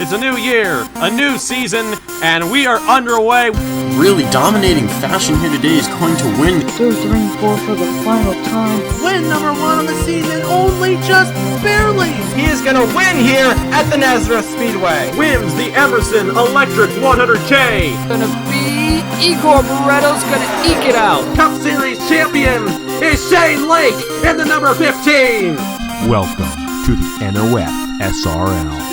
It's a new year, a new season, and we are underway. Really dominating fashion here today is going to win. 2, 3, 4 for the final time. Win number 1 on the season, only just barely. He is going to win here at the Nazareth Speedway. Wins the Emerson Electric 100K. Gonna be Igor Barretto's gonna eke it out. Cup Series champion is Shane Lake in the number 15. Welcome to the NOFSRL.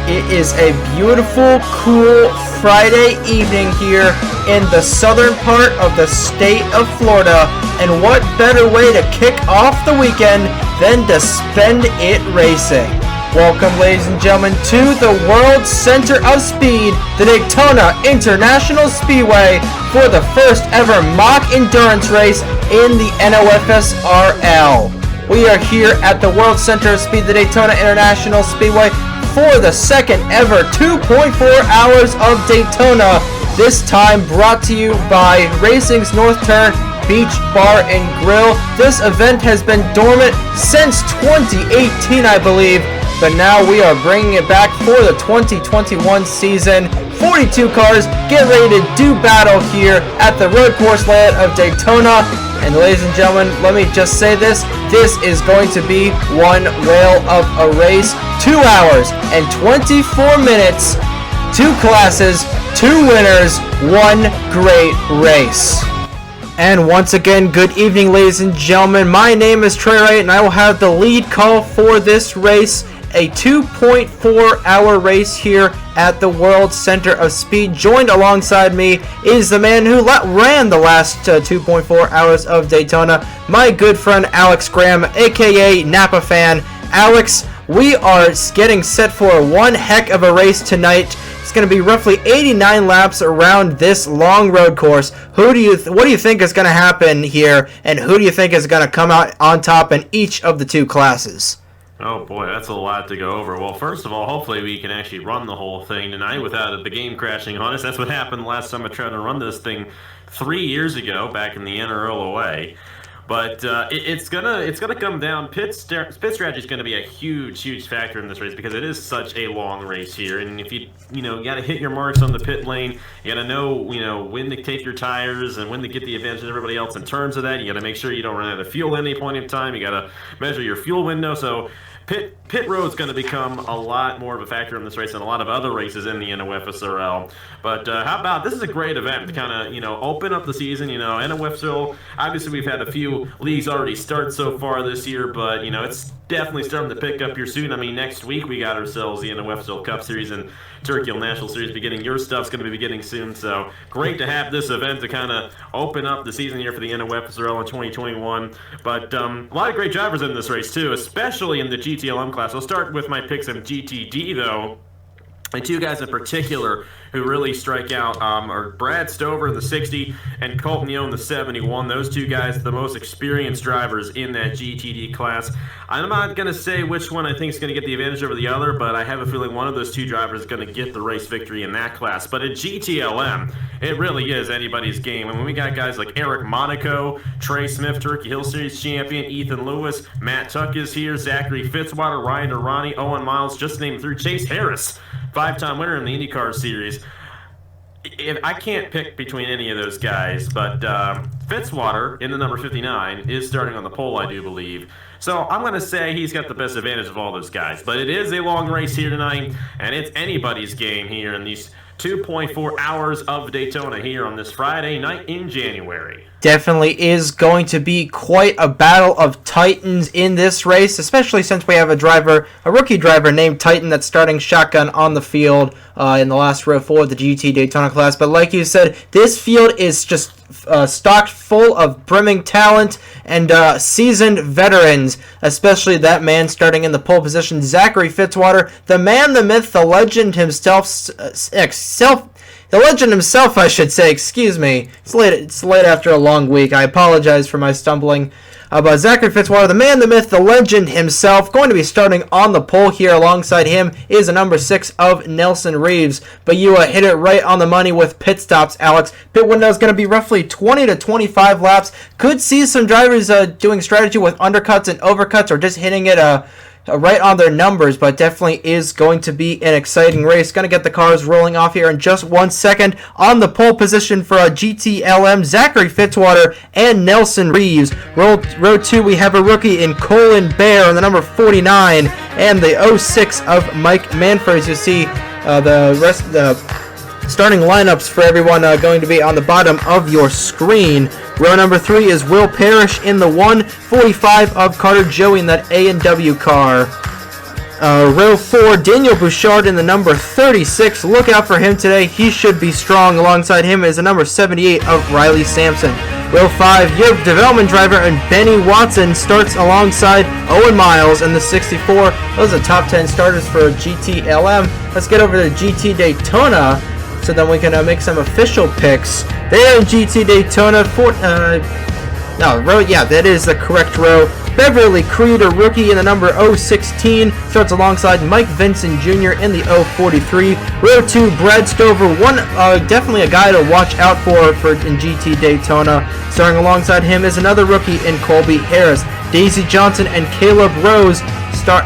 It is a beautiful, cool Friday evening here in the southern part of the state of Florida, and what better way to kick off the weekend than to spend it racing. Welcome, ladies and gentlemen, to the World Center of Speed, the Daytona International Speedway, for the first ever mock endurance race in the NOFSRL. We are here at the World Center of Speed, the Daytona International Speedway, for the second ever 2.4 Hours of Daytona, this time brought to you by Racing's North Turn Beach Bar and Grill. This event has been dormant since 2018, I believe, but now we are bringing it back for the 2021 season. 42 cars get ready to do battle here at the road course layout of Daytona. And ladies and gentlemen, let me just say this is going to be one whale of a race. 2 hours and 24 minutes, 2 classes, 2 winners, 1 great race. And once again, good evening, ladies and gentlemen. My name is Trey Wright, and I will have the lead call for this race. A 2.4 hour race here at the World Center of Speed. Joined alongside me is the man who ran the last 2.4 hours of Daytona, my good friend Alex Graham, aka Napa Fan. Alex, we are getting set for one heck of a race tonight. It's going to be roughly 89 laps around this long road course. What do you think is going to happen here, and who do you think is going to come out on top in each of the 2 classes? Oh boy, that's a lot to go over. Well, first of all, hopefully we can actually run the whole thing tonight without the game crashing on us. That's what happened last time I tried to run this thing 3 years ago, back in the NRL away. But it's gonna come down. Pit strategy is gonna be a huge factor in this race because it is such a long race here. And if you got to hit your marks on the pit lane, you got to know when to take your tires and when to get the advantage of everybody else in terms of that. You got to make sure you don't run out of fuel at any point in time. You got to measure your fuel window. So Pit road's going to become a lot more of a factor in this race than a lot of other races in the NOFSRL. But how about, this is a great event to kind of, open up the season. NOFSRL, obviously we've had a few leagues already start so far this year, but, it's definitely starting to pick up here soon. I mean, next week we got ourselves the NOFSRL Cup Series and Turkey Hill National Series beginning. Your stuff's going to be beginning soon, so great to have this event to kind of open up the season here for the NOFSRL in 2021. But a lot of great drivers in this race, too, especially in the GTLM class. I'll start with my picks in GTD, though. And 2 guys in particular who really strike out are Brad Stover in the 60 and Colton Yo in the 71. Those 2 guys, the most experienced drivers in that GTD class. I'm not going to say which one I think is going to get the advantage over the other, but I have a feeling one of those 2 drivers is going to get the race victory in that class. But at GTLM, it really is anybody's game. And when we got guys like Eric Monaco, Trey Smith, Turkey Hill Series champion, Ethan Lewis, Matt Tuck is here, Zachary Fitzwater, Ryan Durrani, Owen Miles, just named through, Chase Harris, 5-time winner in the IndyCar Series. I can't pick between any of those guys, but Fitzwater in the number 59 is starting on the pole, I do believe. So I'm going to say he's got the best advantage of all those guys. But it is a long race here tonight, and it's anybody's game here in these 2.4 hours of Daytona here on this Friday night in January. Definitely is going to be quite a battle of titans in this race, especially since we have a rookie driver named Titan that's starting shotgun on the field in the last row for the GT Daytona class. But like you said, this field is just stocked full of brimming talent and seasoned veterans, especially that man starting in the pole position, Zachary Fitzwater, the man, the myth, the legend himself, the legend himself, I should say. Excuse me. It's late after a long week. I apologize for my stumbling. But Zachary Fitzwater, the man, the myth, the legend himself, going to be starting on the pole here. Alongside him is the number 6 of Nelson Reeves. But you hit it right on the money with pit stops, Alex. Pit window is going to be roughly 20 to 25 laps. Could see some drivers doing strategy with undercuts and overcuts, or just hitting it right on their numbers, but definitely is going to be an exciting race. Going to get the cars rolling off here in just 1 second. On the pole position for GTLM, Zachary Fitzwater and Nelson Reeves. Row 2, we have a rookie in Colin Bear on the number 49, and the 06 of Mike Manford. As you see, the starting lineups for everyone going to be on the bottom of your screen. Row number 3 is Will Parrish in the 145 of Carter Joey in that A&W car. Row 4, Daniel Bouchard in the number 36. Look out for him today. He should be strong. Alongside him is the number 78 of Riley Sampson. Row 5, your development driver and Benny Watson starts alongside Owen Miles in the 64. Those are the top 10 starters for GTLM. Let's get over to GT Daytona, so then we can make some official picks. There in GT Daytona, that is the correct row. Beverly Creed, a rookie in the number 016, starts alongside Mike Vincent Jr. in the 043. Row 2, Brad Stover, definitely a guy to watch out for in GT Daytona. Starting alongside him is another rookie in Colby Harris. Daisy Johnson and Caleb Rose start.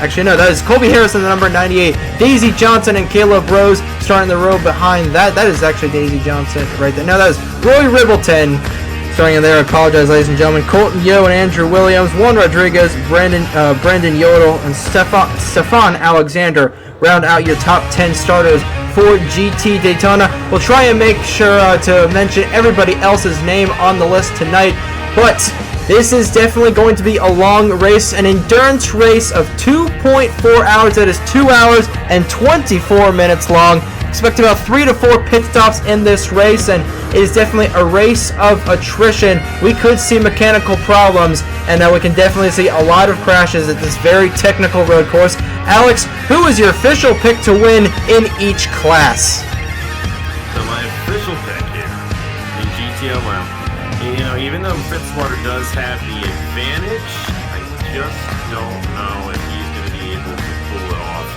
Actually, no, that is Colby Harris in the number 98. Daisy Johnson and Caleb Rose starting the row behind that. That is actually Daisy Johnson right there. No, that is Roy Ribbleton starting in there. I apologize, ladies and gentlemen. Colton Yo and Andrew Williams, Juan Rodriguez, Brendan Yodel, and Stefan Alexander round out your top 10 starters for GT Daytona. We'll try and make sure to mention everybody else's name on the list tonight, but this is definitely going to be a long race, an endurance race of 2.4 hours. That is 2 hours and 24 minutes long. Expect about 3 to 4 pit stops in this race, and it is definitely a race of attrition. We could see mechanical problems, and we can definitely see a lot of crashes at this very technical road course. Alex, who is your official pick to win in each class? So my official pick here in GTLM, even though Fitzwater does have the advantage, I just don't know if he's going to be able to pull it off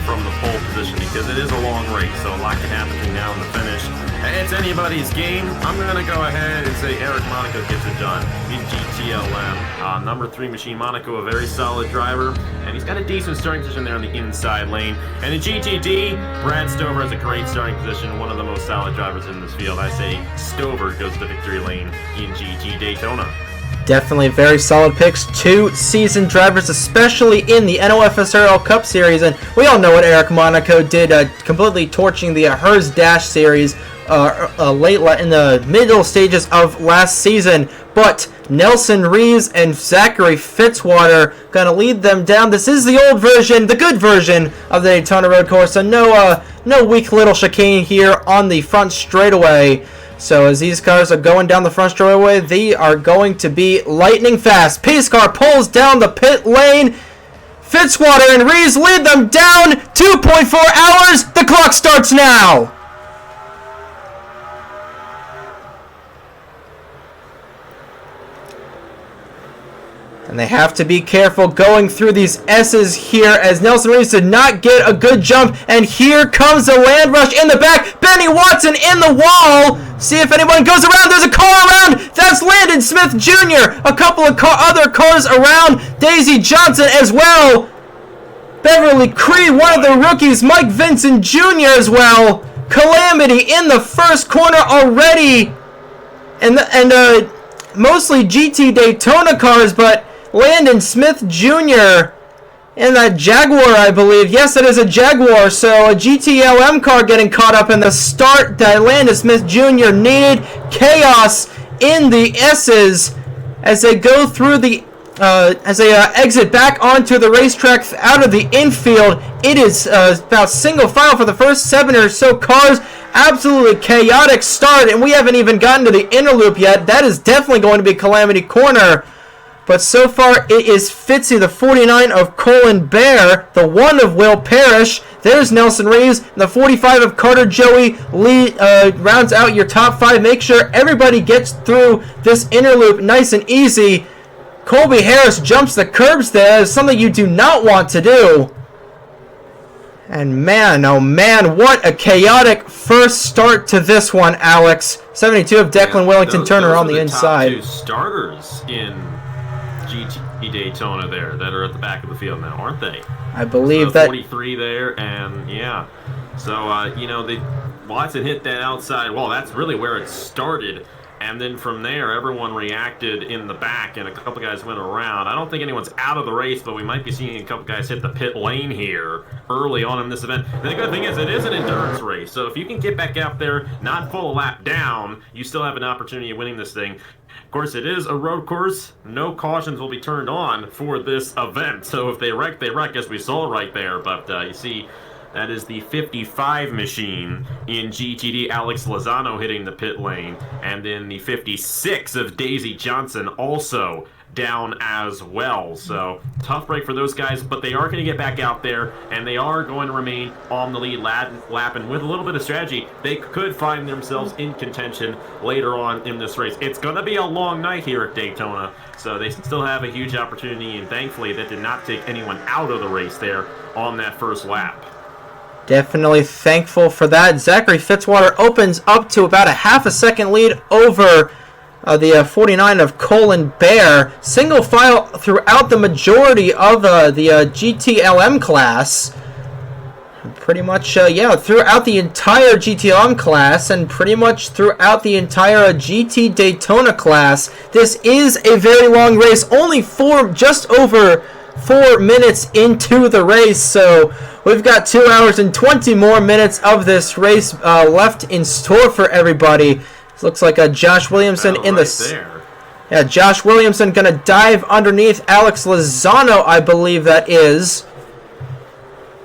from the pole position, because it is a long race, so a lot can happen between now and the finish. It's anybody's game. I'm going to go ahead and say Eric Monaco gets it done in GTLM. Number 3 Machine Monaco, a very solid driver, and he's got a decent starting position there on the inside lane. And in GTD, Brad Stover has a great starting position, one of the most solid drivers in this field. I say Stover goes to victory lane in GT Daytona. Definitely very solid picks. 2 seasoned drivers, especially in the NOFSRL Cup Series, and we all know what Eric Monaco did, completely torching the Hers Dash Series late in the middle stages of last season. But Nelson Reeves and Zachary Fitzwater gonna lead them down. This is the old version, the good version of the Daytona Road Course, so no weak little chicane here on the front straightaway. So as these cars are going down the front straightaway, they are going to be lightning fast. Pace car pulls down the pit lane. Fitzwater and Reeves lead them down 2.4 hours. The clock starts now. And they have to be careful going through these S's here, as Nelson Reeves did not get a good jump. And here comes the land rush in the back. Benny Watson in the wall. See if anyone goes around. There's a car around. That's Landon Smith Jr. A couple of other cars around. Daisy Johnson as well. Beverly Creed, one of the rookies. Mike Vincent Jr. as well. Calamity in the first corner already. And mostly GT Daytona cars, but Landon Smith Jr. in that Jaguar, I believe. Yes, it is a Jaguar. So a GTLM car getting caught up in the start that Landon Smith Jr. needed. Chaos in the S's as they go through the exit back onto the racetrack out of the infield. It is about single file for the first 7 or so cars. Absolutely chaotic start, and we haven't even gotten to the inner loop yet. That is definitely going to be Calamity Corner. But so far, it is Fitzy, the 49 of Colin Bear, the 1 of Will Parrish, There's Nelson Reeves. And the 45 of Carter Joey rounds out your top 5. Make sure everybody gets through this inner loop nice and easy. Colby Harris jumps the curbs there. It's something you do not want to do. And man, oh man, what a chaotic first start to this one, Alex. 72 of Declan Wellington Turner on the inside. Top 2 starters in GT Daytona there that are at the back of the field now, aren't they? I believe so that. 43 there, and yeah. So, Watson hit that outside wall. That's really where it started. And then from there, everyone reacted in the back, and a couple guys went around. I don't think anyone's out of the race, but we might be seeing a couple guys hit the pit lane here early on in this event. And the good thing is it is an endurance race, so if you can get back out there, not full lap down, you still have an opportunity of winning this thing. Of course, it is a road course. No cautions will be turned on for this event. So if they wreck, they wreck, as we saw right there. But you see, that is the 55 machine in GTD, Alex Lozano hitting the pit lane. And then the 56 of Daisy Johnson also down as well. So tough break for those guys, but they are going to get back out there, and they are going to remain on the lead lap. And with a little bit of strategy, they could find themselves in contention later on in this race. It's going to be a long night here at Daytona, so they still have a huge opportunity, and thankfully that did not take anyone out of the race there on that first lap. Definitely thankful for that. Zachary Fitzwater opens up to about a half a second lead over the 49 of Colin Bear. Single file throughout the majority of the GTLM class. Pretty much, throughout the entire GTLM class and pretty much throughout the entire GT Daytona class. This is a very long race, only just over 4 minutes into the race, so we've got 2 hours and 20 more minutes of this race left in store for everybody. It looks like Josh Williamson in the... Yeah, Josh Williamson going to dive underneath Alex Lozano, I believe that is.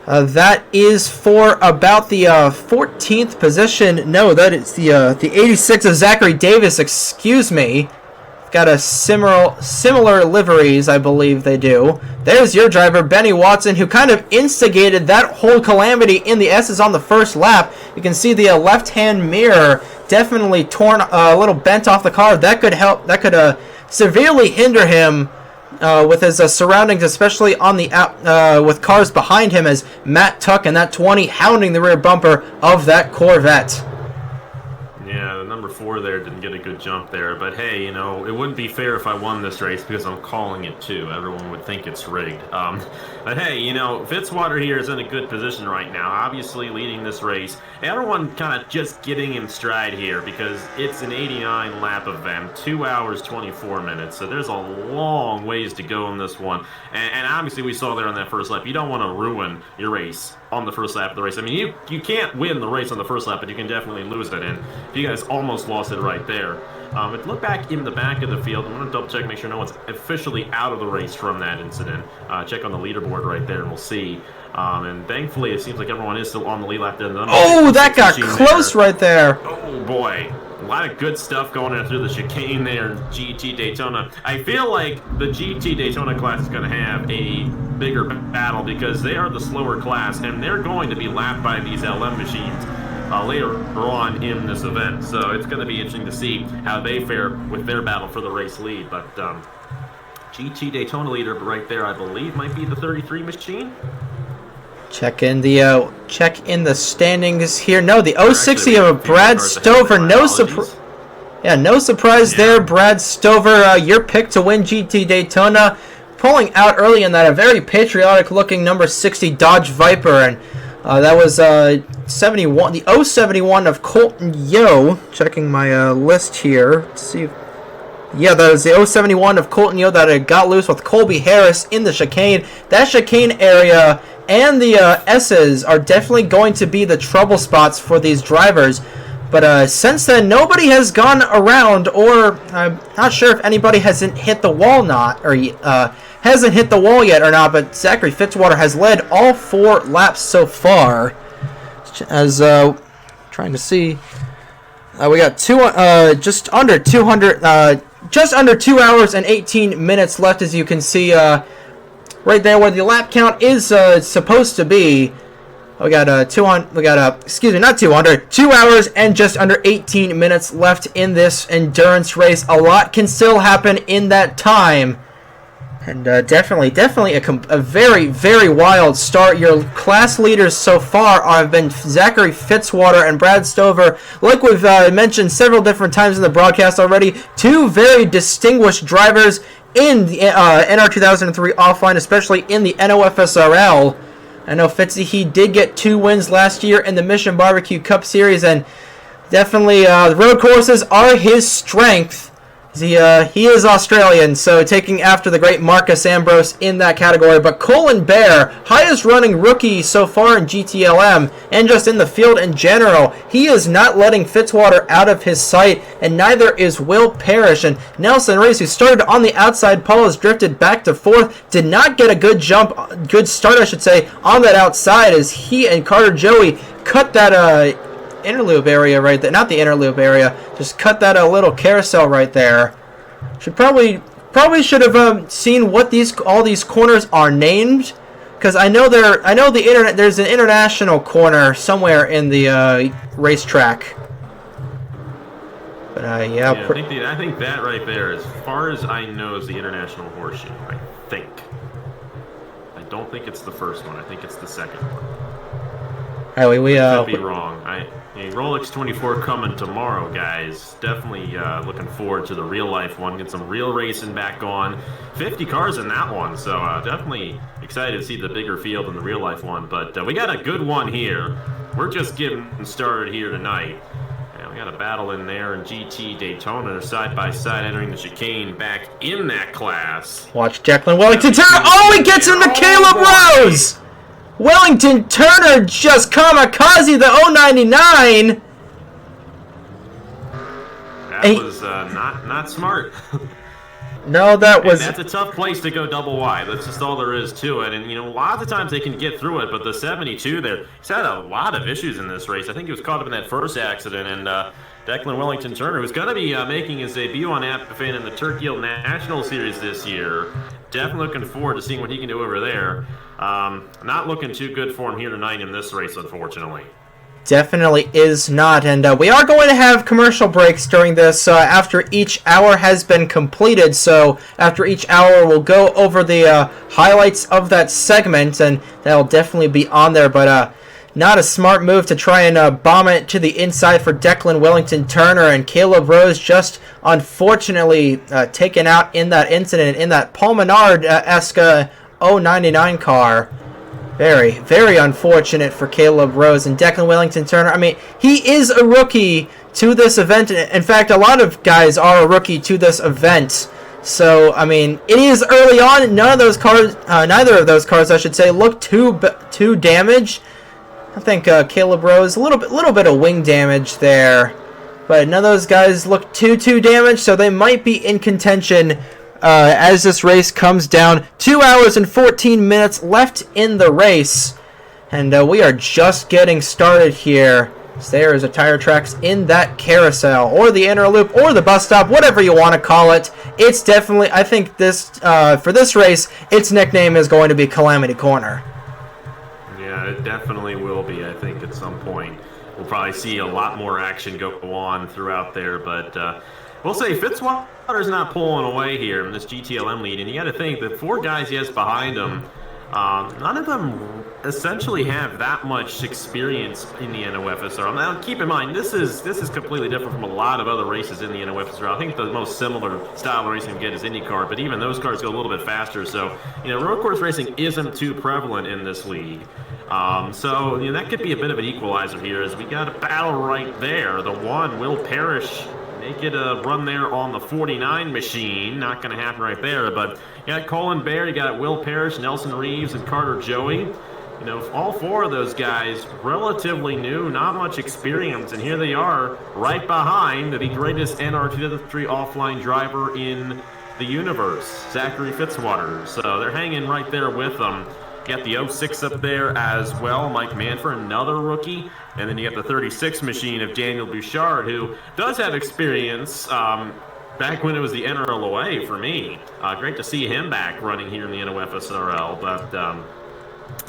That is for about the 14th position. No, that is the 86 of Zachary Davis, excuse me. Got a similar liveries, I believe they do. There's your driver, Benny Watson, who kind of instigated that whole calamity in the S's on the first lap. You can see the left-hand mirror definitely torn, a little bent off the car. That could help. That could severely hinder him with his surroundings, especially on the with cars behind him, as Matt Tuck and that 20 hounding the rear bumper of that Corvette. Yeah, the number 4 there didn't get a good jump there, but hey, it wouldn't be fair if I won this race because I'm calling it too. Everyone would think it's rigged. But hey, Fitzwater here is in a good position right now, obviously leading this race. Everyone kind of just getting in stride here because it's an 89 lap event, 2 hours, 24 minutes, so there's a long ways to go in this one. And obviously we saw there on that first lap, you don't want to ruin your race on the first lap of the race. I mean, you can't win the race on the first lap, but you can definitely lose it. And you guys almost lost it right there. But look back in the back of the field. I'm going to double check, make sure no one's officially out of the race from that incident. Check on the leaderboard right there, and we'll see. And thankfully, it seems like everyone is still on the lead lap there. Oh, that got close right there. Oh boy. A lot of good stuff going on through the chicane there in GT Daytona. I feel like the GT Daytona class is going to have a bigger battle because they are the slower class, and they're going to be lapped by these LM machines later on in this event. So it's going to be interesting to see how they fare with their battle for the race lead. But GT Daytona leader right there, I believe, might be the 33 machine. Check in the standings here. No, the 060 of Brad Stover. No surprise. Yeah, no surprise there. Brad Stover, your pick to win GT Daytona, pulling out early in that a very patriotic-looking number 60 Dodge Viper, and that was 71. The 071 of Colton Yo. Checking my list here to see. Yeah, that was the 071 of Colton Yo that got loose with Colby Harris in the chicane. That chicane area and the S's are definitely going to be the trouble spots for these drivers. But since then, nobody has gone around, or I'm not sure if anybody hasn't hit the wall hasn't hit the wall yet or not. But Zachary Fitzwater has led all 4 laps so far. As trying to see, we got just under 200, just under 2 hours and 18 minutes left, as you can see right there where the lap count is supposed to be. We got 2 hours and just under 18 minutes left in this endurance race. A lot can still happen in that time. And definitely a very, very wild start. Your class leaders so far have been Zachary Fitzwater and Brad Stover. Like we've mentioned several different times in the broadcast already, two very distinguished drivers in the NR 2003 offline, especially in the NOFSRL. I know Fitzy, he did get 2 wins last year in the Mission Barbecue Cup Series, and definitely the road courses are his strength. He is Australian, so taking after the great Marcus Ambrose in that category. But Colin Bear, highest running rookie so far in GTLM and just in the field in general, he is not letting Fitzwater out of his sight, and neither is Will Parrish. And Nelson Reese, who started on the outside pole, has drifted back to 4th. Did not get a good start, I should say, on that outside as he and Carter Joey cut that interloop area right there. Not the interloop area, just cut that little carousel right there. Probably should have seen what all these corners are named, because I know there's an international corner somewhere in the racetrack. But yeah, I think that right there, as far as I know, is the international horseshoe. I don't think it's the first one. I think it's the second one. Anyway, we could be wrong. Rolex 24 coming tomorrow, guys. Definitely looking forward to the real life one. Get some real racing back on. 50 cars in that one, so definitely excited to see the bigger field in the real life one. But we got a good one here. We're just getting started here tonight. And we got a battle in there in GT Daytona. They're side by side entering the chicane back in that class. Watch Declan Wellington turn. Oh, he gets him to Caleb Rose! Wellington Turner just kamikaze the 099. That was not smart. No, that's a tough place to go double wide. That's just all there is to it. And, a lot of the times they can get through it, but the 72 there, he's had a lot of issues in this race. I think he was caught up in that first accident, and Declan Wellington Turner, who's going to be making his debut on Appafin in the Turkey Hill National Series this year. Definitely looking forward to seeing what he can do over there. Not looking too good for him here tonight in this race, unfortunately. Definitely is not, and we are going to have commercial breaks during this after each hour has been completed. So after each hour, we'll go over the highlights of that segment, and that'll definitely be on there. But not a smart move to try and bomb it to the inside for Declan Wellington Turner, and Caleb Rose just unfortunately taken out in that incident in that Paul Menard-esque 099 car. Very, very unfortunate for Caleb Rose and Declan Wellington Turner. I mean, he is a rookie to this event. In fact, a lot of guys are a rookie to this event. So, I mean, it is early on. Neither of those cars, I should say, look too damaged. I think Caleb Rose, a little bit of wing damage there, but none of those guys look too damaged. So they might be in contention as this race comes down. 2 hours and 14 minutes left in the race, and we are just getting started here. So there is a tire tracks in that carousel, or the inner loop, or the bus stop, whatever you want to call it. It's definitely, I think this for this race, its nickname is going to be Calamity Corner. Yeah, it definitely will be. I think at some point we'll probably see a lot more action go on throughout there, but we'll say Fitzwater's not pulling away here in this GTLM lead, and you got to think the 4 guys he has behind him, none of them essentially have that much experience in the NOFSRL. Now, keep in mind, this is completely different from a lot of other races in the NOFSRL. I think the most similar style of racing you get is IndyCar, but even those cars go a little bit faster. So, road course racing isn't too prevalent in this league. So, that could be a bit of an equalizer here, as we got a battle right there. The one, Will Parrish, make it a run there on the 49 machine. Not going to happen right there, but you got Colin Bear, you got Will Parrish, Nelson Reeves, and Carter Joey. All 4 of those guys relatively new, not much experience, and here they are right behind the greatest NR 2003 offline driver in the universe, Zachary Fitzwater. So they're hanging right there with them. You got the 06 up there as well, Mike Manford, another rookie. And then you got the 36 machine of Daniel Bouchard, who does have experience back when it was the NRLOA for me. Great to see him back running here in the NOFSRL. But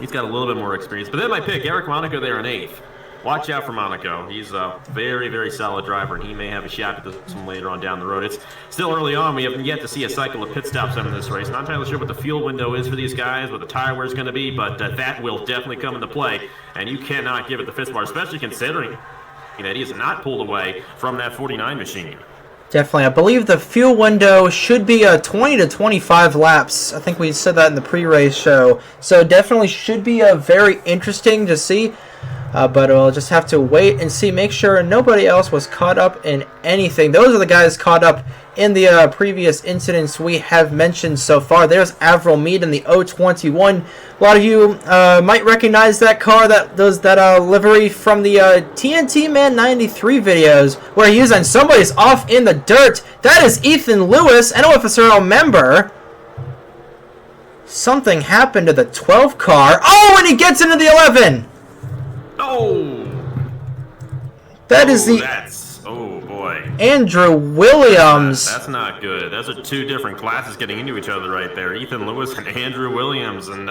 He's got a little bit more experience. But then my pick, Eric Monaco there in 8th. Watch out for Monaco. He's a very, very solid driver, and he may have a shot at this one later on down the road. It's still early on. We haven't yet to see a cycle of pit stops in this race. Not entirely sure what the fuel window is for these guys, what the tire wear is going to be, but that will definitely come into play, and you cannot give it the fifth bar, especially considering that he is not pulled away from that 49 machine. Definitely. I believe the fuel window should be 20 to 25 laps. I think we said that in the pre-race show. So definitely should be very interesting to see. But we'll just have to wait and see. Make sure nobody else was caught up in anything. Those are the guys caught up in the previous incidents we have mentioned so far. There's Avril Mead in the 021. A lot of you might recognize that car, that livery from the TNT Man 93 videos, where he is and somebody's off in the dirt. That is Ethan Lewis, NOFSRL member. Something happened to the 12 car. Oh, and he gets into the 11. Oh! That is the oh boy. Andrew Williams. That's not good. Those are two different classes getting into each other right there. Ethan Lewis and Andrew Williams. And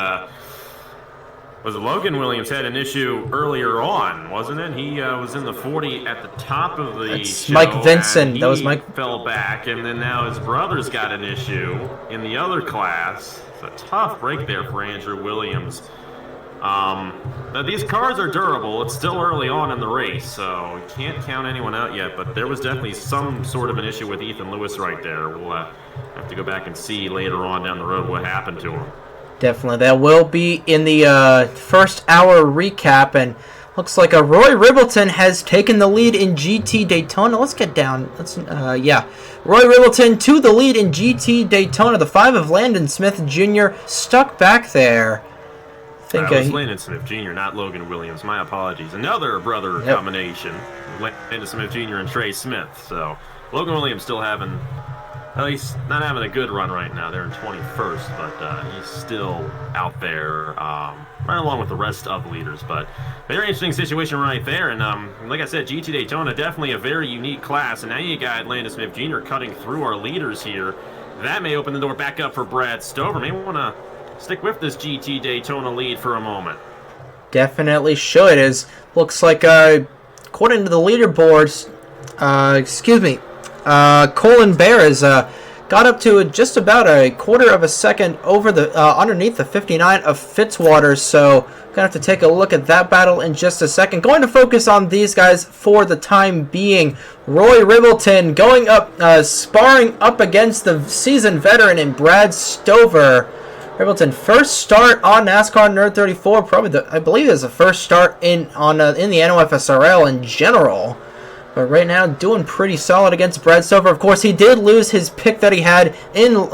was Logan Williams had an issue earlier on, wasn't it? He was in the 40 at the top of the show. Mike Vincent. That was Mike. Fell back, and then now his brother's got an issue in the other class. It's a tough break there for Andrew Williams. Now these cars are durable. It's still early on in the race, so we can't count anyone out yet, but there was definitely some sort of an issue with Ethan Lewis right there. We'll have to go back and see later on down the road what happened to him. Definitely. That will be in the first hour recap, and looks like Roy Ribbleton has taken the lead in GT Daytona. Let's get down. Yeah. Roy Ribbleton to the lead in GT Daytona. The 5 of Landon Smith Jr. stuck back there. That was Landon Smith Jr., not Logan Williams. My apologies. Another brother combination. Landon Smith Jr. and Trey Smith. So Logan Williams still having, well, he's not having a good run right now. They're in 21st, but he's still out there right along with the rest of the leaders. But very interesting situation right there. And like I said, GT Daytona, definitely a very unique class. And now you got Landon Smith Jr. cutting through our leaders here. That may open the door back up for Brad Stover. May want to stick with this GT Daytona lead for a moment. Definitely should. As looks like, according to the leaderboards, Colin Bear has got up to just about a quarter of a second over the underneath the 59 of Fitzwater. So gonna have to take a look at that battle in just a second. Going to focus on these guys for the time being. Roy Ribbleton going up, sparring up against the seasoned veteran in Brad Stover. Ribbleton, first start on NASCAR Nerd 34, probably I believe is the first start in the NOFSRL in general. But right now, doing pretty solid against Brad Stover. Of course, he did lose his pick that he had in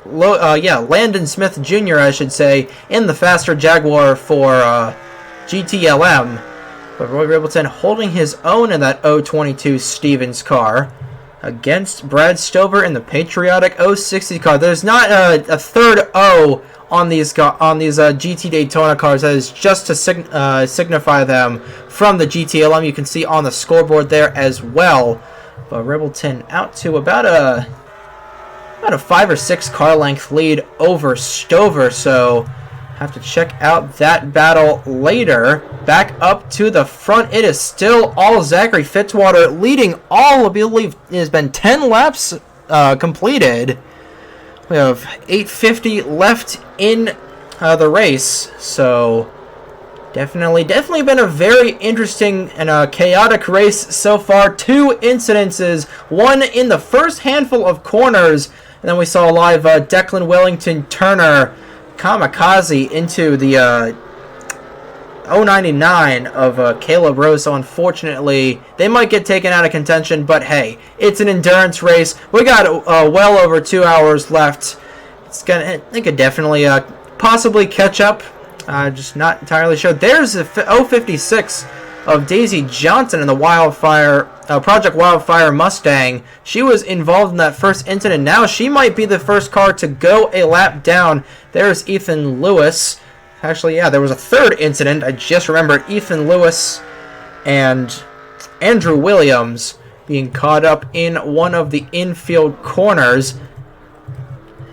Landon Smith Jr., I should say, in the faster Jaguar for GTLM. But Roy Ribbleton holding his own in that 022 Stevens car against Brad Stover in the patriotic 060 car. There's not a third O on these GT Daytona cars. That is just to signify them from the GTLM. You can see on the scoreboard there as well. But Ribbleton out to about a 5 or 6 car length lead over Stover. So have to check out that battle later. Back up to the front, it is still all Zachary Fitzwater leading all. I believe it has been 10 laps completed. We have 8:50 left in the race, so definitely been a very interesting and chaotic race so far. 2 incidences, one in the first handful of corners, and then we saw live Declan Wellington Turner kamikaze into the 099 of Caleb Rose. So unfortunately, they might get taken out of contention, but hey, it's an endurance race. We got well over 2 hours left. They could definitely possibly catch up. Just not entirely sure. There's a 056 of Daisy Johnson in the Project Wildfire Mustang. She was involved in that first incident. Now she might be the first car to go a lap down. There's Ethan Lewis. Actually, yeah, there was a third incident. I just remembered. Ethan Lewis and Andrew Williams being caught up in one of the infield corners.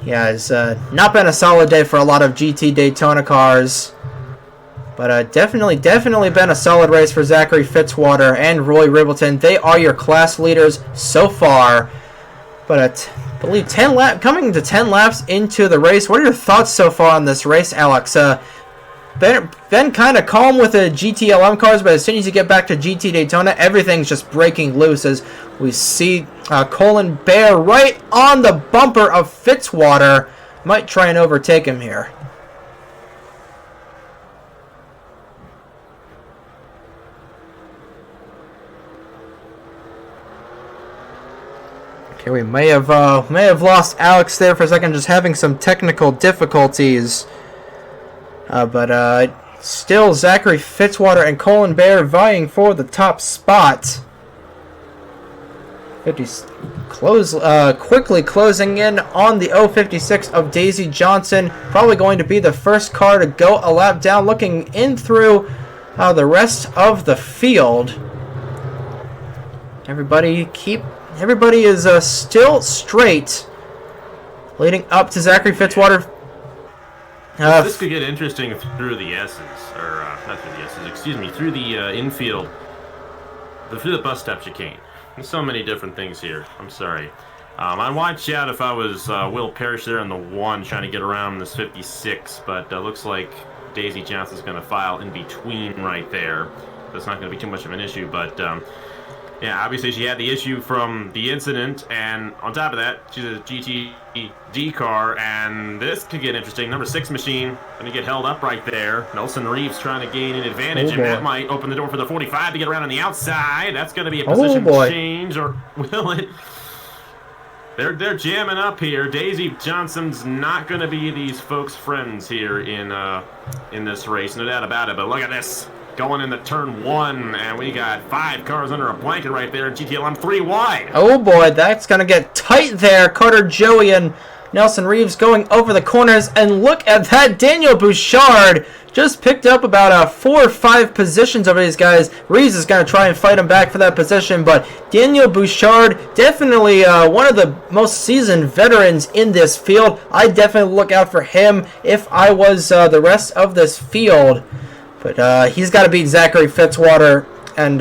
Yeah, it's not been a solid day for a lot of GT Daytona cars. But definitely been a solid race for Zachary Fitzwater and Roy Ribbleton. They are your class leaders so far. But I believe 10 coming to 10 laps into the race. What are your thoughts so far on this race, Alex? Been kind of calm with the GTLM cars, but as soon as you get back to GT Daytona, everything's just breaking loose as we see Colin Bear right on the bumper of Fitzwater. Might try and overtake him here. Okay, we may have lost Alex there for a second, just having some technical difficulties. But still, Zachary Fitzwater and Colin Bear vying for the top spot. Quickly closing in on the 056 of Daisy Johnson. Probably going to be the first car to go a lap down. Looking in through the rest of the field. Everybody is still straight, leading up to Zachary Fitzwater. This could get interesting through the S's, or not through the S's, excuse me, through the infield, through the bus stop chicane. There's so many different things here. I'm sorry. I'd watch out if I was Will Parrish there in the 1 trying to get around this 56, but looks like Daisy Johnson's going to file in between right there. That's not going to be too much of an issue, but yeah, obviously she had the issue from the incident, and on top of that, she's a GTD car, and this could get interesting. Number 6 machine going to get held up right there. Nelson Reeves trying to gain an advantage, and that might open the door for the 45 to get around on the outside. That's going to be a position change, or will it? They're jamming up here. Daisy Johnson's not going to be these folks' friends here in this race, no doubt about it. But look at this. Going into turn 1, and we got 5 cars under a blanket right there, and GTLM 3 wide. Oh boy, that's going to get tight there. Carter Joey and Nelson Reeves going over the corners, and look at that. Daniel Bouchard just picked up about 4 or 5 positions over these guys. Reeves is going to try and fight him back for that position, but Daniel Bouchard, definitely one of the most seasoned veterans in this field. I'd definitely look out for him if I was the rest of this field. But he's got to beat Zachary Fitzwater and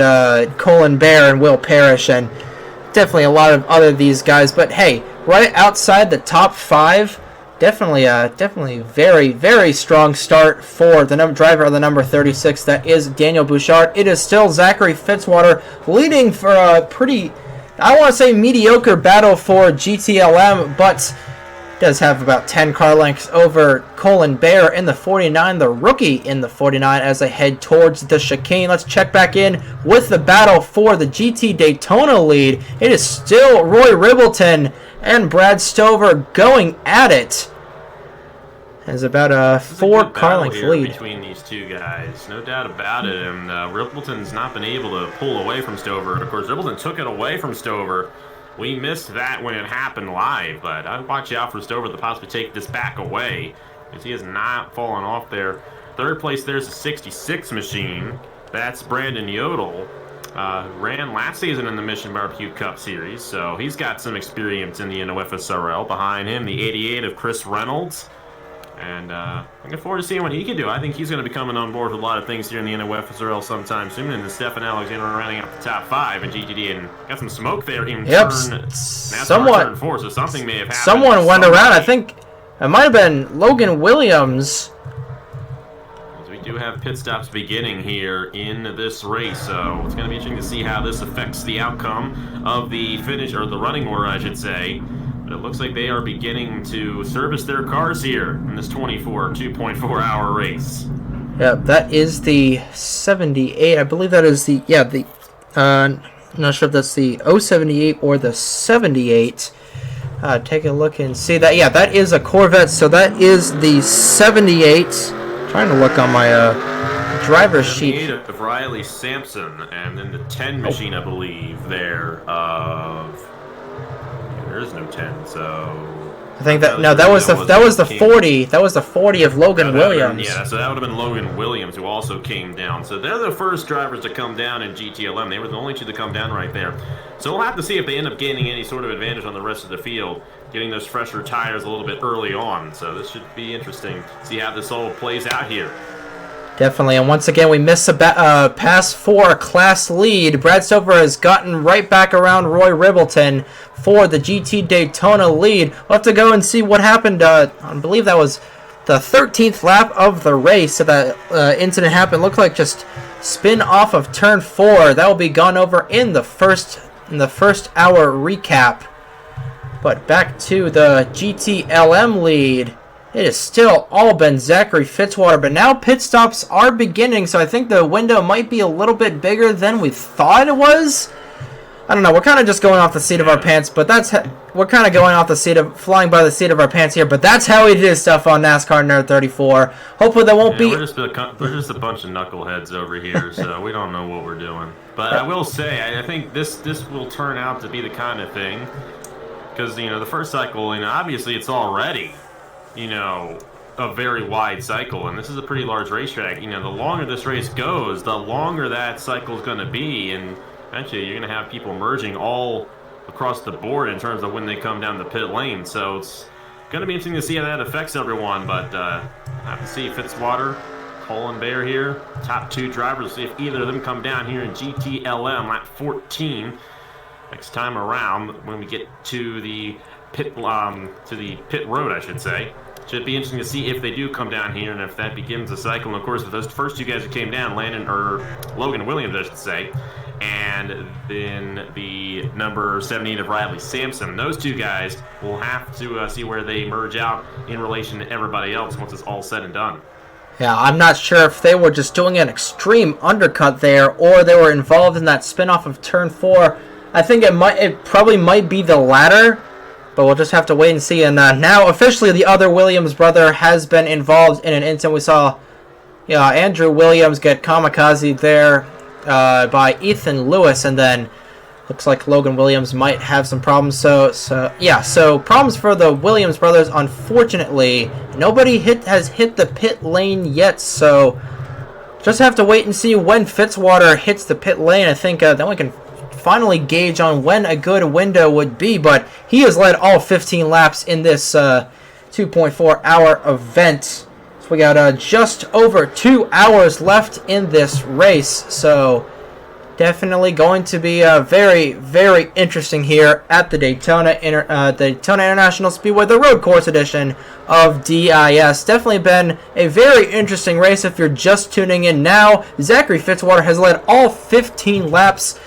Colin Bear and Will Parrish and definitely a lot of other these guys. But hey, right outside the top 5, definitely very, very strong start for the driver of the number 36. That is Daniel Bouchard. It is still Zachary Fitzwater leading for a pretty, I want to say, mediocre battle for GTLM, but does have about 10 car lengths over Colin Bear in the 49, the rookie in the 49, as they head towards the chicane. Let's check back in with the battle for the GT Daytona lead. It is still Roy Ribbleton and Brad Stover going at it. There's about a 4 car length lead between these two guys, no doubt about it. And Ribbleton's not been able to pull away from Stover. Of course, Ribbleton took it away from Stover. We missed that when it happened live, but I'd watch out for Stover to possibly take this back away, because he has not fallen off there. Third place, there's a 66 machine. That's Brandon Yodel. Ran last season in the Mission Barbecue Cup Series, so he's got some experience in the NOFSRL. Behind him, the 88 of Chris Reynolds. And looking forward to seeing what he can do. I think he's going to be coming on board with a lot of things here in the NOFSRL sometime soon. And then Stefan Alexander rounding out the top 5 in GTD, and got some smoke there in turn 4, so something may have happened. Someone went around. I think it might have been Logan Williams. We do have pit stops beginning here in this race, so it's going to be interesting to see how this affects the outcome of the finish, or the running order, I should say. But it looks like they are beginning to service their cars here in this 2.4 hour race. Yeah, that is the 78. I believe that is the, I'm not sure if that's the 078 or the 78. Take a look and see that. Yeah, that is a Corvette, so that is the 78. Trying to look on my driver's sheet. Of Riley Sampson, and then the 10 machine, I believe, there of... There is no 10 10. So I think that was the 40. That was the 40 of Logan Williams. Yeah, so that would have been Logan Williams, who also came down. So they're the first drivers to come down in GTLM. They were the only two to come down right there. So we'll have to see if they end up gaining any sort of advantage on the rest of the field, getting those fresher tires a little bit early on. So this should be interesting. See how this all plays out here. Definitely, and once again, we missed a pass for a class lead. Brad Stover has gotten right back around Roy Ribbleton for the GT Daytona lead. We'll have to go and see what happened. I believe that was the 13th lap of the race. So that incident happened. Looked like just spin off of turn 4. That will be gone over in the first hour recap. But back to the GTLM lead. It has still all been Zachary Fitzwater, but now pit stops are beginning, so I think the window might be a little bit bigger than we thought it was. I don't know, we're kind of just going off the seat of our pants, but we're kind of going off the seat of, flying by the seat of our pants here, but that's how we do stuff on NASCAR Nerd 34. Hopefully there won't be... We're just a bunch of knuckleheads over here, so we don't know what we're doing. But I will say, I think this will turn out to be the kind of thing, because, the first cycle, obviously it's already... a very wide cycle, and this is a pretty large racetrack. The longer this race goes, the longer that cycle is going to be, and eventually you're going to have people merging all across the board in terms of when they come down the pit lane. So it's going to be interesting to see how that affects everyone, but I have to see Fitzwater, Colin Bear here, top two drivers, see if either of them come down here in GTLM lap 14 next time around when we get to the pit road, I should say. Should be interesting to see if they do come down here and if that begins the cycle. And of course, with those first two guys who came down, Logan Williams, I should say, and then the number 78 of Riley Sampson, those two guys will have to see where they merge out in relation to everybody else once it's all said and done. Yeah, I'm not sure if they were just doing an extreme undercut there or they were involved in that spin-off of turn 4. I think it probably might be the latter. But we'll just have to wait and see. And now, officially, the other Williams brother has been involved in an incident. We saw Andrew Williams get kamikaze there by Ethan Lewis. And then looks like Logan Williams might have some problems. So problems for the Williams brothers. Unfortunately, nobody has hit the pit lane yet. So just have to wait and see when Fitzwater hits the pit lane. I think then we can finally gauge on when a good window would be, but he has led all 15 laps in this 2.4 hour event. So we got just over 2 hours left in this race, so definitely going to be very, very interesting here at the Daytona International Speedway, the road course edition of DIS. Definitely been a very interesting race if you're just tuning in now. Zachary Fitzwater has led all 15 laps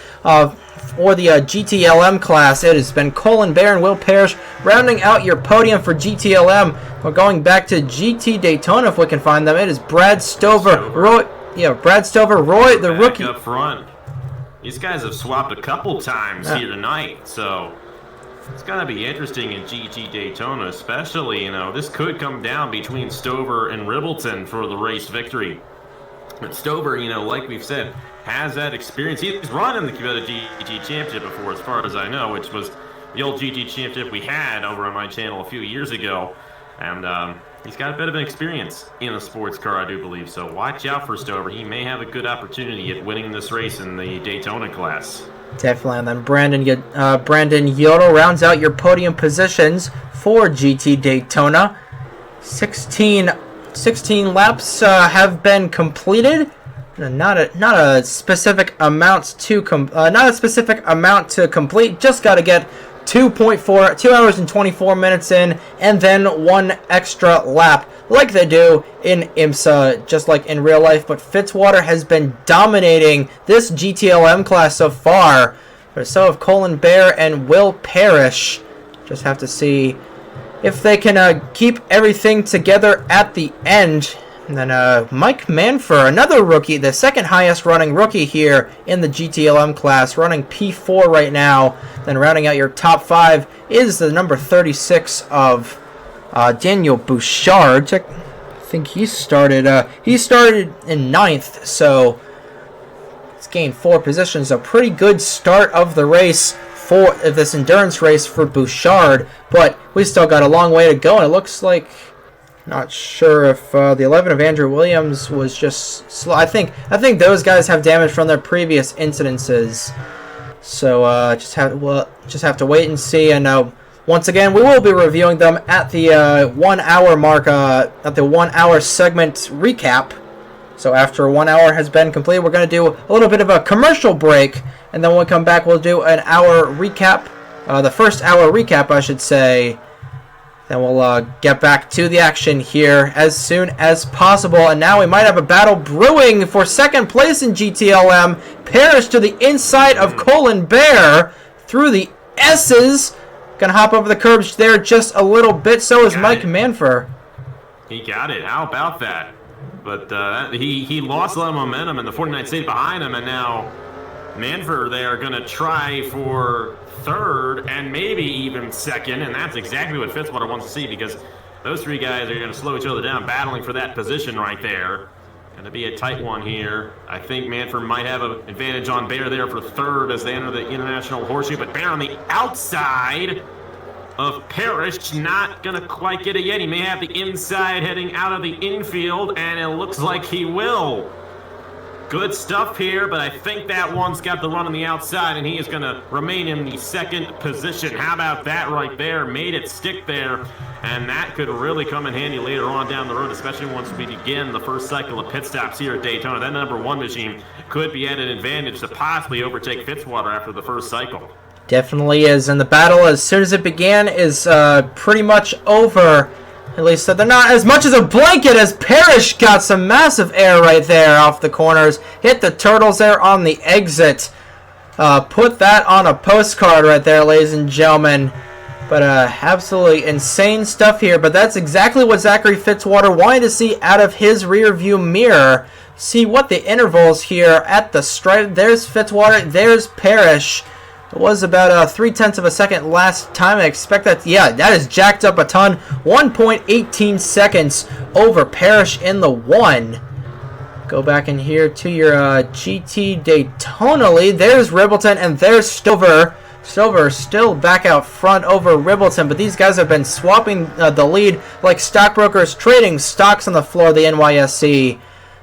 for the GTLM class. It has been Colin Bear and Will Parrish rounding out your podium for GTLM. We're going back to GT Daytona if we can find them. It is Brad Stover, Roy, the rookie up front. These guys have swapped a couple times here tonight, so it's gonna be interesting in GT Daytona, especially. This could come down between Stover and Ribbleton for the race victory. But Stover, like we've said, has that experience. He's run in the GT Championship before, as far as I know, which was the old GT Championship we had over on my channel a few years ago. And he's got a bit of an experience in a sports car, I do believe. So watch out for Stover. He may have a good opportunity at winning this race in the Daytona class. Definitely. And then Brandon Yodel rounds out your podium positions for GT Daytona. 16 laps have been completed. Not a specific amount to complete. Just got to get 2 hours and 24 minutes in, and then one extra lap, like they do in IMSA, just like in real life. But Fitzwater has been dominating this GTLM class so far. But so have Colin Bear and Will Parrish. Just have to see if they can keep everything together at the end. And then Mike Manfur, another rookie, the second highest running rookie here in the GTLM class, running P4 right now. Then rounding out your top 5 is the number 36 of Daniel Bouchard. I think he started in 9th, so it's gained 4 positions. A pretty good start of the race for this endurance race for Bouchard, but we still got a long way to go, and it looks like, not sure if the 11 of Andrew Williams was just slow. I think those guys have damage from their previous incidences, so just have to wait and see. And once again, we will be reviewing them at the 1 hour mark, at the 1 hour segment recap. So after 1 hour has been completed, we're going to do a little bit of a commercial break, and then when we come back, we'll do an hour recap, the first hour recap, I should say. Then we'll get back to the action here as soon as possible. And now we might have a battle brewing for second place in GTLM. Parrish to the inside of Colin Bear through the S's. Gonna hop over the curbs there just a little bit. So is Mike Manfer. He got it. How about that? But he lost a lot of momentum, and the 49 stayed behind him, and now Manford, they are going to try for third and maybe even second, and that's exactly what Fitzwater wants to see, because those three guys are going to slow each other down, battling for that position right there. Going to be a tight one here. I think Manford might have an advantage on Bear there for third as they enter the International Horseshoe, but Bear on the outside of Parrish, not going to quite get it yet. He may have the inside heading out of the infield, and it looks like he will. Good stuff here, but I think that one's got the run on the outside, and he is going to remain in the second position. How about that right there? Made it stick there, and that could really come in handy later on down the road, especially once we begin the first cycle of pit stops here at Daytona. That number 1 machine could be at an advantage to possibly overtake Fitzwater after the first cycle. Definitely is, and the battle, as soon as it began, is pretty much over. At least they're not as much as a blanket, as Parrish got some massive air right there off the corners. Hit the turtles there on the exit. Put that on a postcard right there, ladies and gentlemen. But absolutely insane stuff here. But that's exactly what Zachary Fitzwater wanted to see out of his rear view mirror. See what the intervals here at the stripe. There's Fitzwater, there's Parrish. It was about 0.3 of a second last time. I expect that, yeah, that is jacked up a ton. 1.18 seconds over Parrish in the 1. Go back in here to your GT Daytona lead. There's Ribbleton and there's Stover. Stover still back out front over Ribbleton, but these guys have been swapping the lead like stockbrokers trading stocks on the floor of the NYSE.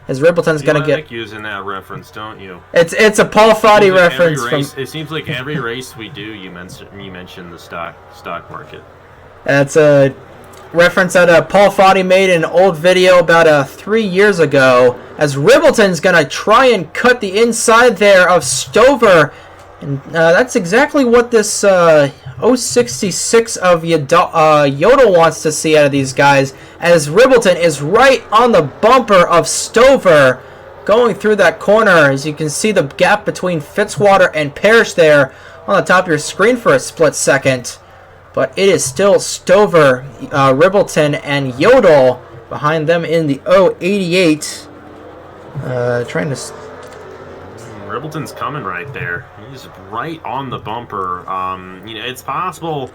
As Ribbleton's going to get... like using that reference, don't you? It's a Paul Foddy reference. It seems like every race we do, you mention the stock market. That's a reference that Paul Foddy made in an old video about 3 years ago. As Ribbleton's going to try and cut the inside there of Stover. And that's exactly what this 066 of Yodel wants to see out of these guys, as Ribbleton is right on the bumper of Stover going through that corner. As you can see the gap between Fitzwater and Parrish there on the top of your screen for a split second. But it is still Stover, Ribbleton, and Yodel behind them in the 088. Trying to... Ribbleton's coming right there. He's right on the bumper. It's possible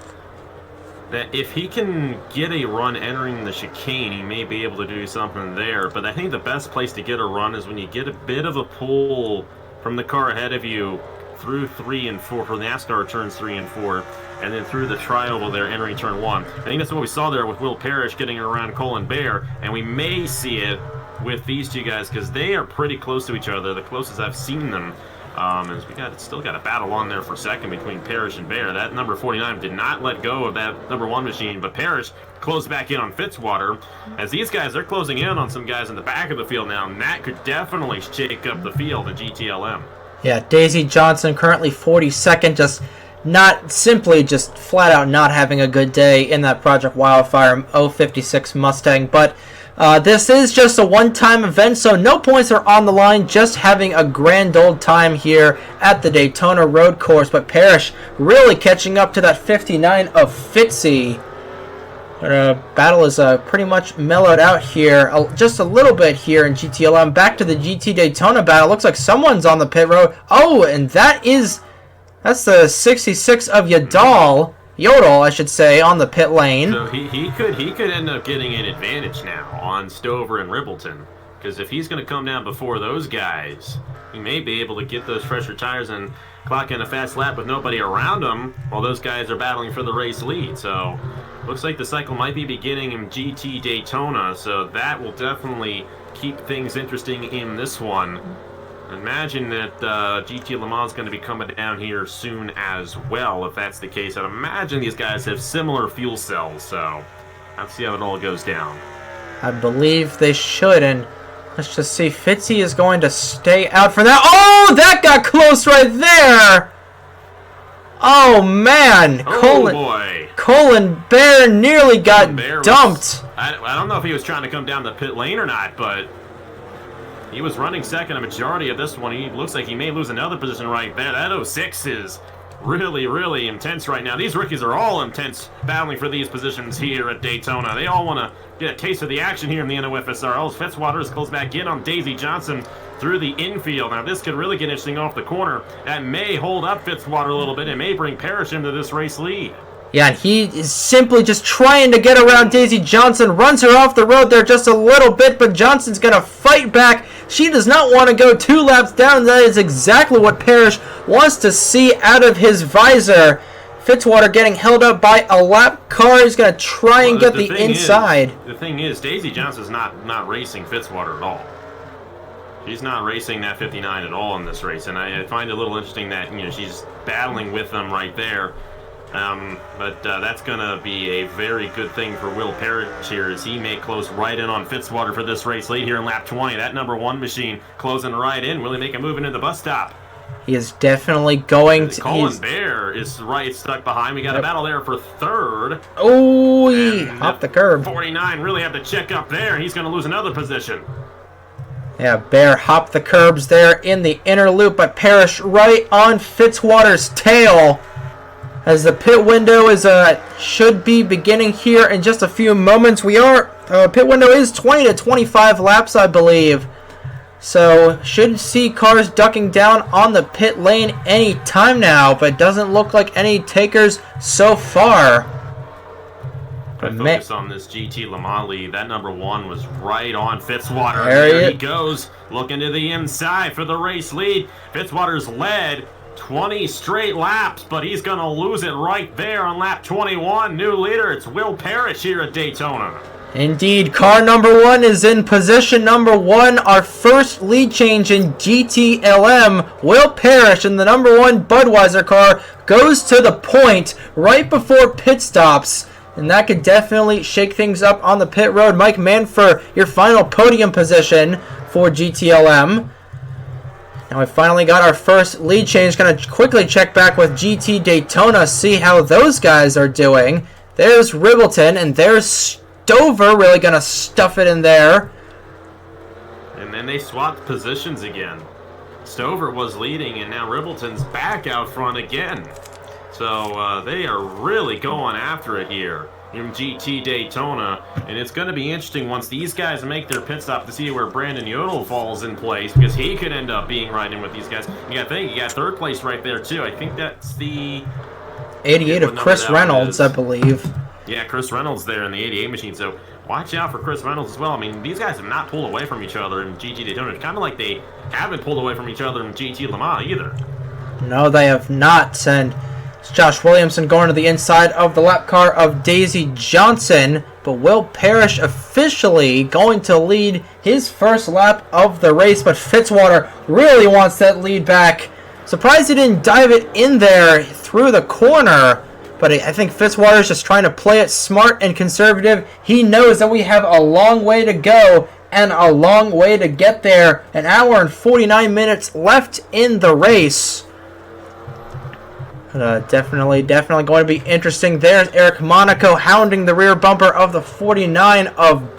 that if he can get a run entering the chicane, he may be able to do something there. But I think the best place to get a run is when you get a bit of a pull from the car ahead of you through 3 and 4 for NASCAR turns 3 and 4, and then through the tri-oval there entering turn 1. I think that's what we saw there with Will Parrish getting around Colin Bear, and we may see it with these two guys because they are pretty close to each other, the closest I've seen them. As we still got a battle on there for second between Parrish and Bear. That number 49 did not let go of that number 1 machine, but Parrish closed back in on Fitzwater. As these guys, they're closing in on some guys in the back of the field now, and that could definitely shake up the field in GTLM. Yeah, Daisy Johnson currently 42nd, just flat out not having a good day in that Project Wildfire 056 Mustang, but this is just a one-time event, so no points are on the line, just having a grand old time here at the Daytona Road Course. But Parrish really catching up to that 59 of Fitzy. Battle is pretty much mellowed out here, just a little bit here in GTLM. Back to the GT Daytona battle. Looks like someone's on the pit road. Oh, and that's the 66 of Yodel, I should say, on the pit lane. So he could end up getting an advantage now on Stover and Ribbleton, because if he's going to come down before those guys, he may be able to get those fresher tires and clock in a fast lap with nobody around him while those guys are battling for the race lead. So looks like the cycle might be beginning in GT Daytona, so that will definitely keep things interesting in this one. Imagine that GT Le Mans is going to be coming down here soon as well. If that's the case, I'd imagine these guys have similar fuel cells, so let's see how it all goes down. I believe they should, and let's just see. Fitzy is going to stay out for that. Oh, that got close right there! Oh, man! Oh, boy! Colin Bear nearly got dumped. I don't know if he was trying to come down the pit lane or not, but he was running second a majority of this one. He looks like he may lose another position right there. That 06 is really, really intense right now. These rookies are all intense battling for these positions here at Daytona. They all want to get a taste of the action here in the NOFSRL. Fitzwaters goes back in on Daisy Johnson through the infield. Now this could really get interesting off the corner. That may hold up Fitzwater a little bit and may bring Parrish into this race lead. Yeah, and he is simply just trying to get around Daisy Johnson, runs her off the road there just a little bit, but Johnson's going to fight back. She does not want to go 2 laps down. That is exactly what Parrish wants to see out of his visor. Fitzwater getting held up by a lap car. He's going to try and get the inside. The thing is, Daisy Johnson's not racing Fitzwater at all. She's not racing that 59 at all in this race, and I find it a little interesting that she's battling with them right there. But that's going to be a very good thing for Will Parrish here, as he may close right in on Fitzwater for this race late here in lap 20. That number 1 machine closing right in. Will he make a move into the bus stop? He is definitely going to... Colin Bear is right stuck behind. We got a battle there for third. Oh, he hopped the curb. 49 really have to check up there. He's going to lose another position. Yeah, Bear hopped the curbs there in the inner loop, but Parrish right on Fitzwater's tail. As the pit window is should be beginning here in just a few moments. Pit window is 20 to 25 laps, I believe. So should see cars ducking down on the pit lane any time now, but doesn't look like any takers so far. Focus on this GT Le Mans lead. That number 1 was right on Fitzwater. There he goes, looking to the inside for the race lead. Fitzwater's led 20 straight laps, but he's going to lose it right there on lap 21. New leader, it's Will Parrish here at Daytona. Indeed, car number 1 is in position number 1. Our first lead change in GTLM. Will Parrish in the number 1 Budweiser car goes to the point right before pit stops. And that could definitely shake things up on the pit road. Mike Manfor, your final podium position for GTLM. Now we finally got our first lead change. Going to quickly check back with GT Daytona, see how those guys are doing. There's Ribbleton, and there's Stover, really going to stuff it in there. And then they swapped positions again. Stover was leading, and now Ribbleton's back out front again. So they are really going after it here in GT Daytona, and it's going to be interesting once these guys make their pit stop to see where Brandon Yodel falls in place, because he could end up being right in with these guys. You got to think, you got third place right there too. I think that's the 88 of Chris Reynolds, I believe. Yeah, Chris Reynolds there in the 88 machine. So watch out for Chris Reynolds as well. I mean, these guys have not pulled away from each other in GT Daytona. It's kind of like they haven't pulled away from each other in GT Le Mans either. No, they have not. And it's Josh Williamson going to the inside of the lap car of Daisy Johnson, but Will Parrish officially going to lead his first lap of the race, but Fitzwater really wants that lead back. Surprised he didn't dive it in there through the corner, but I think Fitzwater's just trying to play it smart and conservative. He knows that we have a long way to go and a long way to get there. An hour and 49 minutes left in the race. Definitely going to be interesting. There's Eric Monaco hounding the rear bumper of the 49 of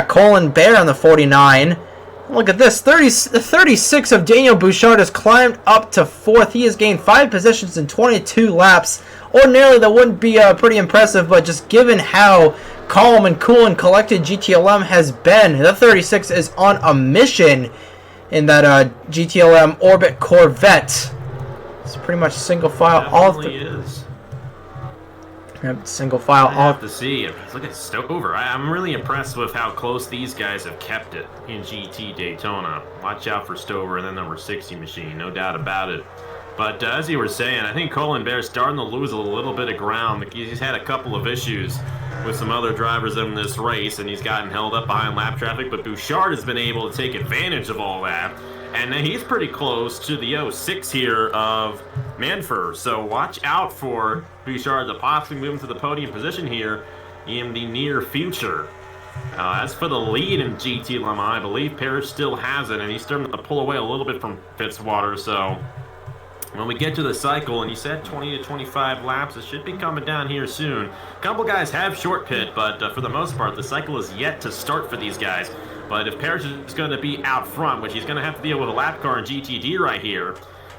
Colin Bear on the 49. Look at this, 36 of Daniel Bouchard has climbed up to 4th. He has gained 5 positions in 22 laps. Ordinarily that wouldn't be pretty impressive, but just given how calm and cool and collected GTLM has been, the 36 is on a mission in that GTLM Orbit Corvette. It's pretty much single file all through. Yep, single file I have off. to see. Look at Stover. I'm really impressed with how close these guys have kept it in GT Daytona. Watch out for Stover and then number 60 machine, no doubt about it. But as you were saying, I think Colin Bear's starting to lose a little bit of ground. He's had a couple of issues with some other drivers in this race, and he's gotten held up behind lap traffic. But Bouchard has been able to take advantage of all that. And he's pretty close to the 06 here of Manford. So watch out for Bouchard to possibly move into the podium position here in the near future. As for the lead in GTLM, I believe Parrish still has it, and he's starting to pull away a little bit from Fitzwater. So when we get to the cycle, and you said 20 to 25 laps, it should be coming down here soon. A couple guys have short pit, but for the most part, the cycle is yet to start for these guys. But if Parrish is going to be out front, which he's going to have to deal with a lap car in GTD right here,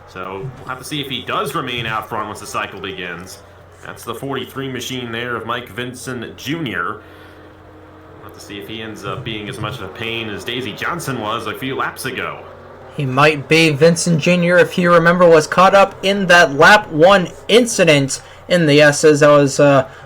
so we'll have to see if he does remain out front once the cycle begins. That's the 43 machine there of Mike Vincent Jr. We'll have to see if he ends up being as much of a pain as Daisy Johnson was a few laps ago. He might be. Vincent Jr., if you remember, was caught up in that lap 1 incident in the S's that was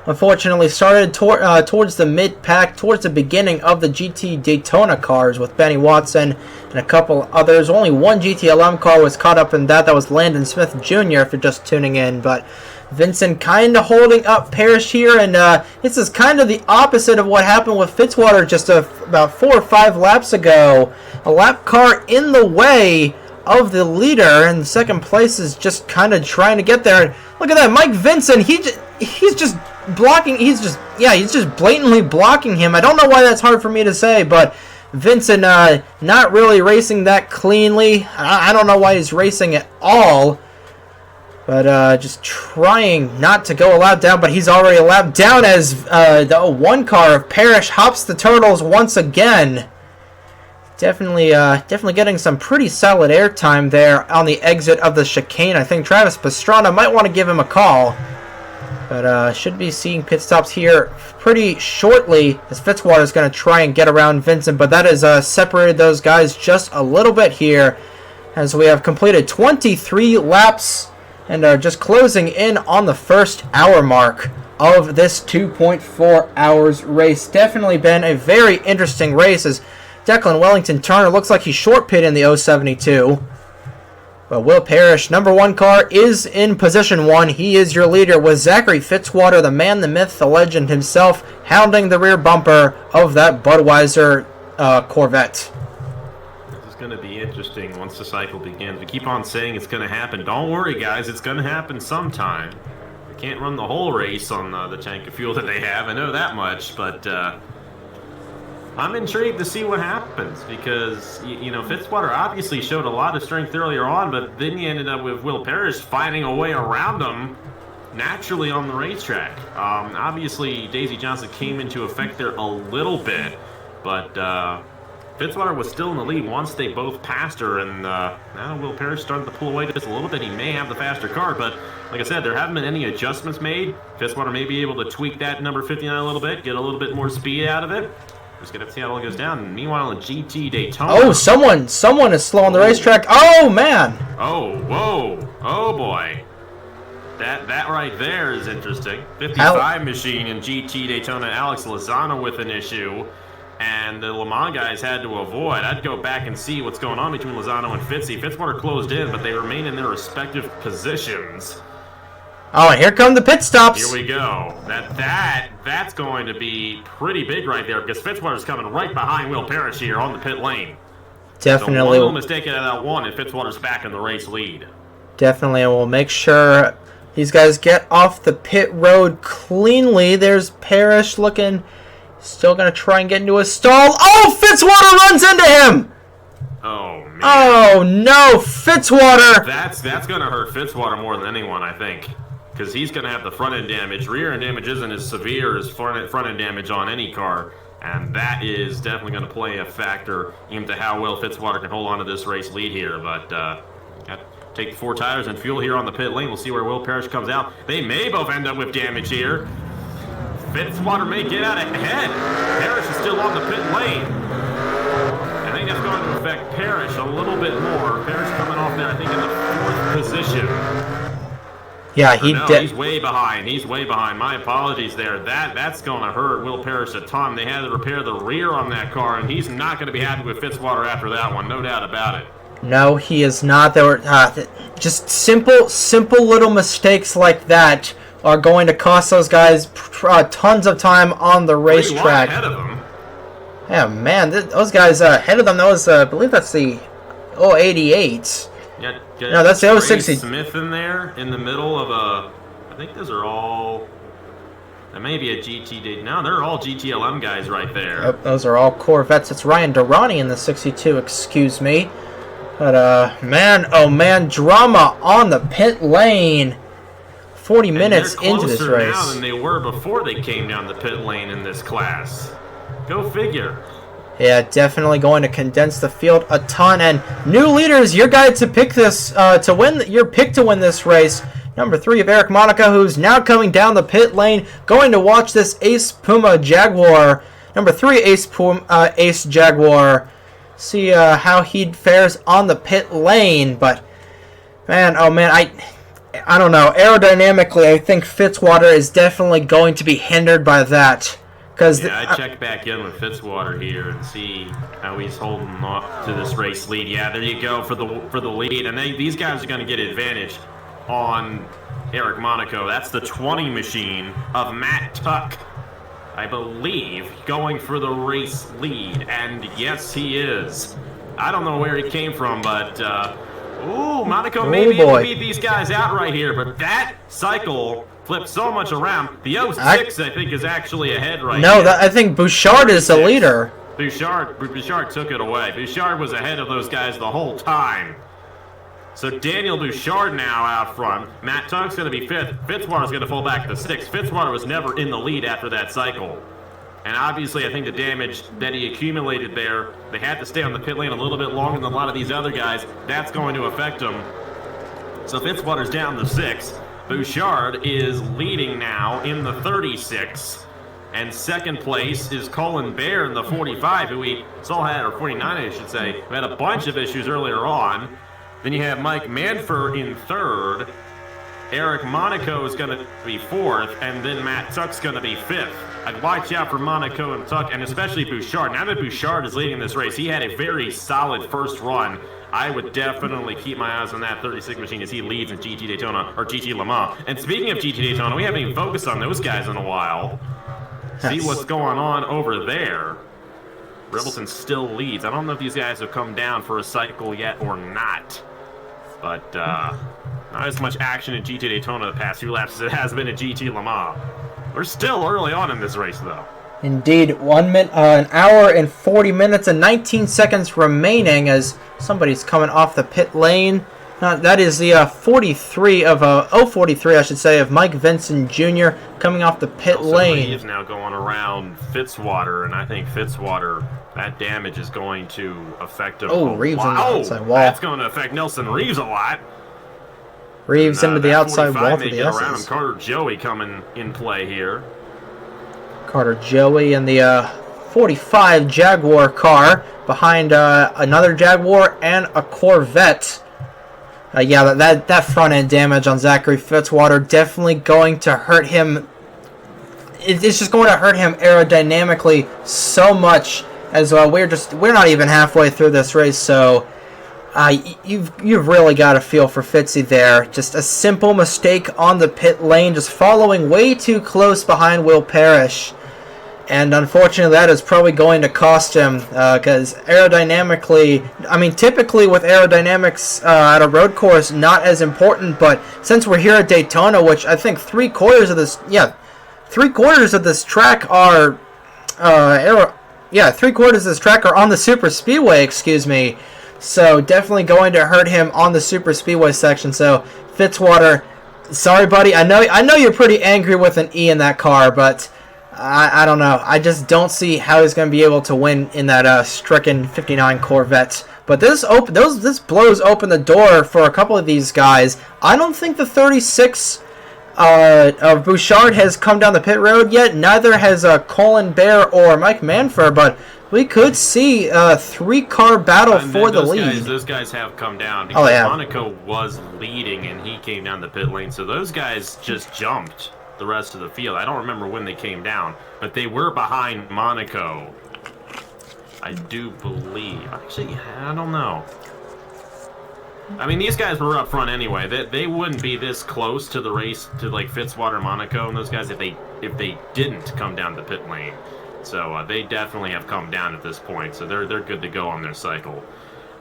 unfortunately started towards the mid-pack, towards the beginning of the GT Daytona cars with Benny Watson and a couple others. Only one GTLM car was caught up in that. That was Landon Smith Jr., if you're just tuning in. But Vincent kind of holding up Parrish here, and this is kind of the opposite of what happened with Fitzwater just about 4 or 5 laps ago. A lap car in the way of the leader, and second place is just kind of trying to get there. Look at that, Mike Vincent. He's just blocking. He's just blatantly blocking him. I don't know why that's hard for me to say, but Vincent not really racing that cleanly. I don't know why he's racing at all. But just trying not to go a lap down, but he's already a lap down as the 01 car of Parrish hops the turtles once again. Definitely getting some pretty solid airtime there on the exit of the chicane. I think Travis Pastrana might want to give him a call. But should be seeing pit stops here pretty shortly as Fitzwater is going to try and get around Vincent. But that has separated those guys just a little bit here as we have completed 23 laps and are just closing in on the first hour mark of this 2.4 hours race. Definitely been a very interesting race as Declan Wellington Turner looks like he's short pit in the 072. But Will Parrish, number 1 car, is in position 1. He is your leader with Zachary Fitzwater, the man, the myth, the legend himself, hounding the rear bumper of that Budweiser Corvette. This is going to be interesting once the cycle begins. We keep on saying it's going to happen. Don't worry, guys. It's going to happen sometime. They can't run the whole race on the tank of fuel that they have. I know that much, but I'm intrigued to see what happens because, you know, Fitzwater obviously showed a lot of strength earlier on, but then you ended up with Will Parrish finding a way around him naturally on the racetrack. Obviously, Daisy Johnson came into effect there a little bit, but Fitzwater was still in the lead once they both passed her, and now Will Parrish starting to pull away just a little bit. He may have the faster car, but like I said, there haven't been any adjustments made. Fitzwater may be able to tweak that number 59 a little bit, get a little bit more speed out of it. Just gonna see how it goes down. And meanwhile, in GT Daytona. Oh, someone is slow on the racetrack. Oh man! Oh, whoa! Oh boy! That right there is interesting. 55 machine in GT Daytona. Alex Lozano with an issue, and the Le Mans guys had to avoid. I'd go back and see what's going on between Lozano and Fitzy. Fitzwater closed in, but they remain in their respective positions. Oh, and here come the pit stops. Here we go. That's going to be pretty big right there because Fitzwater's coming right behind Will Parrish here on the pit lane. Definitely. So one little mistake out of that one, and Fitzwater's back in the race lead. Definitely, and we'll make sure these guys get off the pit road cleanly. There's Parrish looking, still going to try and get into a stall. Oh, Fitzwater runs into him! Oh, man. Oh, no, Fitzwater! That's going to hurt Fitzwater more than anyone, I think. Because he's going to have the front-end damage. Rear-end damage isn't as severe as front-end damage on any car. And that is definitely going to play a factor into how well Fitzwater can hold on to this race lead here. But got to take the 4 tires and fuel here on the pit lane. We'll see where Will Parrish comes out. They may both end up with damage here. Fitzwater may get out ahead. Parrish is still on the pit lane. I think that's going to affect Parrish a little bit more. Parrish coming off there, I think, in the 4th position. Yeah, he did. He's way behind. He's way behind. My apologies there. That's going to hurt Will Parrish a ton. They had to repair the rear on that car, and he's not going to be happy with Fitzwater after that one. No doubt about it. No, he is not. There were just simple little mistakes like that are going to cost those guys tons of time on the racetrack. Ahead of them. Yeah, man, those guys ahead of them. That was, I believe that's the 088. Yeah, no, that's the 060. Smith in there in the middle of a. I think those are all. That may be a GTD. No, they're all GTLM guys right there. Yep, those are all Corvettes. It's Ryan Durrani in the 62. Excuse me. But man, oh man, drama on the pit lane. 40 minutes into this race. They're closer now than they were before they came down the pit lane in this class. Go figure. Yeah, definitely going to condense the field a ton. And new leaders, your guy to pick this to win. Your pick to win this race. Number 3 of Eric Monaco, who's now coming down the pit lane, going to watch this Ace Puma Jaguar. Number 3 Ace Jaguar. See how he fares on the pit lane. But man, oh man, I don't know. Aerodynamically, I think Fitzwater is definitely going to be hindered by that. Yeah, I check back in with Fitzwater here and see how he's holding off to this race lead. Yeah, there you go for the lead, and these guys are going to get advantage on Eric Monaco. That's the 20 machine of Matt Tuck, I believe, going for the race lead, and yes, he is. I don't know where he came from, but Monaco may be able to beat these guys out right here, but that cycle flipped so much around. The 06, I think, is actually ahead right now. No, I think Bouchard is the leader. Bouchard took it away. Bouchard was ahead of those guys the whole time. So Daniel Bouchard now out front. Matt Tuck's going to be 5th. Fitzwater's going to fall back to 6th. Fitzwater was never in the lead after that cycle. And obviously, I think the damage that he accumulated there, they had to stay on the pit lane a little bit longer than a lot of these other guys. That's going to affect them. So Fitzwater's down to 6th. Bouchard is leading now in the 36. And second place is Colin Bear in the 45, who we saw had, or 49, I should say, who had a bunch of issues earlier on. Then you have Mike Manfer in 3rd. Eric Monaco is going to be 4th, and then Matt Tuck's going to be 5th. I'd watch out for Monaco and Tuck, and especially Bouchard. Now that Bouchard is leading this race, he had a very solid first run. I would definitely keep my eyes on that 36 machine as he leads in GT Daytona, or GT Le Mans. And speaking of GT Daytona, we haven't even focused on those guys in a while. See what's going on over there. Rebelson still leads. I don't know if these guys have come down for a cycle yet or not. But not as much action in GT Daytona the past few laps as it has been at GT Le Mans. We're still early on in this race, though. Indeed, an hour and 40 minutes and 19 seconds remaining as somebody's coming off the pit lane. That is the 43 of 043, I should say, of Mike Vincent Jr. coming off the pit lane. Reeves now going around Fitzwater, and I think Fitzwater, that damage is going to affect him. Oh, Reeves on the outside wall. That's going to affect Nelson Reeves a lot. Reeves into the outside wall for the S's. Carter Joey coming in play here. Carter Joey in the 45 Jaguar car behind another Jaguar and a Corvette. Yeah, that front end damage on Zachary Fitzwater definitely going to hurt him. It's just going to hurt him aerodynamically so much as we're not even halfway through this race, so you've really got to feel for Fitzy there. Just a simple mistake on the pit lane, just following way too close behind Will Parrish. And unfortunately, that is probably going to cost him because aerodynamically, I mean, typically with aerodynamics at a road course, not as important. But since we're here at Daytona, which I think three-quarters of this track are three-quarters of this track are on the super speedway. Excuse me. So definitely going to hurt him on the super speedway section. So Fitzwater, sorry, buddy. I know you're pretty angry with an E in that car, but I don't know. I just don't see how he's going to be able to win in that stricken 59 Corvette. But this blows open the door for a couple of these guys. I don't think the 36 Bouchard has come down the pit road yet. Neither has Colin Bear or Mike Manfer, but we could see a 3-car battle for the lead. Those guys have come down because Monaco was leading and he came down the pit lane. So those guys just jumped the rest of the field. I don't remember when they came down, but they were behind Monaco. I do believe. Actually, I don't know. I mean, these guys were up front anyway. They wouldn't be this close to the race to like Fitzwater, Monaco, and those guys if they didn't come down the pit lane. So they definitely have come down at this point. So they're good to go on their cycle.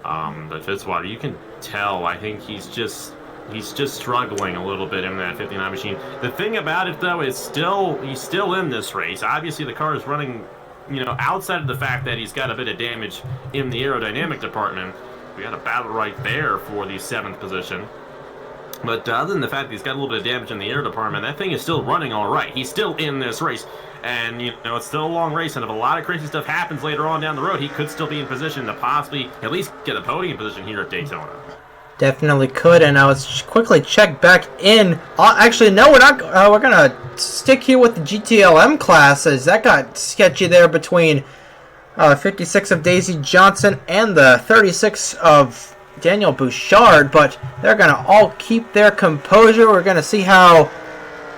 But Fitzwater, you can tell. I think he's just struggling a little bit in that 59 machine. The thing about it though is he's still in this race. Obviously, the car is running. You know, outside of the fact that he's got a bit of damage in the aerodynamic department. We got a battle right there for the 7th position. But other than the fact that he's got a little bit of damage in the air department, that thing is still running all right. He's still in this race. And, you know, it's still a long race. And if a lot of crazy stuff happens later on down the road, he could still be in position to possibly at least get a podium position here at Daytona. Definitely could. And now let's quickly check back in. Actually, no, we're not. We're going to stick here with the GTLM classes. That got sketchy there between 56 of Daisy Johnson and the 36 of Daniel Bouchard, but they're going to all keep their composure. We're going to see how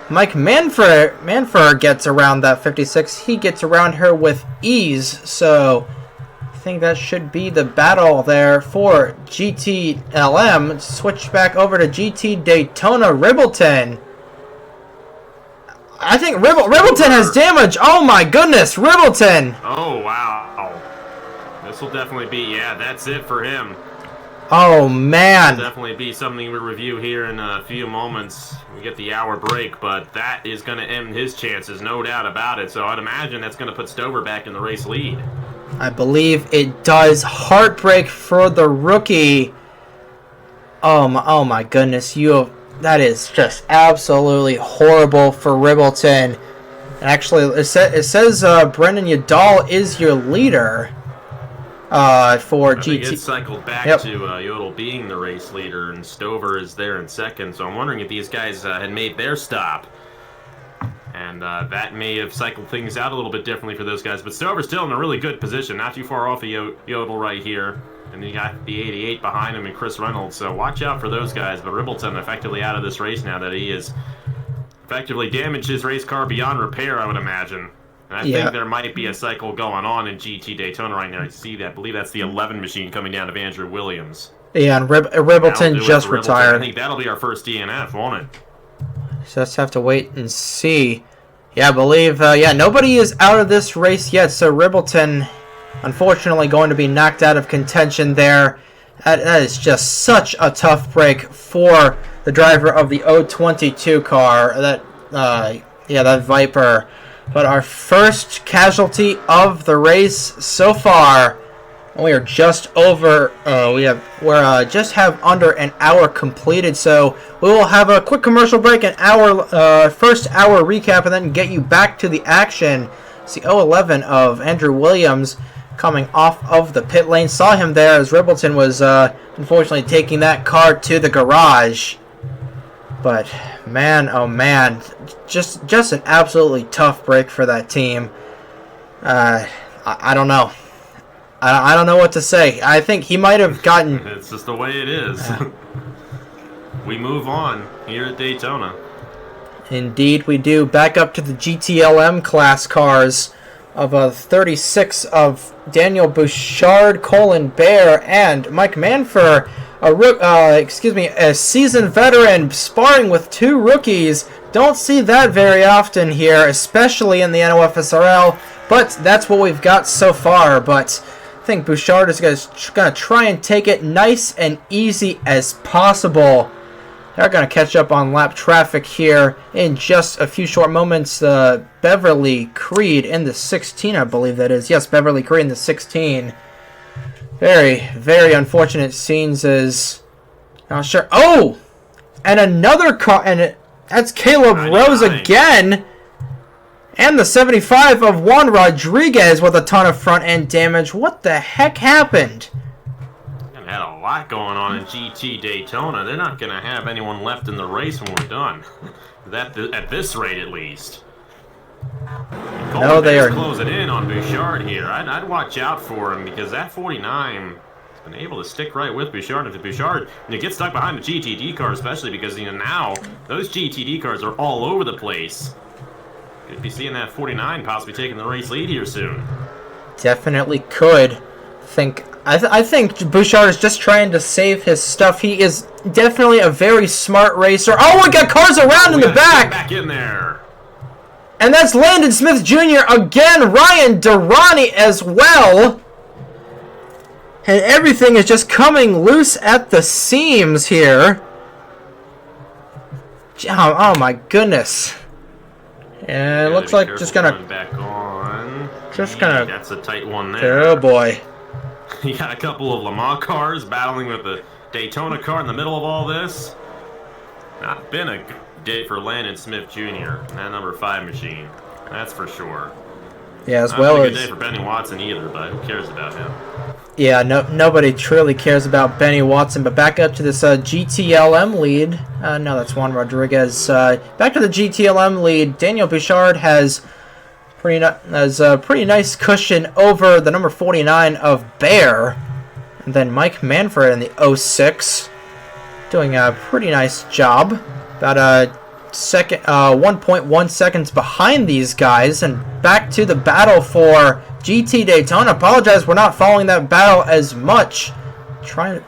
Mike Manfer gets around that 56. He gets around her with ease, so I think that should be the battle there for GTLM. Switch back over to GT Daytona Ribbleton. I think Ribbleton has damage. Oh my goodness, Ribbleton. Oh wow. This will definitely be, that's it for him. Oh man. It'll definitely be something we review here in a few moments. We get the hour break, but that is going to end his chances, no doubt about it. So I'd imagine that's going to put Stover back in the race lead. I believe it does. Heartbreak for the rookie. Oh my goodness, that is just absolutely horrible for Ribbleton. Actually, it says Brendan Udall is your leader for GT. It cycled back to Yodel being the race leader, and Stover is there in second. So I'm wondering if these guys had made their stop, and that may have cycled things out a little bit differently for those guys. But Stover's still in a really good position, not too far off of Yodel right here. And you got the 88 behind him and Chris Reynolds, so watch out for those guys. But Ribbleton effectively out of this race now that he has effectively damaged his race car beyond repair, I would imagine. And I think there might be a cycle going on in GT Daytona right now. I see that. I believe that's the 11 machine coming down of Andrew Williams. Yeah, and Ribbleton just retired. I think that'll be our first DNF, won't it? So let's have to wait and see. Yeah, I believe, nobody is out of this race yet, so Ribbleton, unfortunately, going to be knocked out of contention there. That is just such a tough break for the driver of the 022 car, that Viper. But our first casualty of the race so far, we are just over. We're just have under an hour completed, so we will have a quick commercial break, an hour, first hour recap, and then get you back to the action. It's the 011 of Andrew Williams coming off of the pit lane. Saw him there as Ribbleton was unfortunately taking that car to the garage. But man, oh man, just an absolutely tough break for that team. I don't know. I don't know what to say. I think he might have gotten. It's just the way it is. We move on here at Daytona. Indeed, we do. Back up to the GTLM class cars of 36 of Daniel Bouchard, Colin Bear, and Mike Manfer. A seasoned veteran sparring with two rookies. Don't see that very often here, especially in the NOFSRL, but that's what we've got so far. But I think Bouchard is going to try and take it nice and easy as possible. They're going to catch up on lap traffic here in just a few short moments. Beverly Creed in the 16, I believe that is. Yes, Beverly Creed in the 16. Very, very unfortunate scenes as... Not sure. Oh! And another car... And that's Caleb Rose again! And the 75 of Juan Rodriguez with a ton of front-end damage. What the heck happened? had a lot going on in GT Daytona. They're not going to have anyone left in the race when we're done. At this rate, at least. No, they are closing in on Bouchard here. I'd watch out for him because that 49 has been able to stick right with Bouchard. If Bouchard gets stuck behind the GTD car, especially because now those GTD cars are all over the place. Could be seeing that 49 possibly taking the race lead here soon. Definitely could. I think Bouchard is just trying to save his stuff. He is definitely a very smart racer. Oh, we got cars around in the back. Back in there. And that's Landon Smith Jr. again. Ryan Durrani as well. And everything is just coming loose at the seams here. Oh my goodness. And it looks like just gonna back on. That's a tight one there. Oh boy. You got a couple of Le Mans cars battling with the Daytona car in the middle of all this. Not been a good day for Landon Smith Jr. and that number 5 machine. That's for sure. Yeah, as Not well been a as good day for Benny Watson either, but who cares about him? Yeah, nobody truly cares about Benny Watson. But back up to this GTLM lead. No, that's Juan Rodriguez. Back to the GTLM lead. Daniel Bouchard has a pretty nice cushion over the number 49 of Bear. And then Mike Manfred in the 06 doing a pretty nice job. About a second, 1.1 seconds behind these guys. And back to the battle for GT Daytona. Apologize, we're not following that battle as much. Trying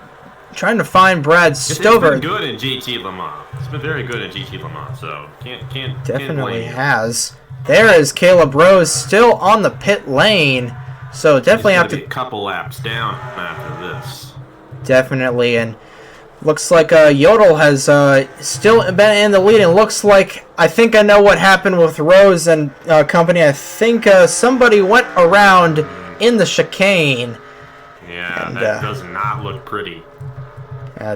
to find Brad Stover. It's been good in GT Le Mans. It's been very good in GT Le Mans, so can't definitely has. There is Caleb Rose still on the pit lane, so definitely have to be a couple laps down after this. Definitely, and looks like Yodel has still been in the lead, and looks like I think I know what happened with Rose and company. I think somebody went around in the chicane. Yeah, and that does not look pretty.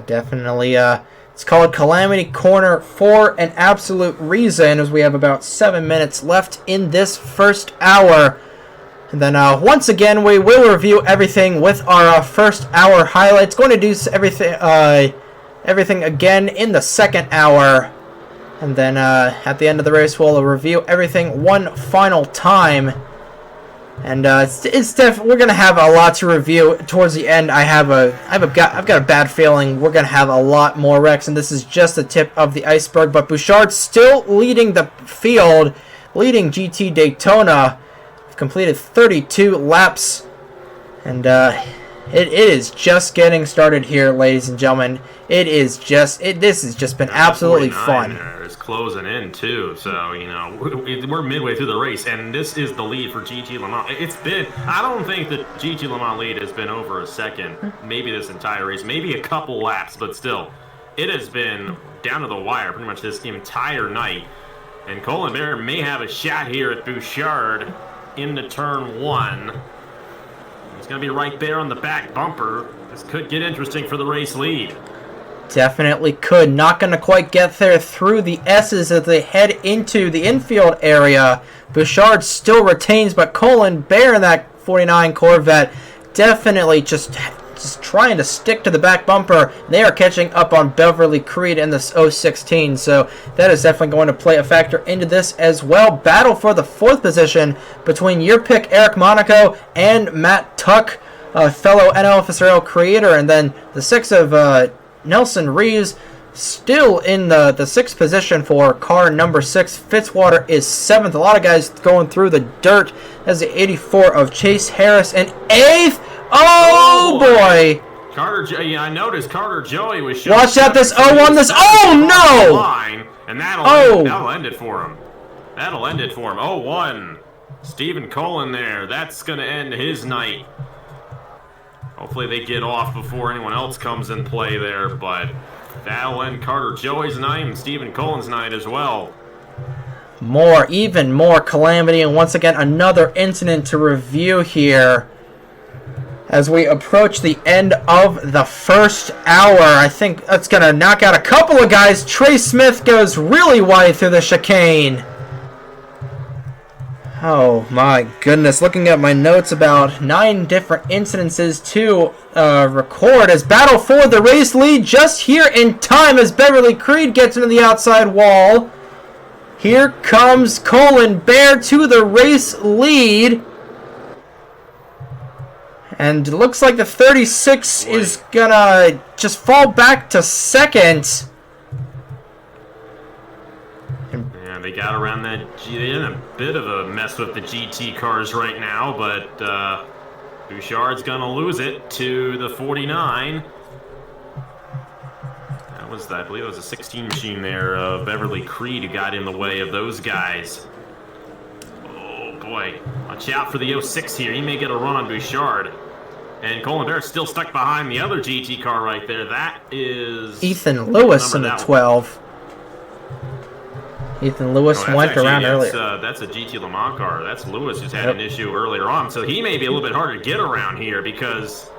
Definitely. It's called Calamity Corner for an absolute reason, as we have about 7 minutes left in this first hour. And then once again, we will review everything with our first hour highlights. Going to do everything again in the second hour. And then at the end of the race, we'll review everything one final time. And we're gonna have a lot to review towards the end. I've got a bad feeling we're gonna have a lot more wrecks, and this is just the tip of the iceberg. But Bouchard still leading the field, leading GT Daytona. We've completed 32 laps, and it is just getting started here, ladies and gentlemen. This has just been absolutely fun. It's closing in too, so we're midway through the race, and this is the lead for GT Le Mans. I don't think the GT Le Mans lead has been over a second, maybe this entire race, maybe a couple laps, but still, it has been down to the wire pretty much this entire night. And Colin Bear may have a shot here at Bouchard into turn 1. He's going to be right there on the back bumper. This could get interesting for the race lead. Definitely could. Not going to quite get there through the S's as they head into the infield area. Bouchard still retains, but Colin Bear in that 49 Corvette definitely just trying to stick to the back bumper. They are catching up on Beverly Creed in this 016, so that is definitely going to play a factor into this as well. Battle for the 4th position between your pick Eric Monaco and Matt Tuck, a fellow NOFSRL creator, and then the 6 of Nelson Reeves still in the 6th position for car number 6. Fitzwater is 7th. A lot of guys going through the dirt as the 84 of Chase Harris, and 8th. Oh boy! I noticed Carter Joey was showing. Watch out! This 01. This. Oh no! Line, and that'll end it for him. That'll end it for him. 01. Stephen Cullen there. That's gonna end his night. Hopefully they get off before anyone else comes in play there, but that'll end Carter Joey's night and Stephen Cullen's night as well. Even more calamity, and once again another incident to review here as we approach the end of the first hour. I think that's gonna knock out a couple of guys. Trey Smith goes really wide through the chicane. Oh my goodness, looking at my notes, about 9 different incidences to record as battle for the race lead just here in time as Beverly Creed gets into the outside wall. Here comes Colin Bear to the race lead. And it looks like the 36 is gonna just fall back to second. Yeah, they got around that. They're in a bit of a mess with the GT cars right now, but Bouchard's gonna lose it to the 49. That was, I believe it was a 16 machine there of Beverly Creed who got in the way of those guys. Oh boy, watch out for the 06 here. He may get a run on Bouchard. And Colin Bear still stuck behind the other GT car right there. That is Ethan Lewis in the 12. Ethan Lewis went around earlier. That's a GT Le Mans car. That's Lewis who's had an issue earlier on. So he may be a little bit harder to get around here because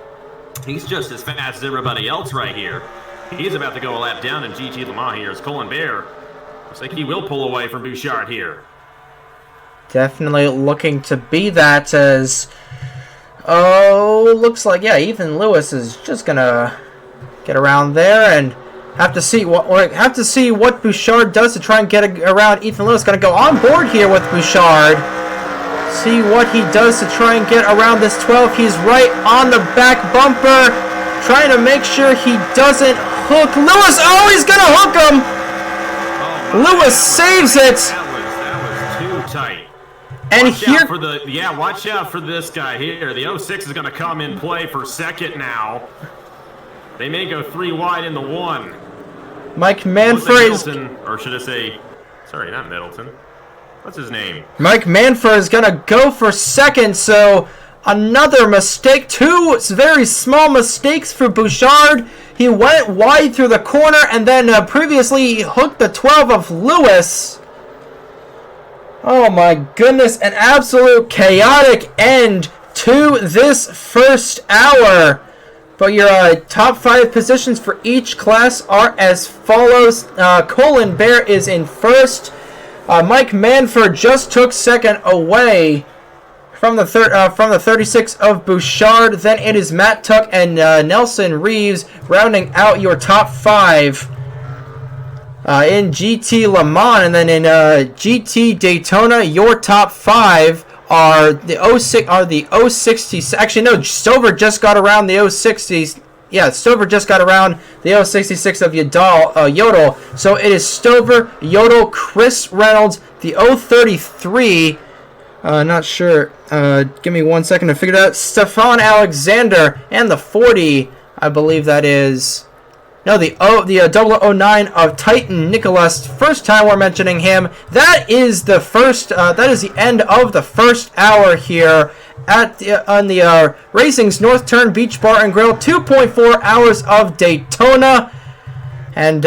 he's just as fast as everybody else right here. He's about to go a lap down in GT Le Mans here as Colin Bear. Looks like he will pull away from Bouchard here. Definitely looking to be that as... Oh, looks like, yeah, Ethan Lewis is just gonna get around there and have to see what Bouchard does to try and get around Ethan Lewis. Gonna go on board here with Bouchard. See what he does to try and get around this 12. He's right on the back bumper, trying to make sure he doesn't hook Lewis. Oh, he's gonna hook him. Lewis saves it. That was too tight. And watch out for this guy here. The 06 is going to come in play for second now. They may go 3 wide in the 1. Mike Manfred is... Or should I say... Sorry, not Middleton. What's his name? Mike Manfred is going to go for second, so another mistake. 2 very small mistakes for Bouchard. He went wide through the corner and then previously he hooked the 12 of Lewis. Oh my goodness, an absolute chaotic end to this first hour. But your top 5 positions for each class are as follows. Colin Bear is in first. Mike Manford just took second away from the 36 of Bouchard. Then it is Matt Tuck and Nelson Reeves rounding out your top 5. In GT Le Mans, and then in GT Daytona, your top 5 are the 060s. Actually, no, Stover just got around the 060s. Yeah, Stover just got around the 066 of Yodel. So it is Stover, Yodel, Chris Reynolds, the 033. Not sure. Give me 1 second to figure it out. Stefan Alexander and the 40. I believe that is. No, the 009 of Titan Nicholas. First time we're mentioning him. That is the first. That is the end of the first hour here on the Racing's North Turn Beach Bar and Grill. 2.4 hours of Daytona, and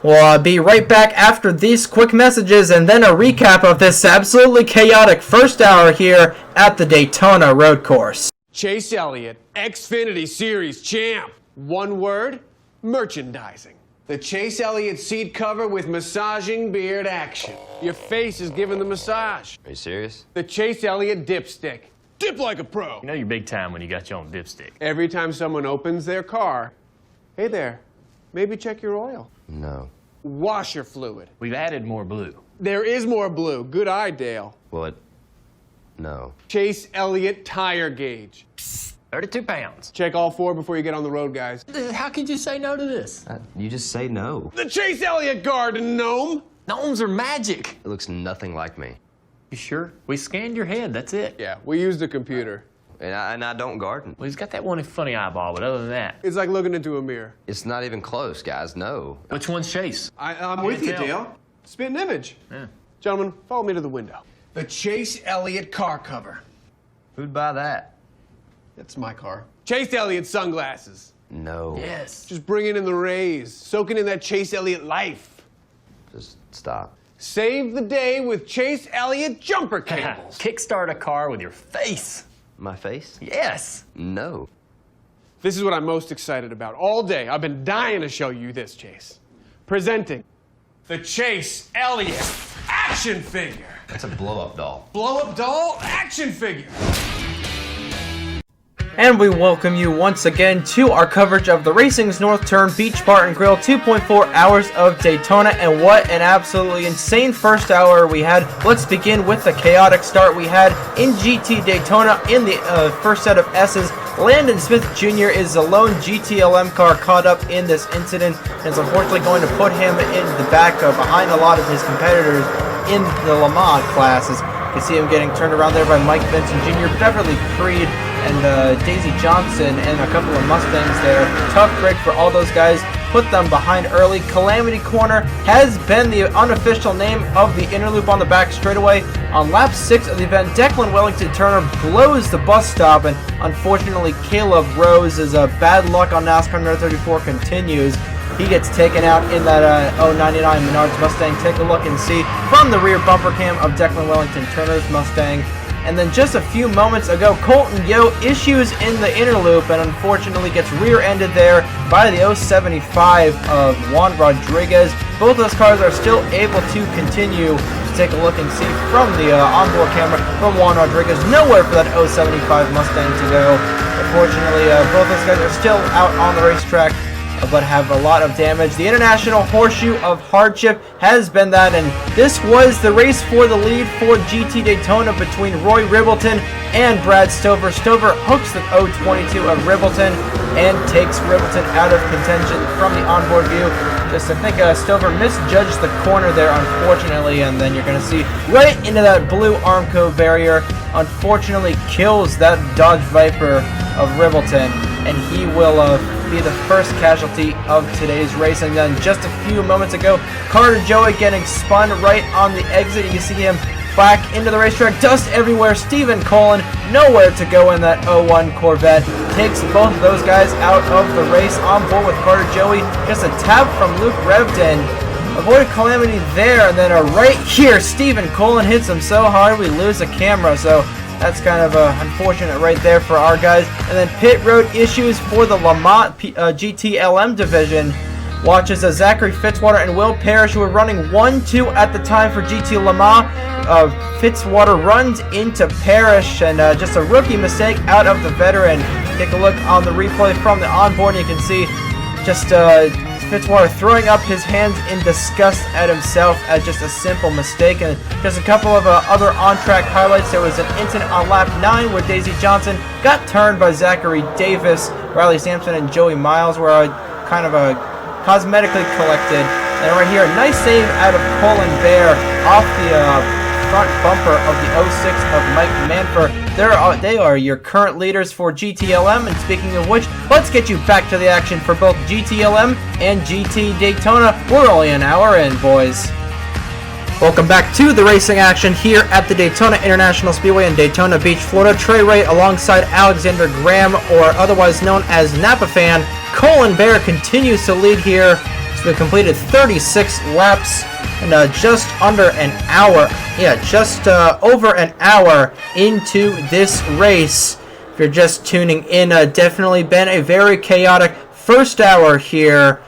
we'll be right back after these quick messages and then a recap of this absolutely chaotic first hour here at the Daytona Road Course. Chase Elliott, Xfinity Series champ. One word. Merchandising. The Chase Elliott seat cover with massaging beard action. Your face is giving the massage. Are you serious? The Chase Elliott dipstick. Dip like a pro. You know you're big time when you got your own dipstick. Every time someone opens their car, hey there, maybe check your oil. No. Washer fluid. We've added more blue. There is more blue. Good eye, Dale. What? No. Chase Elliott tire gauge. 32 pounds. Check all 4 before you get on the road, guys. How could you say no to this? You just say no. The Chase Elliott Garden Gnome. Gnomes are magic. It looks nothing like me. You sure? We scanned your head, that's it. Yeah, we used a computer. And I don't garden. Well, he's got that one funny eyeball, but other than that... It's like looking into a mirror. It's not even close, guys, no. Which one's Chase? I'm with you, Dale. Spit an image. Yeah. Gentlemen, follow me to the window. The Chase Elliott car cover. Who'd buy that? That's my car. Chase Elliott sunglasses. No. Yes. Just bringing in the rays, soaking in that Chase Elliott life. Just stop. Save the day with Chase Elliott jumper cables. Kickstart a car with your face. My face? Yes. No. This is what I'm most excited about. All day, I've been dying to show you this, Chase. Presenting the Chase Elliott action figure. It's a blow-up doll. Blow-up doll action figure. And we welcome you once again to our coverage of the Racing's North Turn Beach Bar and Grill 2.4 Hours of Daytona, and what an absolutely insane first hour we had. Let's begin with the chaotic start we had in GT Daytona in the first set of S's. Landon Smith Jr. is the lone GTLM car caught up in this incident, and is unfortunately going to put him in the back behind a lot of his competitors in the Le Mans classes. You can see him getting turned around there by Mike Benson Jr., Beverly Creed, and Daisy Johnson, and a couple of Mustangs there. Tough break for all those guys. Put them behind early. Calamity Corner has been the unofficial name of the inner loop on the back straightaway. On lap 6 of the event, Declan Wellington Turner blows the bus stop, and unfortunately Caleb Rose's bad luck on NASCAR number 34 continues. He gets taken out in that 099 Menards Mustang. Take a look and see from the rear bumper cam of Declan Wellington Turner's Mustang. And then just a few moments ago, Colton Yo issues in the inner loop and unfortunately gets rear-ended there by the 075 of Juan Rodriguez. Both those cars are still able to continue to take a look and see from the onboard camera from Juan Rodriguez. Nowhere for that 075 Mustang to go. Unfortunately, both those guys are still out on the racetrack, but have a lot of damage. The International Horseshoe of Hardship has been that, and this was the race for the lead for GT Daytona between Roy Ribbleton and Brad Stover. Stover hooks the 022 of Ribbleton and takes Ribbleton out of contention from the onboard view. Just, I think Stover misjudged the corner there, unfortunately, and then you're going to see right into that blue Armco barrier. Unfortunately, kills that Dodge Viper of Ribbleton, and he will be the first casualty of today's race. And then just a few moments ago, Carter Joey getting spun right on the exit. You can see him back into the racetrack. Dust everywhere. Stephen Cullen nowhere to go in that 01 Corvette. Takes both of those guys out of the race. On board with Carter Joey. Just a tap from Luke Revden. Avoided calamity there. And then right here, Stephen Cullen hits him so hard we lose the camera. So that's kind of unfortunate right there for our guys. And then pit road issues for the Lamont GTLM division. Watches Zachary Fitzwater and Will Parrish, who were running 1-2 at the time for GT Le Mans. Fitzwater runs into Parrish, and just a rookie mistake out of the veteran. Take a look on the replay from the onboard, and you can see just Fitzwater throwing up his hands in disgust at himself at just a simple mistake. And just a couple of other on-track highlights. There was an incident on lap 9 where Daisy Johnson got turned by Zachary Davis, Riley Sampson, and Joey Miles, where kind of cosmetically collected. And right here, a nice save out of Colin Bear off the front bumper of the 06 of Mike Manford. They are your current leaders for GTLM, and speaking of which, let's get you back to the action for both GTLM and GT Daytona. We're only an hour in, boys. Welcome back to the racing action here at the Daytona International Speedway in Daytona Beach, Florida. Trey Ray alongside Alexander Graham, or otherwise known as Napa Fan. Colin Bear continues to lead here. So we completed 36 laps and just under an hour. Yeah, just over an hour into this race. If you're just tuning in, definitely been a very chaotic first hour here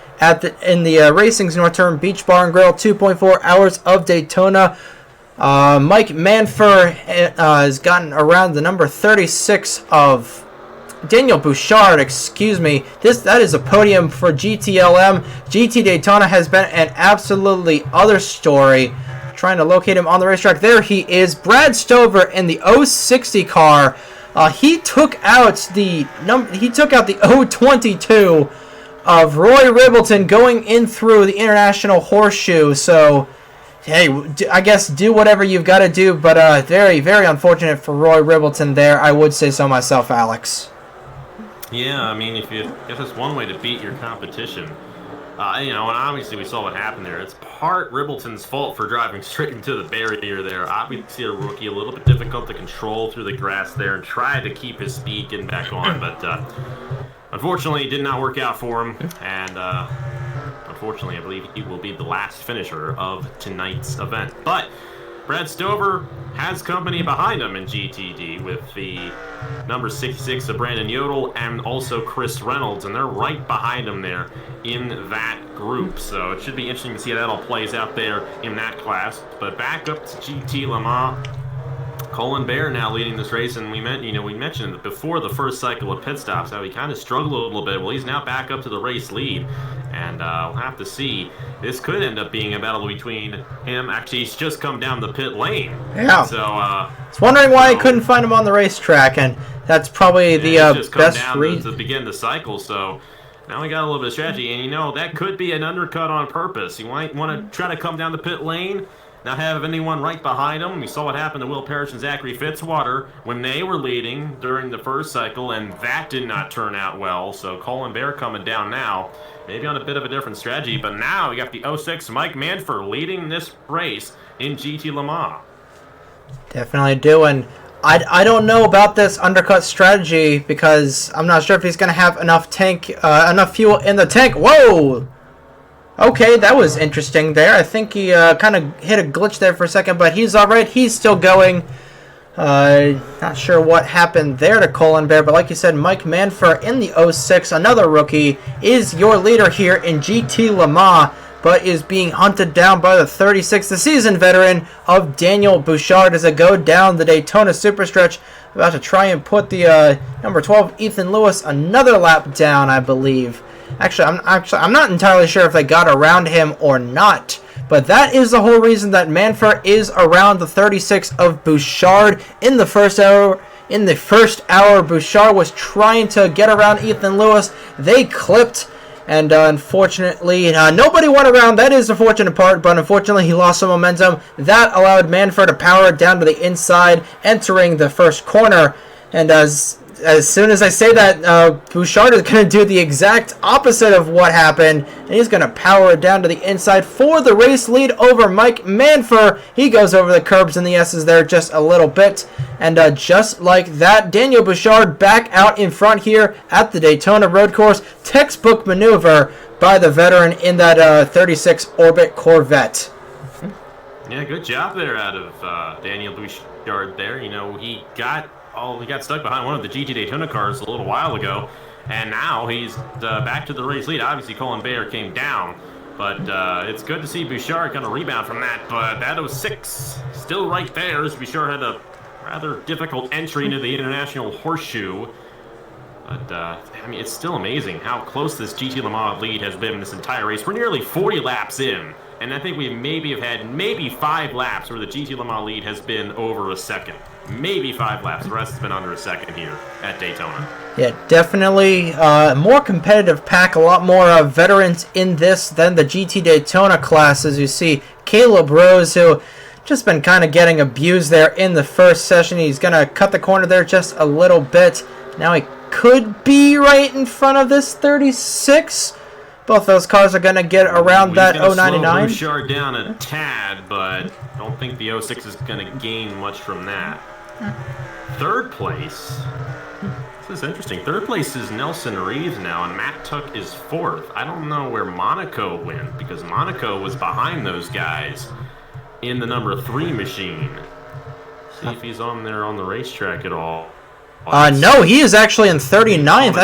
in the Racing's North Turn Beach Bar and Grill 2.4 Hours of Daytona. Mike Manford has gotten around the number 36 of Daniel Bouchard, excuse me. That is a podium for GTLM. GT Daytona has been an absolutely other story. Trying to locate him on the racetrack. There he is. Brad Stover in the 060 car. He took out the 022 of Roy Ribbleton going in through the International Horseshoe. So, hey, I guess do whatever you've got to do, but very, very unfortunate for Roy Ribbleton there. I would say so myself, Alex. Yeah, I mean, if you guess that's one way to beat your competition. And obviously we saw what happened there. It's part Ribbleton's fault for driving straight into the barrier there. Obviously a rookie, a little bit difficult to control through the grass there and try to keep his speed getting back on, but unfortunately it did not work out for him, and unfortunately I believe he will be the last finisher of tonight's event. But Brad Stover has company behind him in GTD with the number 66 of Brandon Yodel and also Chris Reynolds, and they're right behind him there in that group. So it should be interesting to see how that all plays out there in that class. But back up to GT Le Mans. Colin Bear now leading this race, and we mentioned that before the first cycle of pit stops how he kind of struggled a little bit. Well, he's now back up to the race lead, and we'll have to see. This could end up being a battle between him. Actually, he's just come down the pit lane. Yeah. So, I was wondering why I couldn't find him on the racetrack, and that's probably the best reason to begin the cycle. So now we got a little bit of strategy, and that could be an undercut on purpose. You might want to try to come down the pit lane, not have anyone right behind them. We saw what happened to Will Parrish and Zachary Fitzwater when they were leading during the first cycle, and that did not turn out well. So Colin Bear coming down now, maybe on a bit of a different strategy. But now we got the 06 Mike Manford leading this race in GT Le Mans. Definitely do, and I don't know about this undercut strategy because I'm not sure if he's going to have enough fuel in the tank. Whoa! Okay, that was interesting there. I think he kind of hit a glitch there for a second, but he's all right. He's still going. Not sure what happened there to Colin Bear, but like you said, Mike Manford in the 06, another rookie, is your leader here in GT Le Mans, but is being hunted down by the 36, the seasoned veteran of Daniel Bouchard as they go down the Daytona Superstretch, about to try and put the number 12 Ethan Lewis another lap down, I believe. Actually, I'm not entirely sure if they got around him or not, but that is the whole reason that Manford is around the 36 of Bouchard in the first hour. In the first hour, Bouchard was trying to get around Ethan Lewis. They clipped, and unfortunately, nobody went around. That is the fortunate part, but unfortunately, he lost some momentum. That allowed Manford to power down to the inside, entering the first corner, and as soon as I say that, Bouchard is going to do the exact opposite of what happened, and he's going to power it down to the inside for the race lead over Mike Manford. He goes over the curbs and the S's there just a little bit, and just like that, Daniel Bouchard back out in front here at the Daytona Road Course. Textbook maneuver by the veteran in that 36 Orbit Corvette. Yeah, good job there out of Daniel Bouchard there. He got stuck behind one of the GT Daytona cars a little while ago, and now he's back to the race lead. Obviously, Colin Bear came down, but it's good to see Bouchard kind of rebound from that. But that 06 still right there, as Bouchard had a rather difficult entry into the International Horseshoe. But, it's still amazing how close this GT Le Mans lead has been this entire race. We're nearly 40 laps in, and I think we have had 5 laps where the GT Le Mans lead has been over a second. Maybe 5 laps. The rest has been under a second here at Daytona. Yeah, definitely more competitive pack. A lot more veterans in this than the GT Daytona class. As you see, Caleb Rose, who just been kind of getting abused there in the first session. He's going to cut the corner there just a little bit. Now he could be right in front of this 36. Both those cars are going to get around that 099. Bouchard down a tad, but I don't think the 06 is going to gain much from that. Third place. This is interesting. Third place is Nelson Reeves now, and Matt Tuck is 4th. I don't know where Monaco went, because Monaco was behind those guys in the number 3 machine. See if he's on there on the racetrack at all. No, he is actually in 39th.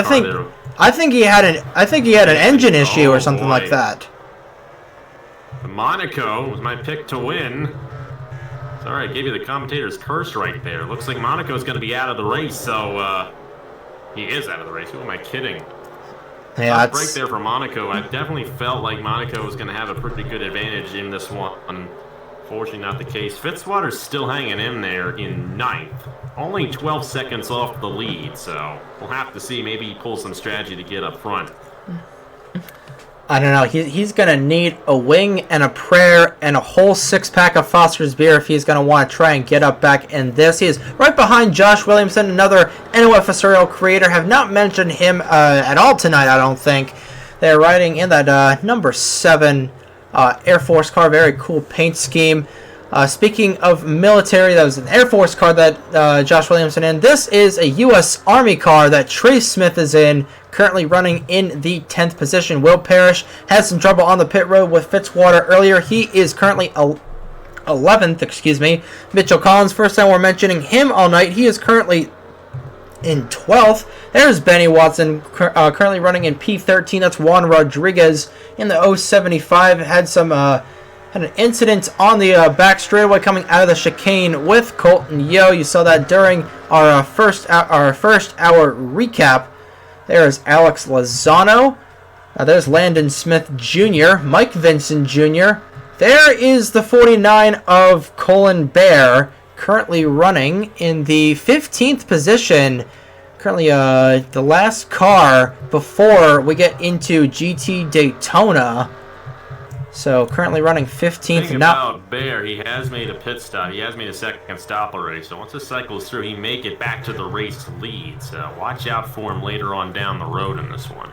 I think he had an engine issue or something like that. Monaco was my pick to win. Sorry, I gave you the commentator's curse right there. Looks like Monaco's going to be out of the race, so he is out of the race. Who am I kidding? Yeah, break there for Monaco. I definitely felt like Monaco was going to have a pretty good advantage in this one. Unfortunately, not the case. Fitzwater's still hanging in there in 9th. Only 12 seconds off the lead, so we'll have to see. Maybe he pulls some strategy to get up front. I don't know. He's going to need a wing and a prayer and a whole 6-pack of Foster's beer if he's going to want to try and get up back in this. He is right behind Josh Williamson, another NOFSRL creator. Have not mentioned him at all tonight, I don't think. They're riding in that number 7 Air Force car. Very cool paint scheme. Speaking of military, that was an Air Force car that Josh Williamson in. This is a U.S. Army car that Trace Smith is in, currently running in the 10th position. Will Parrish had some trouble on the pit road with Fitzwater earlier. He is currently 11th, excuse me. Mitchell Collins, first time we're mentioning him all night. He is currently in 12th. There's Benny Watson, currently running in P13. That's Juan Rodriguez in the 075. Had an incident on the back straightaway coming out of the chicane with Colton Yo. You saw that during our first hour recap. There's Alex Lozano. There's Landon Smith Jr., Mike Vincent Jr. There is the 49 of Colin Bear, currently running in the 15th position. Currently the last car before we get into GT Daytona. So currently running 15th. About Bear, he has made a pit stop. He has made a second stop already. So once it cycles through, he may get back to the race lead. So watch out for him later on down the road in this one.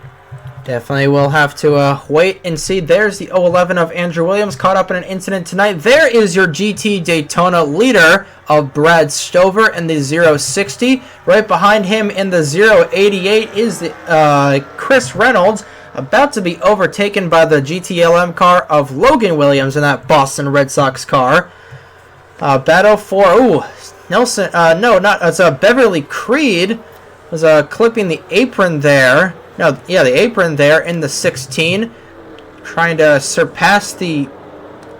Definitely will have to wait and see. There's the 011 of Andrew Williams, caught up in an incident tonight. There is your GT Daytona leader of Brad Stover in the 060. Right behind him in the 088 is the Chris Reynolds, about to be overtaken by the GTLM car of Logan Williams in that Boston Red Sox car. Battle for Nelson. It's Beverly Creed was clipping the apron there. The apron there in the 16, trying to surpass the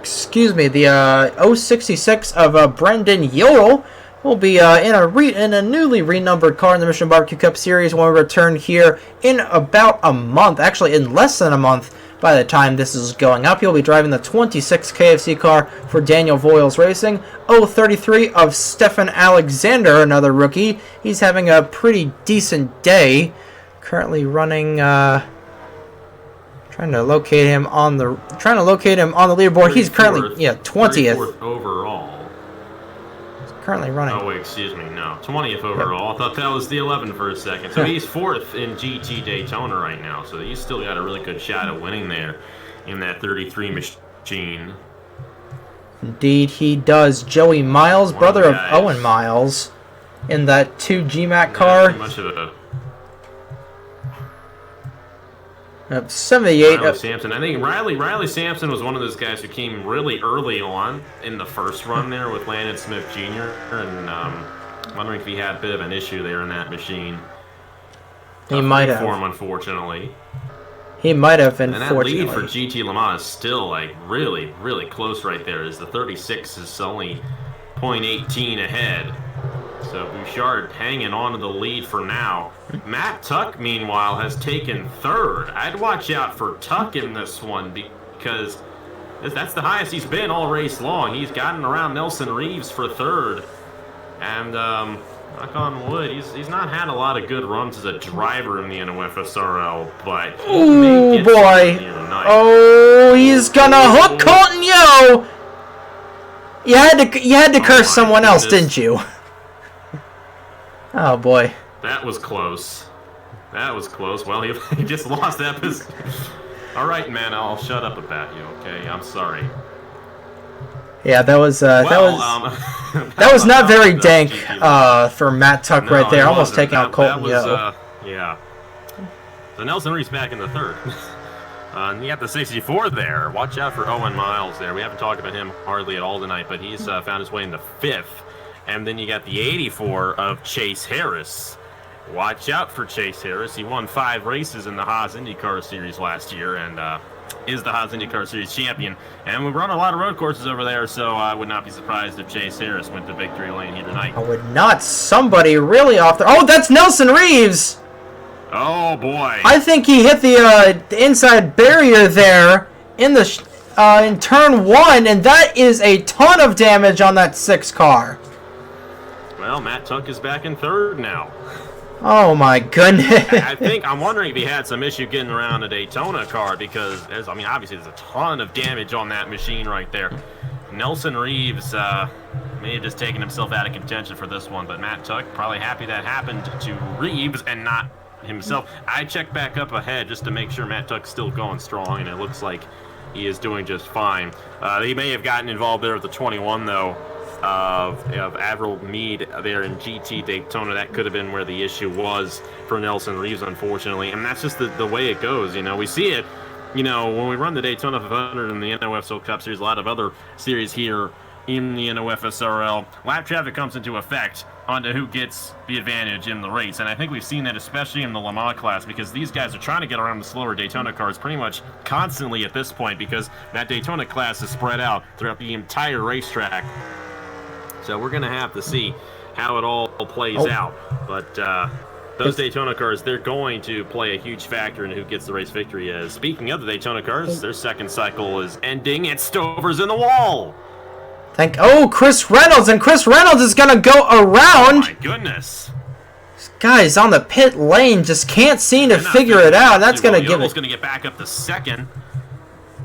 066 of Brendan Yodel. Will be in a newly renumbered car in the Mission Barbecue Cup Series when we return here in about a month. Actually, in less than a month by the time this is going up. He'll be driving the 26 KFC car for Daniel Voiles Racing. 033 of Stefan Alexander, another rookie. He's having a pretty decent day. Currently running, trying to locate him on the leaderboard. He's currently 20th overall. He's currently running. Oh wait, excuse me, no, 20th overall. I thought that was the 11 for a second. So he's 4th in GT Daytona right now. So he's still got a really good shot at winning there in that 33 machine. Indeed, he does. Joey Miles, brother of Owen Miles, in that 2 GMAC car. Too much of a 78. Riley Sampson. I think Riley Sampson was one of those guys who came really early on in the first run there with Landon Smith Jr. And wondering if he had a bit of an issue there in that machine. He might have. For him, unfortunately. He might have, unfortunately. And that lead for GT Le Mans is still like really, really close right there. As the 36 is only 0.18 ahead. So Bouchard hanging on to the lead for now. Matt Tuck, meanwhile, has taken 3rd. I'd watch out for Tuck in this one because that's the highest he's been all race long. He's gotten around Nelson Reeves for 3rd. And, knock on wood, he's not had a lot of good runs as a driver in the NOFSRL, but oh boy. Oh, he's gonna hook Colton Yo! You had to curse someone else, didn't you? Oh boy. That was close. That was close. Well, he just lost that position. All right, man, I'll shut up about you, okay? I'm sorry. Yeah, that was that was not very dank for Matt Tuck right there, almost taking out Colton Yo. Yeah. So Nelson Reeves back in the 3rd. You got the 64 there. Watch out for Owen Miles there. We haven't talked about him hardly at all tonight, but he's found his way in the 5th. And then you got the 84 of Chase Harris. Watch out for Chase Harris. He won 5 races in the Haas IndyCar Series last year and is the Haas IndyCar Series champion. And we run a lot of road courses over there, so I would not be surprised if Chase Harris went to victory lane here tonight. I would not. Somebody really off there. Oh, that's Nelson Reeves! Oh, boy. I think he hit the inside barrier there in the in turn 1, and that is a ton of damage on that 6 car. Well, Matt Tuck is back in 3rd now. Oh my goodness. I'm wondering if he had some issue getting around a Daytona car because, obviously there's a ton of damage on that machine right there. Nelson Reeves may have just taken himself out of contention for this one, but Matt Tuck probably happy that happened to Reeves and not himself. I checked back up ahead just to make sure Matt Tuck's still going strong, and it looks like he is doing just fine. He may have gotten involved there with the 21, though, of Avril Mead there in GT Daytona. That could have been where the issue was for Nelson Reeves, unfortunately. And that's just the way it goes. We see it, when we run the Daytona 500 and the NOFSRL Cup Series, a lot of other series here in the NOFSRL. Lap traffic comes into effect onto who gets the advantage in the race, and I think we've seen that especially in the Le Mans class, because these guys are trying to get around the slower Daytona cars pretty much constantly at this point, because that Daytona class is spread out throughout the entire racetrack. So we're going to have to see how it all plays out. But those Daytona cars, they're going to play a huge factor in who gets the race victory. As speaking of the Daytona cars, their second cycle is ending, and Stover's in the wall. Chris Reynolds, and Chris Reynolds is going to go around. Oh my goodness. This guy's on the pit lane, just can't seem to figure it out. That's going to give going to get back up to second.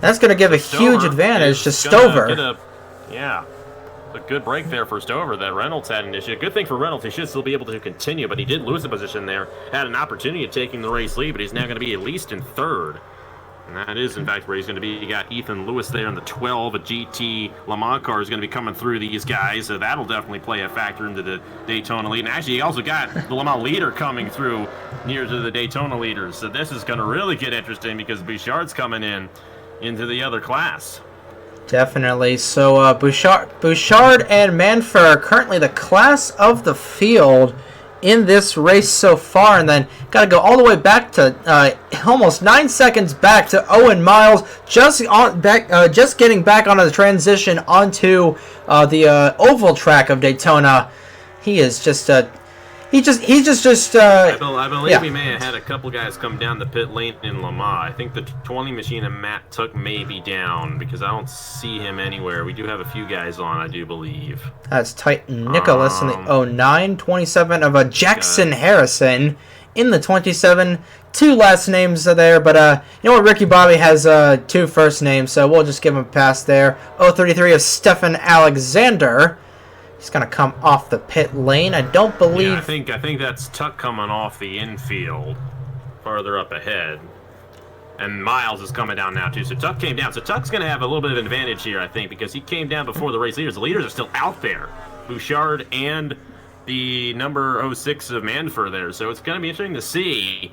That's going to give a huge advantage to Stover. Yeah. A good break there for Stover that Reynolds had an issue. Good thing for Reynolds, he should still be able to continue, but he did lose the position there. Had an opportunity of taking the race lead, but he's now going to be at least in third. And that is, in fact, where he's going to be. You got Ethan Lewis there in the 12. A GT Le Mans car is going to be coming through these guys, so that'll definitely play a factor into the Daytona lead. And actually, he also got the Le Mans leader coming through near to the Daytona leaders. So this is going to really get interesting because Bouchard's coming into the other class. Definitely. So Bouchard and Manfred are currently the class of the field in this race so far, and then got to go all the way back to almost 9 seconds back to Owen Miles, just getting back onto the transition onto the oval track of Daytona. He is just I believe we may have had a couple guys come down the pit lane in Le Mans. I think the 20 machine and Matt Tuck may be down because I don't see him anywhere. We do have a few guys on, I do believe. That's Titan Nicholas in the 09, 27 of Jackson Harrison in the 27. 2 last names are there, but you know what? Ricky Bobby has 2 first names, so we'll just give him a pass there. 033 of Stefan Alexander. He's going to come off the pit lane. I don't believe... Yeah, I think that's Tuck coming off the infield farther up ahead. And Miles is coming down now, too. So Tuck came down. So Tuck's going to have a little bit of an advantage here, I think, because he came down before the race leaders. The leaders are still out there. Bouchard and the number 06 of Manfred there. So it's going to be interesting to see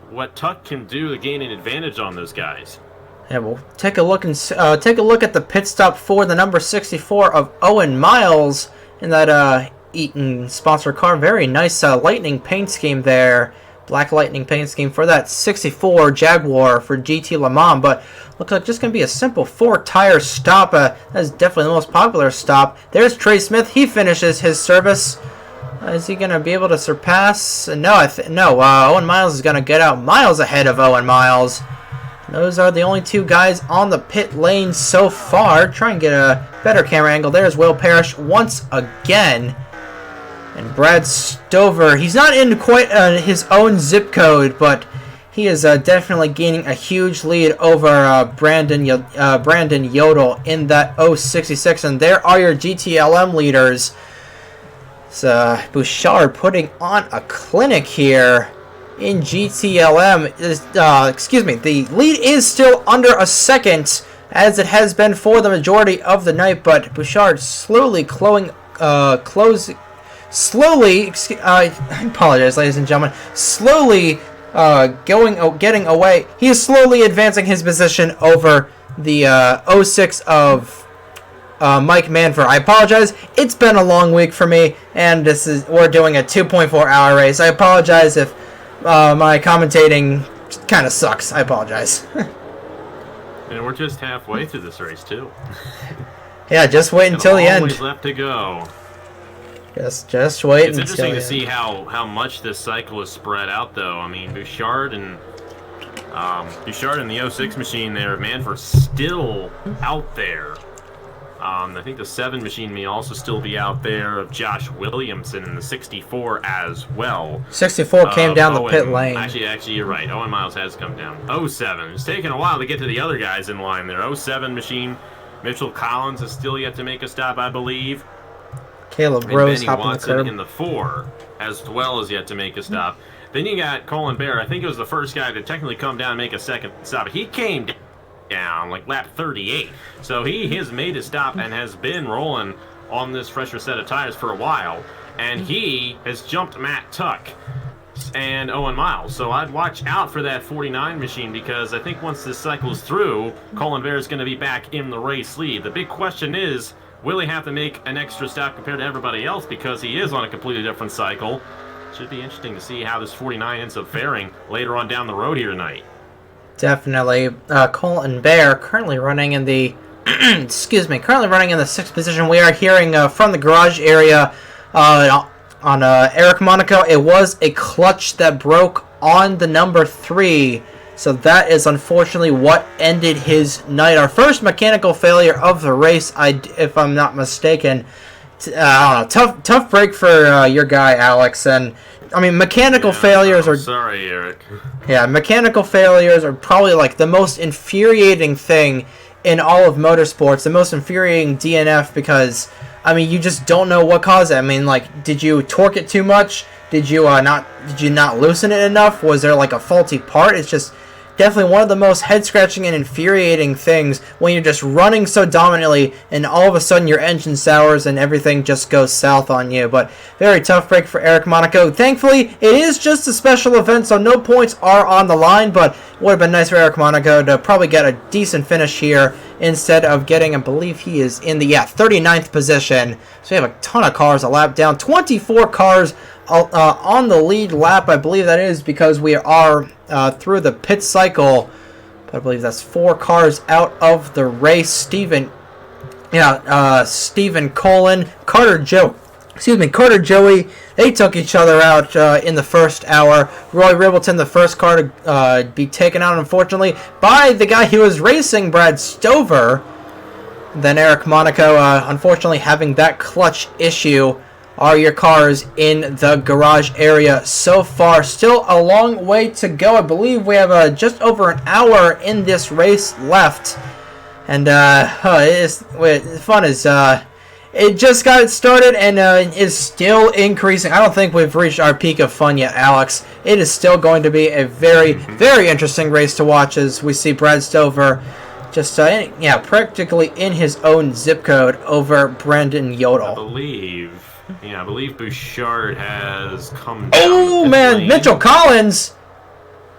what Tuck can do to gain an advantage on those guys. Yeah, we'll take a look at the pit stop for the number 64 of Owen Miles in that Eaton sponsor car. Very nice lightning paint scheme there. Black lightning paint scheme for that 64 Jaguar for GT Le Mans. But looks like just going to be a simple 4-tire stop. That's definitely the most popular stop. There's Trey Smith. He finishes his service. Is he going to be able to surpass? No, Owen Miles is going to get out miles ahead of Owen Miles. Those are the only 2 guys on the pit lane so far. Try and get a better camera angle. There's Will Parrish once again. And Brad Stover, he's not in quite his own zip code, but he is definitely gaining a huge lead over Brandon Yodel in that 066. And there are your GTLM leaders. It's Bouchard putting on a clinic here in GTLM. The lead is still under a second, as it has been for the majority of the night, but Bouchard slowly I apologize, ladies and gentlemen, slowly getting away. He is slowly advancing his position over the 06 of Mike Manfred. I apologize. It's been a long week for me, and we're doing a 2.4-hour race. I apologize if my commentating kind of sucks. I apologize. And we're just halfway through this race, too. Yeah, just wait until the end. Always left to go. Just wait. It's interesting to see how much this cycle is spread out, though. I mean, Bouchard and the 06 machine there, Manfred still out there. I think the 7 machine may also still be out there of Josh Williamson in the 64 as well. 64 came down the pit lane. Actually, you're right. Owen Miles has come down. 07. It's taken a while to get to the other guys in line there. 07 machine. Mitchell Collins is still yet to make a stop, I believe. Caleb and Rose Benny hopping Watson the curb. in the 4 as well as yet to make a stop. Then you got Colin Bear. I think it was the first guy to technically come down and make a second stop. He came down like lap 38. So he has made a stop and has been rolling on this fresher set of tires for a while. And he has jumped Matt Tuck and Owen Miles. So I'd watch out for that 49 machine, because I think once this cycle's through, Colin Bear is going to be back in the race lead. The big question is, will he have to make an extra stop compared to everybody else because he is on a completely different cycle? Should be interesting to see how this 49 ends up faring later on down the road here tonight. Definitely. Colin Bear currently running in the excuse me, currently running in the 6th position. We are hearing from the garage area on Eric Monaco. It was a clutch that broke on the number 3. So that is unfortunately what ended his night. Our first mechanical failure of the race, if I'm not mistaken. I don't know. Tough break for your guy, Alex. And I mean, mechanical failures are. Sorry, Eric. Yeah, mechanical failures are probably like the most infuriating thing in all of motorsports. The most infuriating DNF because I mean, you just don't know what caused it. I mean, like, did you torque it too much? Did you not loosen it enough? Was there like a faulty part? It's just definitely one of the most head-scratching and infuriating things when you're just running so dominantly and all of a sudden your engine sours and everything just goes south on you. But very tough break for Eric Monaco. Thankfully, it is just a special event, so no points are on the line, but it would have been nice for Eric Monaco to probably get a decent finish here instead of getting, I believe he is in the 39th position. So we have a ton of cars a lap down. 24 cars on the lead lap, I believe that is because we are through the pit cycle. But I believe that's 4 cars out of the race. Stephen Colin, Carter Joey, they took each other out in the first hour. Roy Ribbleton, the first car to be taken out, unfortunately, by the guy who was racing, Brad Stover. Then Eric Monaco, unfortunately, having that clutch issue. Are your cars in the garage area so far? Still a long way to go. I believe we have just over an hour in this race left. And fun is it just got started and is still increasing. I don't think we've reached our peak of fun yet, Alex. It is still going to be a very, very interesting race to watch as we see Brad Stover just practically in his own zip code over Brendan Yodel. I believe Bouchard has come down. Oh, man, Mitchell Collins.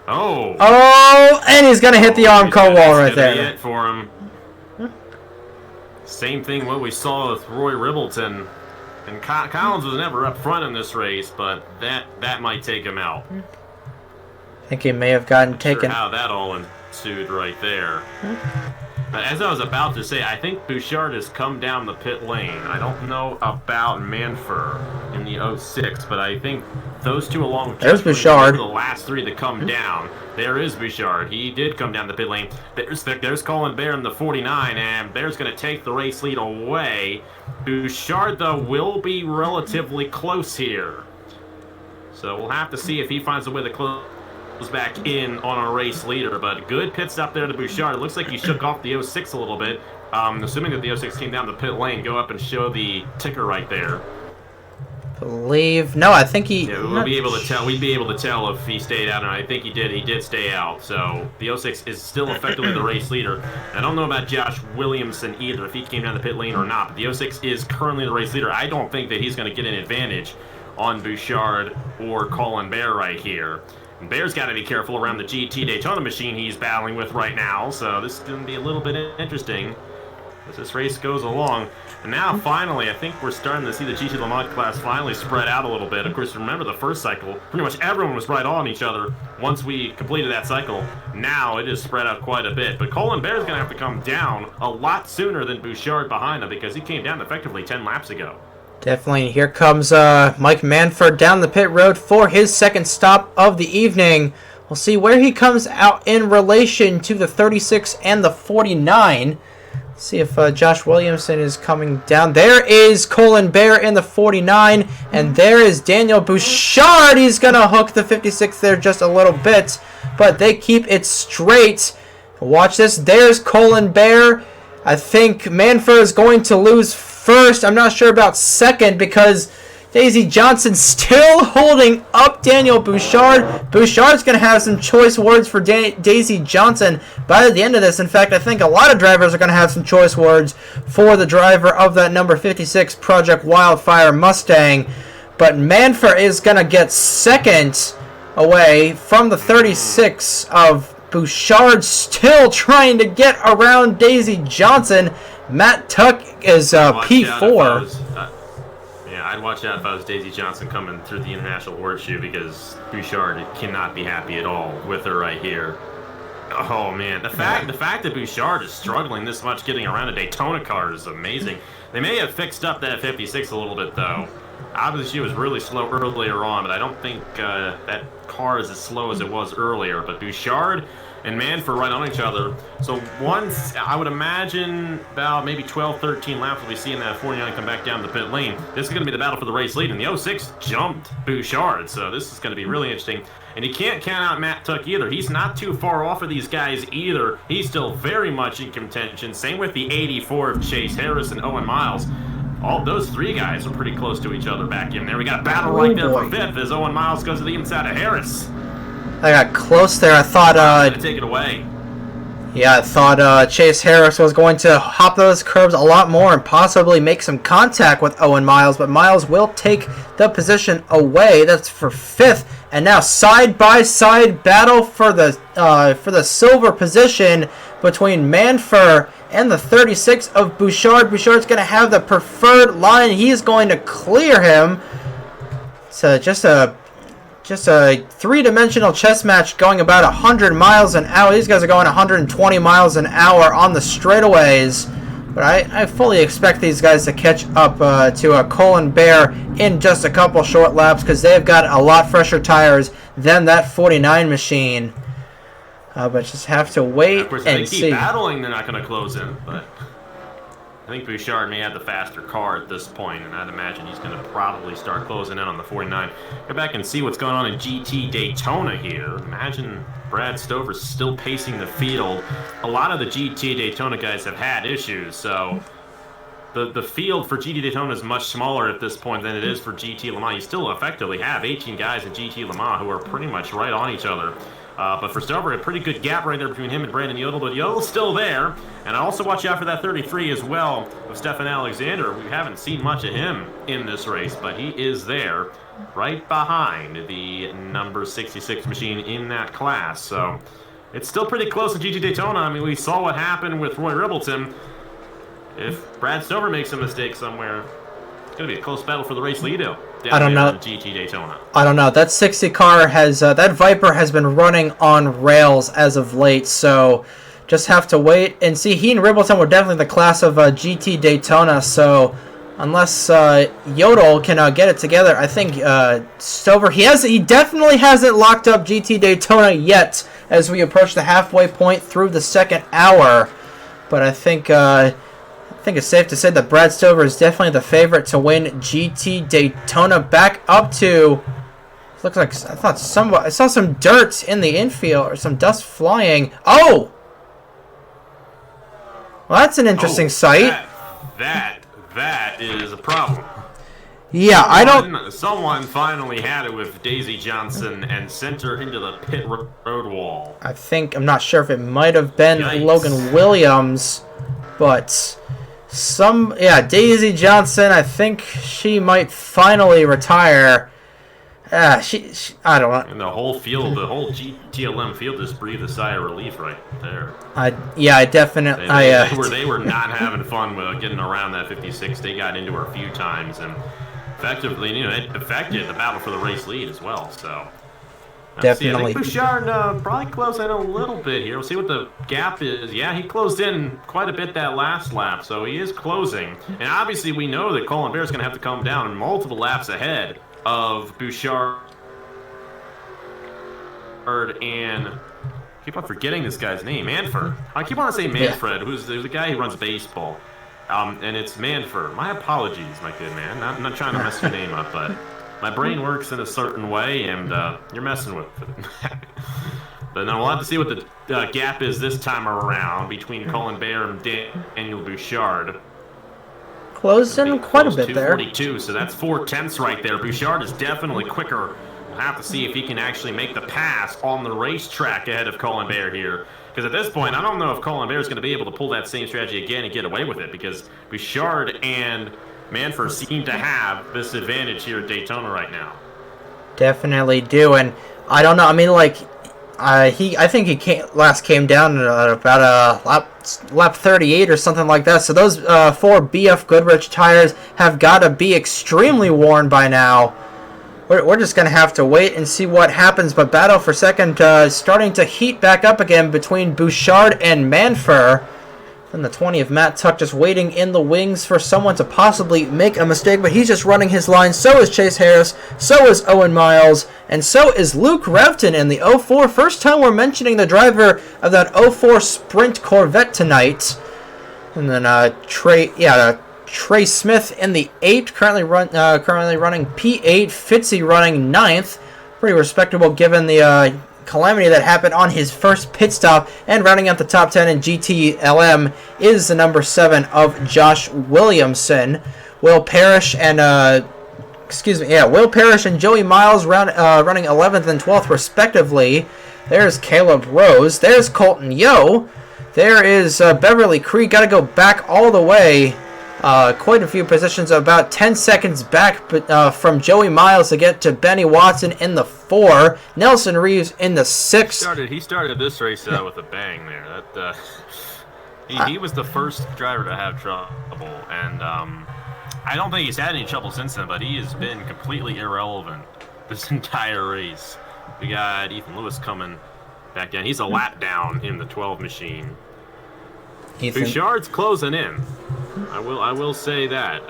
Oh, and he's going to hit the on-car wall right there. It for him. Same thing what we saw with Roy Ribbleton. And Collins was never up front in this race, but that might take him out. I think he may have gotten taken. Sure how that all ensued right there. As I was about to say, I think Bouchard has come down the pit lane. I don't know about Manfur in the 06, but I think those two along with there's Bouchard. The last 3 to come down. There is Bouchard. He did come down the pit lane. There's Colin Bear in the 49, and Bear's going to take the race lead away. Bouchard, though, will be relatively close here. So we'll have to see if he finds a way to close back in on our race leader, but good pit stop there to Bouchard. It looks like he shook off the 06 a little bit. Assuming that the 06 came down the pit lane, go up and show the ticker right there. I think he. Yeah, we'll be able to tell. We'd be able to tell if he stayed out, and I think he did. He did stay out. So the 06 is still effectively the race leader. I don't know about Josh Williamson either, if he came down the pit lane or not. But the 06 is currently the race leader. I don't think that he's going to get an advantage on Bouchard or Colin Bear right here. And Bear's got to be careful around the GT Daytona machine he's battling with right now. So this is going to be a little bit interesting as this race goes along. And now, finally, I think we're starting to see the GT Le Mans class finally spread out a little bit. Of course, remember the first cycle, pretty much everyone was right on each other once we completed that cycle. Now it is spread out quite a bit. But Colin Bear's going to have to come down a lot sooner than Bouchard behind him because he came down effectively 10 laps ago. Definitely. Here comes Mike Manford down the pit road for his second stop of the evening. We'll see where he comes out in relation to the 36 and the 49. See if Josh Williamson is coming down. There is Colin Bear in the 49, and there is Daniel Bouchard. He's going to hook the 56 there just a little bit, but they keep it straight. Watch this. There's Colin Bear. I think Manford is going to lose first. I'm not sure about second because Daisy Johnson still holding up Daniel Bouchard. Bouchard's going to have some choice words for Daisy Johnson by the end of this. In fact, I think a lot of drivers are going to have some choice words for the driver of that number 56 Project Wildfire Mustang. But Manford is going to get second away from the 36 of Bouchard still trying to get around Daisy Johnson. Matt Tuck is P4. Yeah, I'd watch out if I was Daisy Johnson coming through the International Horseshoe, because Bouchard cannot be happy at all with her right here. Oh man, the fact that Bouchard is struggling this much getting around a Daytona car is amazing. They may have fixed up that 56 a little bit though. Obviously she was really slow earlier on, but I don't think that car is as slow as it was earlier. But Bouchard and Manford right on each other. So once, I would imagine about maybe 12, 13 laps we'll be seeing that 49 come back down the pit lane. This is going to be the battle for the race lead, and the 06 jumped Bouchard, so this is going to be really interesting. And you can't count out Matt Tuck either. He's not too far off of these guys either. He's still very much in contention. Same with the 84 of Chase Harris and Owen Miles. All those three guys are pretty close to each other back in there. We got a battle right there for fifth as Owen Miles goes to the inside of Harris. I got close there. I thought take it away. Yeah, I thought Chase Harris was going to hop those curbs a lot more and possibly make some contact with Owen Miles, but Miles will take the position away. That's for fifth, and now side-by-side battle for the silver position between Manford and the 36 of Bouchard. Bouchard's going to have the preferred line. He's going to clear him. So just a three-dimensional chess match going about 100 miles an hour. These guys are going 120 miles an hour on the straightaways. But I fully expect these guys to catch up to Colin Bear in just a couple short laps, because they've got a lot fresher tires than that 49 machine. But just have to wait of course, and if they keep battling, they're not going to close in. But I think Bouchard may have the faster car at this point, and I'd imagine he's going to probably start closing in on the 49. Go back and see what's going on in GT Daytona here. Imagine Brad Stover's still pacing the field. A lot of the GT Daytona guys have had issues, so the field for GT Daytona is much smaller at this point than it is for GT Le Mans. You still effectively have 18 guys in GT Le Mans who are pretty much right on each other. But for Stover, a pretty good gap right there between him and Brandon Yodel, but Yodel's still there. And I also watch out for that 33 as well of Stefan Alexander. We haven't seen much of him in this race, but he is there right behind the number 66 machine in that class. So it's still pretty close to GT Daytona. I mean, we saw what happened with Roy Ribbleton. If Brad Stover makes a mistake somewhere, it's going to be a close battle for the race lead out. I don't know. GT Daytona. I don't know. That 60 car has that Viper has been running on rails as of late, so just have to wait and see. He and Ribbleton were definitely the class of GT Daytona, so unless Yodel can get it together, I think Stover he definitely hasn't locked up GT Daytona yet as we approach the halfway point through the second hour. But I think it's safe to say that Brad Stover is definitely the favorite to win GT Daytona. Back up to, looks like I saw some dirt in the infield or some dust flying. Oh, well, that's an interesting sight. That is a problem. Yeah, Someone finally had it with Daisy Johnson and sent her into the pit road wall. I'm not sure if it might have been Logan Williams, but Daisy Johnson, I think she might finally retire. I don't know. And the whole GTLM field just breathed a sigh of relief right there. I definitely. They were not having fun with getting around that 56. They got into her a few times and effectively, it affected the battle for the race lead as well. So. Definitely. I think Bouchard probably closed in a little bit here. We'll see what the gap is. Yeah, he closed in quite a bit that last lap, so he is closing. And obviously we know that Colin Bear is going to have to come down multiple laps ahead of Bouchard. And I keep on forgetting this guy's name, Manford. I keep on saying Manfred, who's the guy who runs baseball. And it's Manford. My apologies, my good man. I'm not trying to mess your name up, but my brain works in a certain way, and you're messing with it. But now we'll have to see what the gap is this time around between Colin Bear and Daniel Bouchard. Closed in quite a bit there. 242, so that's 4/10 right there. Bouchard is definitely quicker. We'll have to see if he can actually make the pass on the racetrack ahead of Colin Bear here. Because at this point, I don't know if Colin Bear is going to be able to pull that same strategy again and get away with it, because Bouchard and Manford seem to have this advantage here at Daytona right now. Definitely do, and I don't know. I mean, I think he last came down at about lap 38 or something like that. So those 4 BF Goodrich tires have got to be extremely worn by now. We're just going to have to wait and see what happens. But battle for second starting to heat back up again between Bouchard and Manfur. And the 20 of Matt Tuck just waiting in the wings for someone to possibly make a mistake, but he's just running his line. So is Chase Harris, so is Owen Miles, and so is Luke Revton in the 04. First time we're mentioning the driver of that 04 Sprint Corvette tonight. And then Trey Smith in the 8, currently running P8. Fitzy running 9th. Pretty respectable given the calamity that happened on his first pit stop. And rounding out the top 10 in GTLM is the number 7 of Josh Williamson. Will Parrish and Joey Miles running 11th and 12th respectively. There's Caleb Rose. There's Colton Yo. There is Beverly Creek. Got to go back all the way. Quite a few positions, about 10 seconds back from Joey Miles to get to Benny Watson in the 4. Nelson Reeves in the 6. He started this race with a bang there. He was the first driver to have trouble, and I don't think he's had any trouble since then, but he has been completely irrelevant this entire race. We got Ethan Lewis coming back down. He's a lap down in the 12 machine. Bouchard's closing in. I will say that.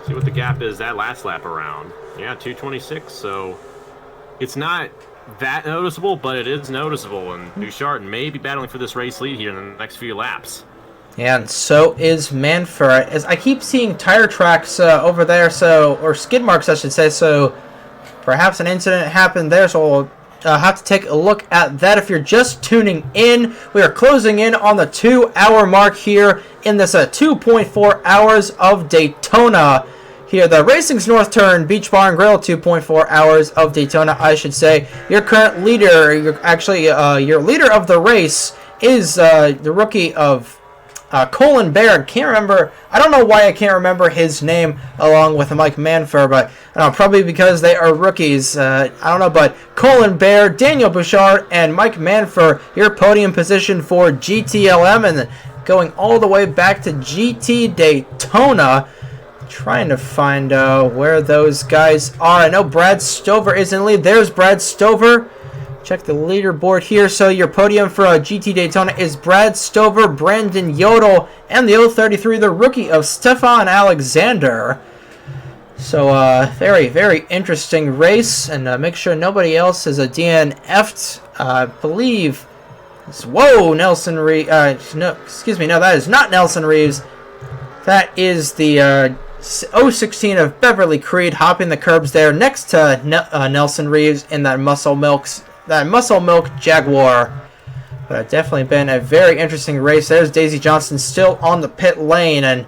See what the gap is that last lap around. Yeah, 226. So it's not that noticeable, but it is noticeable. And Bouchard may be battling for this race lead here in the next few laps. Yeah, and so is Manfur. As I keep seeing tire tracks over there, or skid marks, I should say. So perhaps an incident happened there. So we'll have to take a look at that. If you're just tuning in, we are closing in on the 2-hour mark here in this 2.4 hours of Daytona. Here, the Racing's North Turn Beach Bar and Grill, 2.4 hours of Daytona, I should say. Your current leader, your leader of the race is the rookie of Colin Baird. I don't know why I can't remember his name along with Mike Manfur, but probably because they are rookies. I don't know, but Colin Baird, Daniel Bouchard, and Mike Manfur, your podium position for GTLM, and going all the way back to GT Daytona. Trying to find where those guys are. I know Brad Stover is in lead. There's Brad Stover. Check the leaderboard here. So your podium for GT Daytona is Brad Stover, Brandon Yodel, and the 033, the rookie of Stefan Alexander. So very, very interesting race. And make sure nobody else is a DNF'd. I believe. Whoa, Nelson Reeves. No, that is not Nelson Reeves. That is the 016 of Beverly Creed hopping the curbs there next to Nelson Reeves in that Muscle Milk Jaguar. But definitely been a very interesting race. There's Daisy Johnson still on the pit lane, and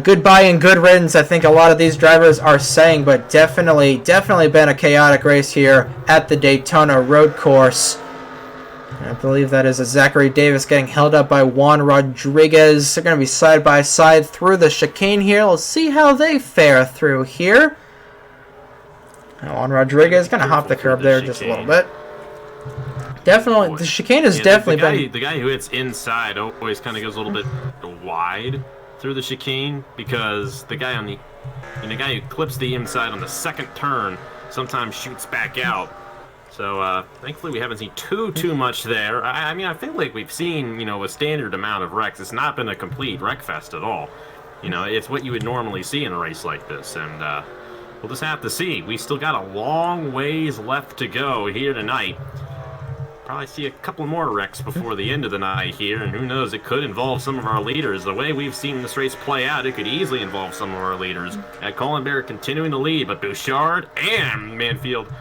goodbye and good riddance, I think a lot of these drivers are saying, but definitely been a chaotic race here at the Daytona road course. I believe that is a Zachary Davis getting held up by Juan Rodriguez. They're going to be side by side through the chicane here. Let's see how they fare through here. Juan Rodriguez going to hop the curb there just a little bit. Definitely, the chicane has definitely the guy who hits inside always kind of goes a little bit wide through the chicane, because the guy the guy who clips the inside on the second turn sometimes shoots back out. So thankfully we haven't seen too much there. I mean, I feel like we've seen a standard amount of wrecks. It's not been a complete wreck fest at all. It's what you would normally see in a race like this, and we'll just have to see. We still got a long ways left to go here tonight. Probably see a couple more wrecks before the end of the night here, and who knows, it could involve some of our leaders. The way we've seen this race play out, it could easily involve some of our leaders. At Colin Baird continuing to lead, but Bouchard and Manfield,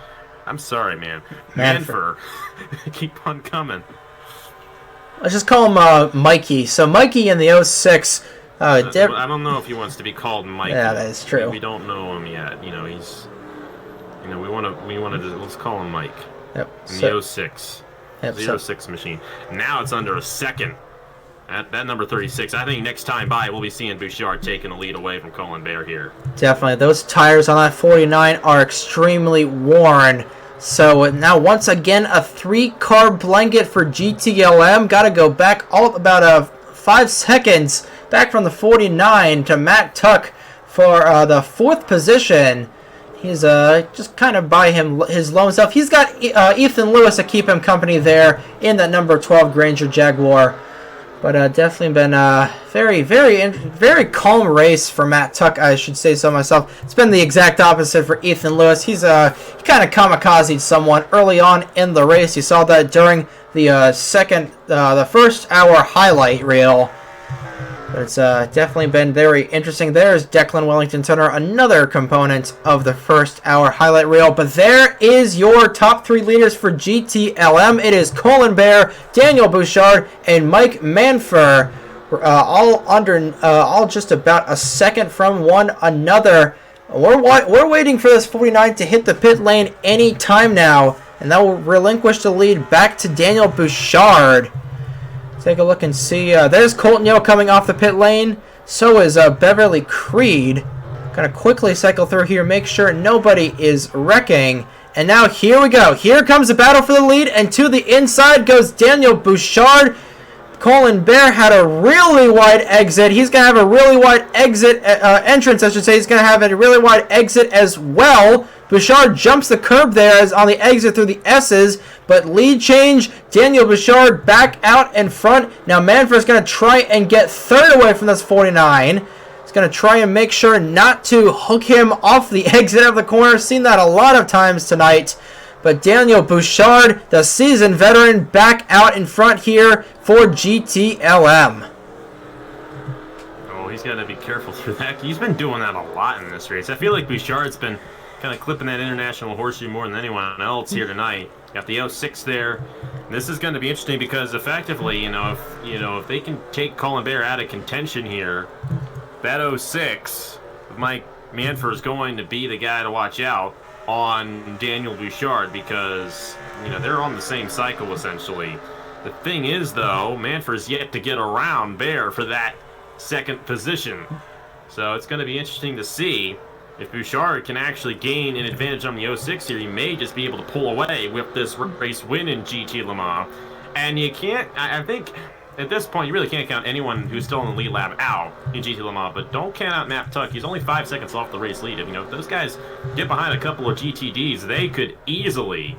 I'm sorry, man, Manfur, keep on coming. Let's just call him Mikey. So Mikey in the 06. I don't know if he wants to be called Mikey. Yeah, that is true. We don't know him yet. He's, we want to let's call him Mike. Yep. In the 06. Yep, 06 machine. Now it's under a second. That number 36. I think next time by we'll be seeing Bouchard taking the lead away from Colin Baird here. Definitely. Those tires on that 49 are extremely worn. So now once again a 3-car blanket for GTLM. Got to go back all about 5 seconds back from the 49 to Matt Tuck for the 4th position. He's just kind of by his lone self. He's got Ethan Lewis to keep him company there in that number 12 Granger Jaguar. But definitely been a very calm race for Matt Tuck, I should say so myself. It's been the exact opposite for Ethan Lewis. He kind of kamikazed someone early on in the race. You saw that during the the first hour highlight reel. But it's definitely been very interesting. There's Declan Wellington-Turner, another component of the first hour highlight reel. But there is your top 3 leaders for GTLM. It is Colin Bear, Daniel Bouchard, and Mike Manfer, all just about a second from one another. We're waiting for this 49 to hit the pit lane any time now, and that will relinquish the lead back to Daniel Bouchard. Take a look and see. There's Colton Yeo coming off the pit lane. So is Beverly Creed. Gonna quickly cycle through here, make sure nobody is wrecking. And now here we go. Here comes the battle for the lead, and to the inside goes Daniel Bouchard. Colin Bear had a really wide exit. He's going to have a really wide exit entrance, I should say. He's going to have a really wide exit as well. Bouchard jumps the curb there as on the exit through the S's, but lead change, Daniel Bouchard back out in front. Now Manfred's going to try and get 3rd away from this 49. He's going to try and make sure not to hook him off the exit of the corner. Seen that a lot of times tonight. But Daniel Bouchard, the seasoned veteran, back out in front here for GTLM. Oh, he's got to be careful through that. He's been doing that a lot in this race. I feel like Bouchard's been kind of clipping that international horseshoe more than anyone else here tonight. Got the 06 there. And this is going to be interesting because effectively, if they can take Colin Bear out of contention here, that 06, Mike Manfer is going to be the guy to watch out on Daniel Bouchard because, they're on the same cycle essentially. The thing is, though, Manfer's yet to get around Bear for that 2nd position. So it's going to be interesting to see if Bouchard can actually gain an advantage on the 06 here. He may just be able to pull away with this race win in GT Le Mans. And you can't, I think, at this point, you really can't count anyone who's still in the lead lap out in GT Le Mans, but don't count out Matt Tuck. He's only 5 seconds off the race lead. If those guys get behind a couple of GTDs, they could easily,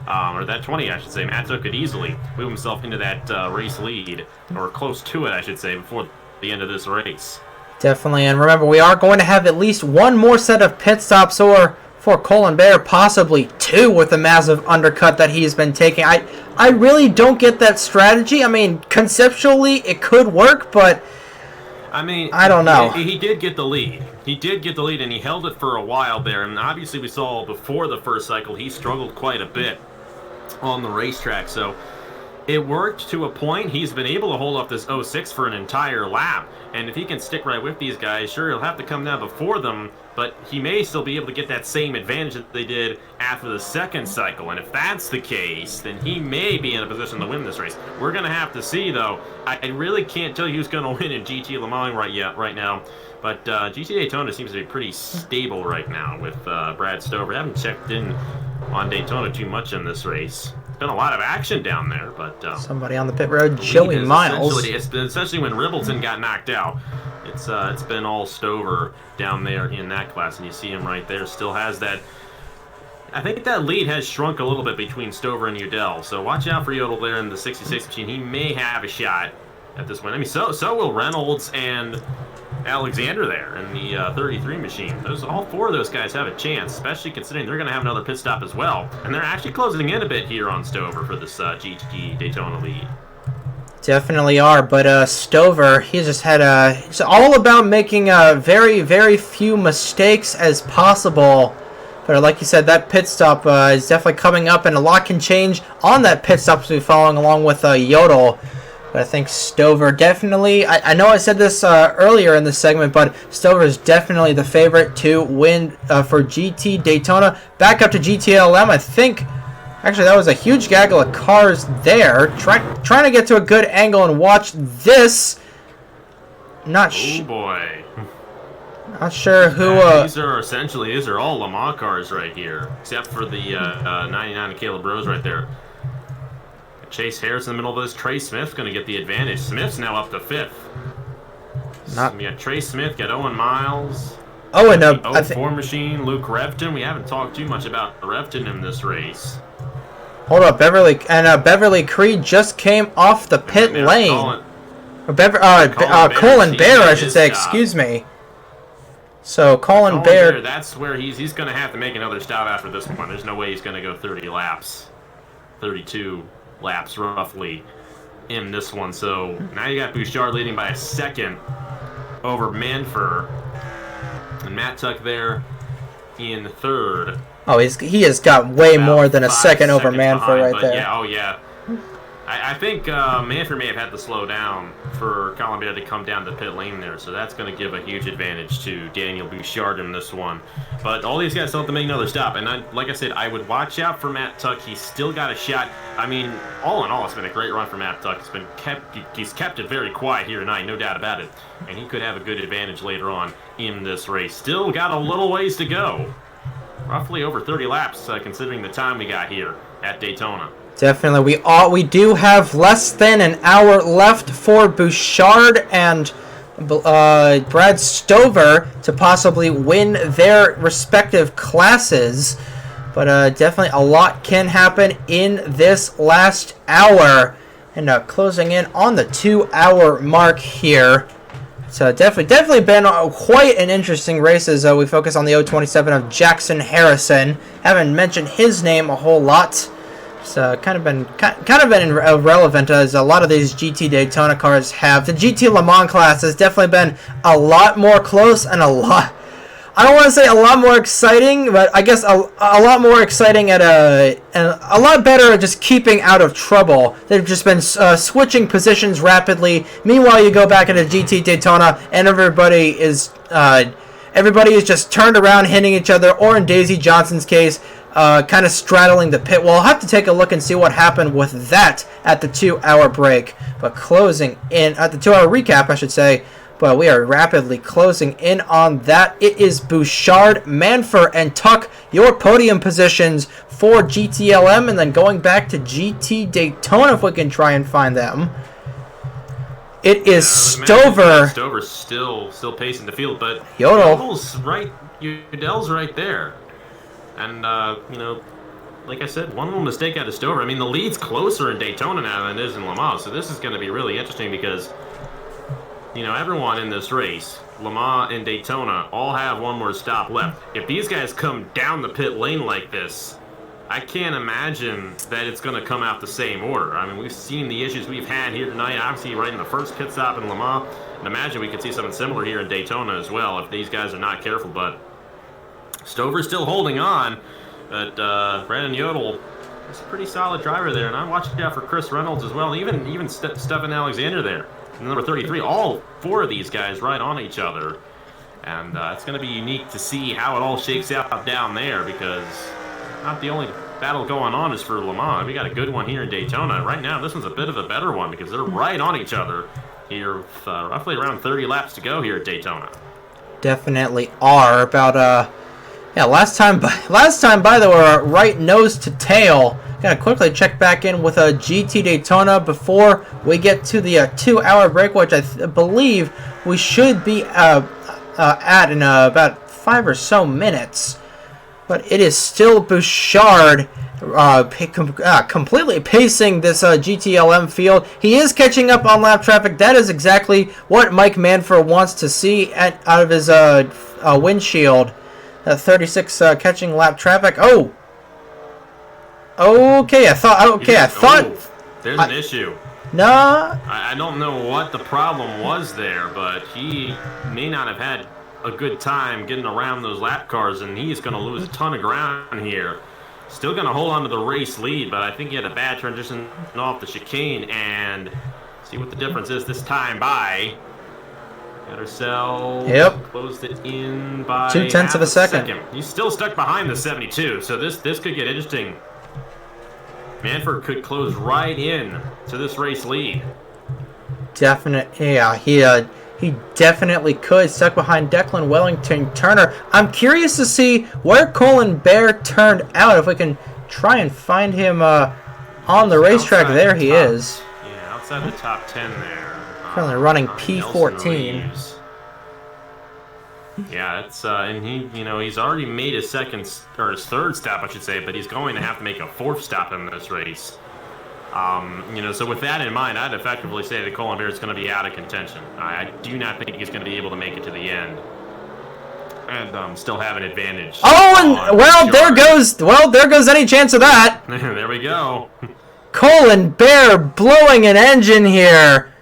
or that 20, I should say, Matt Tuck could easily move himself into that race lead, or close to it, I should say, before the end of this race. Definitely, and remember, we are going to have at least one more set of pit stops for Colin Bear, possibly 2 with the massive undercut that he's been taking. I really don't get that strategy. I mean, conceptually, it could work, but I don't know. He did get the lead. He did get the lead, and he held it for a while there. And obviously, we saw before the first cycle, he struggled quite a bit on the racetrack. So it worked to a point. He's been able to hold off this 06 for an entire lap. And if he can stick right with these guys, sure, he'll have to come down before them, but he may still be able to get that same advantage that they did after the 2nd cycle. And if that's the case, then he may be in a position to win this race. We're going to have to see, though. I really can't tell you who's going to win in GT Le Mans right now. But GT Daytona seems to be pretty stable right now with Brad Stover. I haven't checked in on Daytona too much in this race. Been a lot of action down there, but somebody on the pit road, Joey Miles. Especially when Ribbleton got knocked out, it's been all Stover down there in that class, and you see him right there. Still has that. I think that lead has shrunk a little bit between Stover and Udell, so watch out for Yodel there in the 66 machine. He may have a shot at this win. I mean, so will Reynolds and Alexander there in the 33 machine. All 4 of those guys have a chance, especially considering they're going to have another pit stop as well. And they're actually closing in a bit here on Stover for this GT Daytona lead. Definitely are, but Stover, he just had it's all about making very few mistakes as possible. But like you said, that pit stop is definitely coming up, and a lot can change on that pit stop to be following along with Yodel. But I think Stover definitely, I know I said this earlier in this segment, but Stover is definitely the favorite to win for GT Daytona. Back up to GTLM, I think, actually that was a huge gaggle of cars there. Trying to get to a good angle and watch this. Oh boy. Not sure who. These are all Lamar cars right here, except for the 99 of Caleb Rose right there. Chase Harris in the middle of this. Trey Smith's going to get the advantage. Smith's now up to 5th. We got Trey Smith, got Owen Miles. Oh, and Four Machine, Luke Repton. We haven't talked too much about Repton in this race. Hold up, Beverly Creed just came off the pit lane. Colin Bear, I should say. Excuse me. So Colin Bear. That's where he's going to have to make another stop after this one. There's no way he's going to go 30 laps, 32 laps roughly in this one. So now you got Bouchard leading by a second over Manfur, and Matt Tuck there in 3rd. Oh, he has got way more than a second over Manfur right there. Yeah, yeah. I think Manfur may have had to slow down for Colin Bear to come down the pit lane there, so that's going to give a huge advantage to Daniel Bouchard in this one. But all these guys still have to make another stop, and like I said, I would watch out for Matt Tuck. He's still got a shot. I mean, all in all, it's been a great run for Matt Tuck. He's kept it very quiet here tonight, no doubt about it, and he could have a good advantage later on in this race. Still got a little ways to go, roughly over 30 laps, considering the time we got here at Daytona. Definitely, we do have less than an hour left for Bouchard and Brad Stover to possibly win their respective classes, but definitely a lot can happen in this last hour, and closing in on the 2-hour mark here. So definitely been quite an interesting race as we focus on the 027 of Jackson Harrison. Haven't mentioned his name a whole lot. It's kind of been irrelevant as a lot of these GT Daytona cars have. The GT Le Mans class has definitely been a lot more close and a lot. I don't want to say a lot more exciting, but I guess a lot more exciting and a lot better at just keeping out of trouble. They've just been switching positions rapidly. Meanwhile, you go back into GT Daytona and everybody is just turned around hitting each other, or in Daisy Johnson's case, kind of straddling the pit wall. I'll have to take a look and see what happened with that at the 2-hour break. But closing in at the 2-hour recap, I should say. But we are rapidly closing in on that. It is Bouchard, Manfur, and Tuck, your podium positions for GTLM, and then going back to GT Daytona if we can try and find them. It is Stover. Stover's still pacing the field, but Yodel's right there. And, like I said, one little mistake out of Stover. I mean, the lead's closer in Daytona now than it is in Le Mans, so this is going to be really interesting because, everyone in this race, Le Mans and Daytona, all have one more stop left. If these guys come down the pit lane like this, I can't imagine that it's going to come out the same order. I mean, we've seen the issues we've had here tonight, obviously right in the first pit stop in Le Mans, and imagine we could see something similar here in Daytona as well if these guys are not careful, but Stover's still holding on, but Brandon Yodel is a pretty solid driver there, and I'm watching out for Chris Reynolds as well, even Stephen Alexander there. Number 33, all 4 of these guys right on each other. And it's going to be unique to see how it all shakes out down there because not the only battle going on is for Le Mans. We got a good one here in Daytona. Right now, this one's a bit of a better one because they're right on each other here with roughly around 30 laps to go here at Daytona. Definitely are. About, last time, by the way, we're right nose to tail. Gonna quickly check back in with a GT Daytona before we get to the 2-hour break, which I believe we should be at in about 5 or so minutes. But it is still Bouchard completely pacing this GTLM field. He is catching up on lap traffic. That is exactly what Mike Manfur wants to see out of his windshield. 36 catching lap traffic. Oh. Okay, I thought. There's an issue. No. I don't know what the problem was there, but he may not have had a good time getting around those lap cars, and he's going to lose a ton of ground here. Still going to hold on to the race lead, but I think he had a bad transition off the chicane, and see what the difference is this time by. Got ourselves. Closed it in by 0.2 of a second. He's still stuck behind the 72, so this could get interesting. Manfur could close right in to this race lead. Definitely, He definitely could. Stuck behind Declan Wellington Turner. I'm curious to see where Colin Bear turned out. If we can try and find him on the racetrack. There he is. Yeah, outside the top 10 there. Currently running Nelson P14. Reeves. Yeah, it's and he's already made his his third stop, I should say, but he's going to have to make a fourth stop in this race. So with that in mind, I'd effectively say that Colin Bear is going to be out of contention. I do not think he's going to be able to make it to the end, and still have an advantage. Oh, and there goes any chance of that. There we go. Colin Bear blowing an engine here,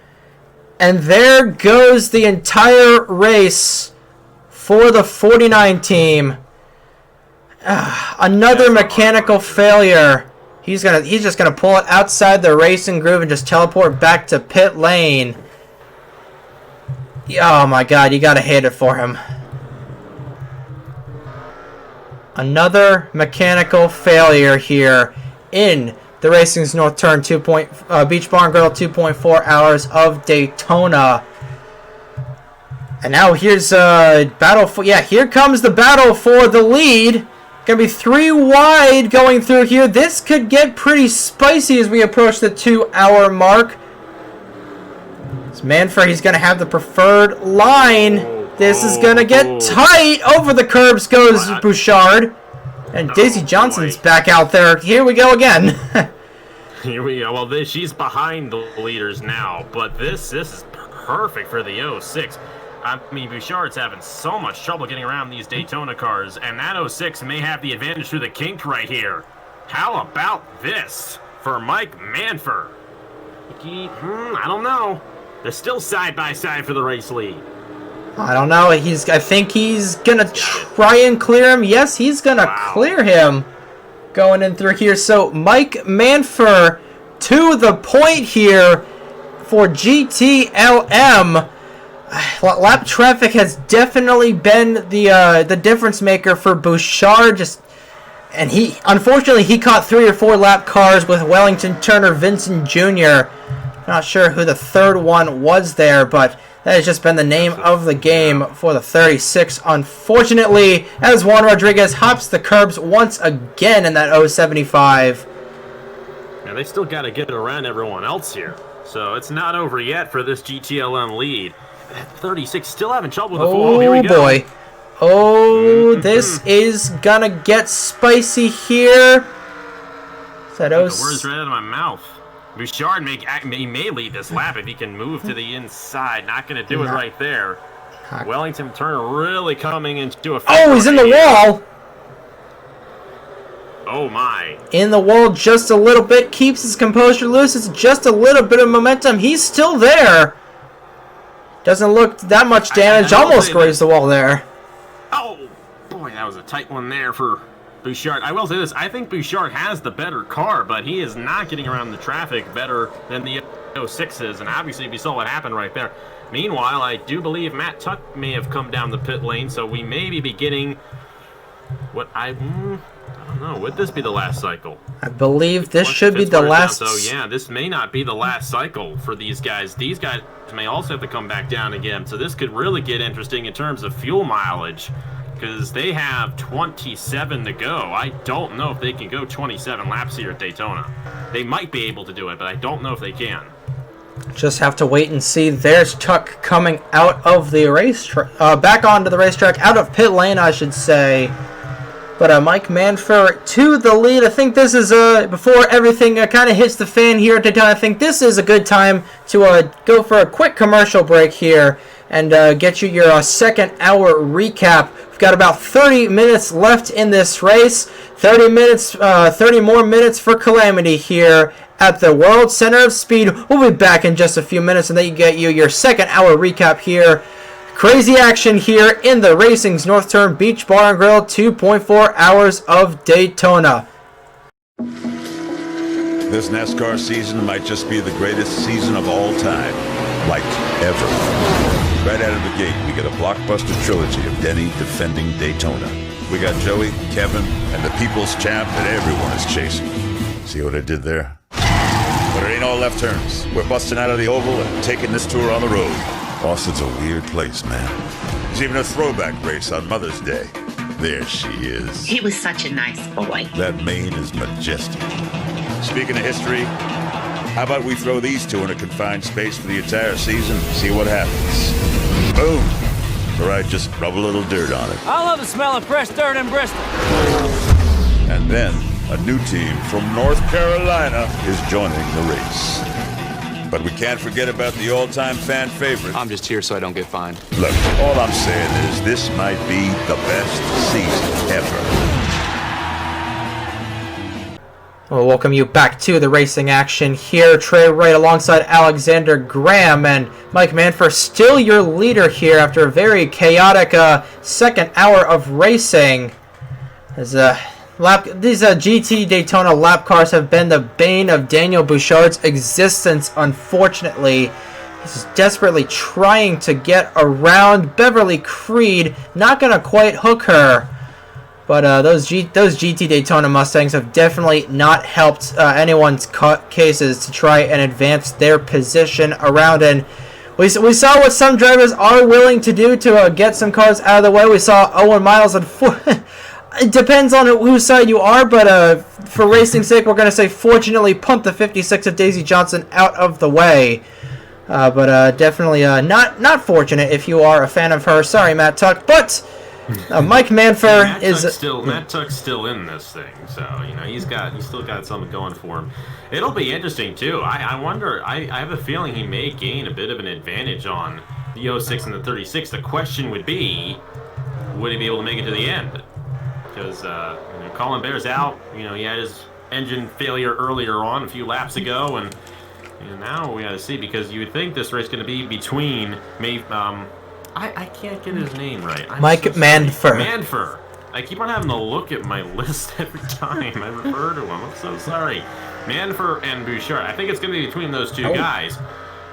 and there goes the entire race for the 49 team. Another mechanical failure. He's just gonna pull it outside the racing groove and just teleport back to pit lane. Oh my God, you gotta hate it for him. Another mechanical failure here in the Racing's North Turn Beach Bar and Grill 2.4 Hours of Daytona. And now here's battle for here comes the battle for the lead. Gonna be 3 wide going through here. This could get pretty spicy as we approach the 2-hour mark. It's Manfred, he's gonna have the preferred line. This is gonna get tight. Over the curbs goes Bouchard. And Daisy Johnson's back out there. Here we go again. Here we go. Well, she's behind the leaders now, but this is perfect for the 06. I mean, Bouchard's having so much trouble getting around these Daytona cars, and that 06 may have the advantage through the kink right here. How about this for Mike Manfred? I don't know. They're still side by side for the race lead. I don't know. I think he's gonna try and clear him. Yes, he's gonna clear him going in through here. So Mike Manfred to the point here for GTLM. Lap traffic has definitely been the difference maker for Bouchard. And unfortunately he caught 3 or 4 lap cars with Wellington Turner, Vincent Jr. Not sure who the third one was there, but that has just been the name of the game for the 36. Unfortunately, as Juan Rodriguez hops the curbs once again in that 075. Yeah, they still got to get around everyone else here. So it's not over yet for this GTLM lead. 36 still having trouble with the fall. Here we go. Boy. This is gonna get spicy here. The words right out of my mouth. Bouchard may lead this lap if he can move to the inside. Not going to do it right there. Wellington Turner really coming into a... Oh, he's in the wall! Oh, my. In the wall just a little bit. Keeps his composure loose. It's just a little bit of momentum. He's still there. Doesn't look that much damage. Almost grazed the wall there. Oh, boy, that was a tight one there for... Bouchard. I will say this, I think Bouchard has the better car, but he is not getting around the traffic better than the 06 is, and obviously we saw what happened right there. Meanwhile, I do believe Matt Tuck may have come down the pit lane, so we may be beginning what I don't know, would this be the last cycle? I believe this should be the last. So yeah, this may not be the last cycle for these guys. These guys may also have to come back down again, so this could really get interesting in terms of fuel mileage. Because they have 27 to go. I don't know if they can go 27 laps here at Daytona. They might be able to do it, but I don't know if they can. Just have to wait and see. There's Tuck coming out of the racetrack, back onto the racetrack, out of pit lane, I should say. But Mike Manfred to the lead. I think this is, before everything kind of hits the fan here at Daytona, I think this is a good time to go for a quick commercial break here and get you your second hour recap. We've got about 30 minutes left in this race. 30 more minutes for Calamity here at the World Center of Speed. We'll be back in just a few minutes, and then you get your second hour recap here. Crazy action here in the Racing's North Turn Beach Bar and Grill 2.4 Hours of Daytona. This NASCAR season might just be the greatest season of all time, like ever. Right out of the gate, we get a blockbuster trilogy of Denny defending Daytona. We got Joey, Kevin, and the people's champ that everyone is chasing. See what I did there? But it ain't all left turns. We're busting out of the oval and taking this tour on the road. Austin's a weird place, man. There's even a throwback race on Mother's Day. There she is. He was such a nice boy. That mane is majestic. Speaking of history, how about we throw these two in a confined space for the entire season and see what happens? Boom! All right, just rub a little dirt on it. I love the smell of fresh dirt in Bristol. And then a new team from North Carolina is joining the race. But we can't forget about the all-time fan favorite. I'm just here so I don't get fined. Look, all I'm saying is this might be the best season ever. Well, welcome you back to the racing action here. Trey Wright alongside Alexander Graham and Mike Manfer, still your leader here after a very chaotic second hour of racing. As these GT Daytona lap cars have been the bane of Daniel Bouchard's existence, unfortunately. He's desperately trying to get around Beverly Creed. Not going to quite hook her. But those GT Daytona Mustangs have definitely not helped anyone's cases to try and advance their position around. And we saw what some drivers are willing to do to get some cars out of the way. We saw Owen Miles and it depends on whose side you are, but for racing's sake, we're going to say fortunately punt the 56 of Daisy Johnson out of the way. But definitely not fortunate if you are a fan of her. Sorry, Matt Tuck, but Mike Manfer Matt Tuck's still in this thing, so you know he's still got something going for him. It'll be interesting too. I wonder. I have a feeling he may gain a bit of an advantage on the 06 and the 36. The question would be, would he be able to make it to the end? Because Colin Bear's out. You know, he had his engine failure earlier on a few laps ago, and now we got to see, because you would think this race is going to be between I can't get his name right. Mike Manfer. Manfer. I keep on having to look at my list every time I refer to him. I'm so sorry. Manfer and Bouchard. I think it's going to be between those two guys.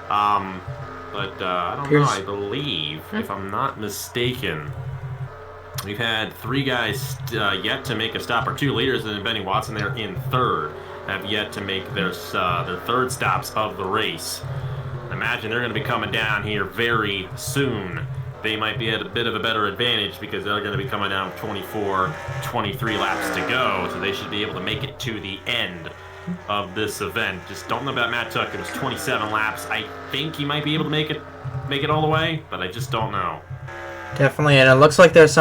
But I don't know. I believe, if I'm not mistaken, we've had three guys yet to make a stop, or two leaders, and then Benny Watson there in third have yet to make their third stops of the race. Imagine they're going to be coming down here very soon. They might be at a bit of a better advantage because they're going to be coming down 24, 23 laps to go, so they should be able to make it to the end of this event. Just don't know about Matt Tuck. It was 27 laps. I think he might be able to make it all the way, but I just don't know. Definitely, and it looks like there's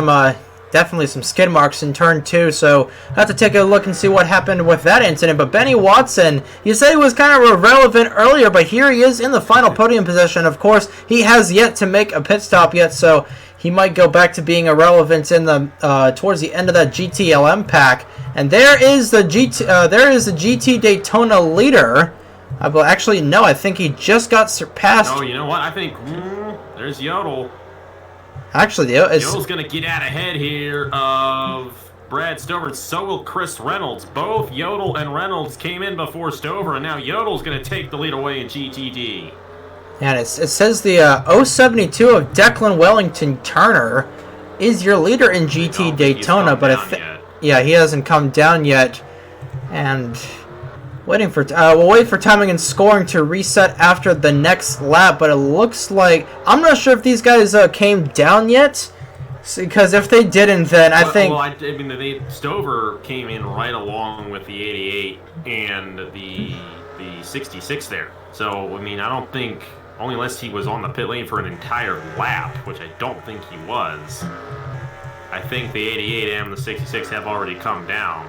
definitely some skid marks in turn 2, so I have to take a look and see what happened with that incident. But Benny Watson, you said he was kind of irrelevant earlier, but here he is in the final podium position. Of course, he has yet to make a pit stop yet, so he might go back to being irrelevant in the towards the end of that GTLM pack. And there is the GT Daytona leader. Actually, no, I think he just got surpassed. Oh, you know what? I think there's Yodel. Actually, Yodel's going to get out ahead here of Brad Stover, and so will Chris Reynolds. Both Yodel and Reynolds came in before Stover, and now Yodel's going to take the lead away in GTD. And it says the 072 of Declan Wellington Turner is your leader in GT Daytona, but yeah, he hasn't come down yet. And we'll wait for timing and scoring to reset after the next lap, but it looks like, I'm not sure if these guys came down yet, because if they didn't, then I think... Well, Stover came in right along with the 88 and the 66 there. So, I mean, I don't think, only unless he was on the pit lane for an entire lap, which I don't think he was, I think the 88 and the 66 have already come down.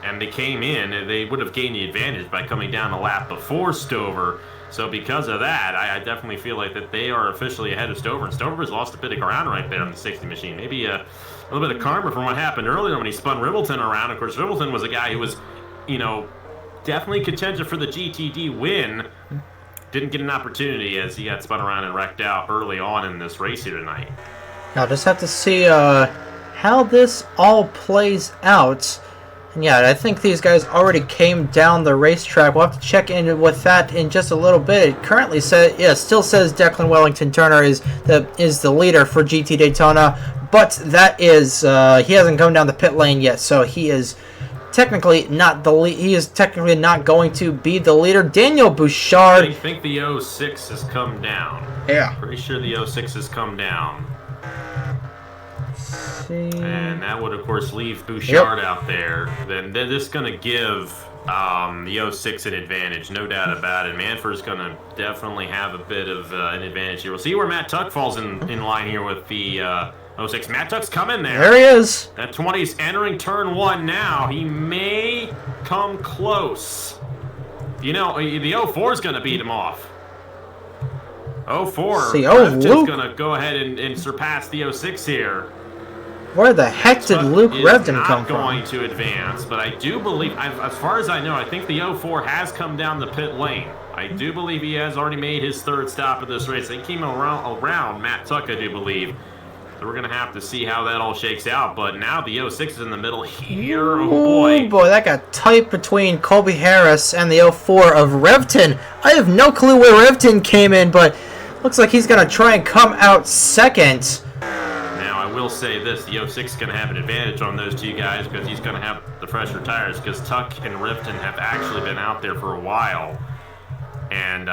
And they came in, and they would have gained the advantage by coming down the lap before Stover. So because of that, I definitely feel like that they are officially ahead of Stover. And Stover has lost a bit of ground right there on the 60 machine. Maybe a little bit of karma from what happened earlier when he spun Ribbleton around. Of course, Ribbleton was a guy who was, definitely contender for the GTD win. Didn't get an opportunity as he got spun around and wrecked out early on in this race here tonight. I'll just have to see how this all plays out. And yeah, I think these guys already came down the racetrack. We'll have to check in with that in just a little bit. It currently still says Declan Wellington Turner is the leader for GT Daytona, but that is he hasn't come down the pit lane yet, so he is technically not the lead. He is technically not going to be the leader. Daniel Bouchard. I think the 06 has come down. Yeah. Pretty sure the 06 has come down. And that would, of course, leave Bouchard out there. Then this is going to give the 06 an advantage, no doubt about it. Manford's going to definitely have a bit of an advantage here. We'll see where Matt Tuck falls in line here with the 06. Matt Tuck's coming there. There he is. That 20's entering turn 1 now. He may come close. You know, the 04 is going to beat him off. 04. See, Clifton's Luke. going to go ahead and surpass the 06 here. Where the heck did Luke Revden come not from? going to advance, but I do believe, as far as I know, I think the 04 has come down the pit lane. I do believe he has already made his third stop of this race. They came around Matt Tuck, I do believe. So we're going to have to see how that all shakes out. But now the 06 is in the middle here. Oh, boy. Oh, boy, that got tight between Colby Harris and the 04 of Revton. I have no clue where Revton came in, but looks like he's going to try and come out second. Now, I will say this. The 06 is going to have an advantage on those two guys because he's going to have the fresher tires because Tuck and Rivton have actually been out there for a while. And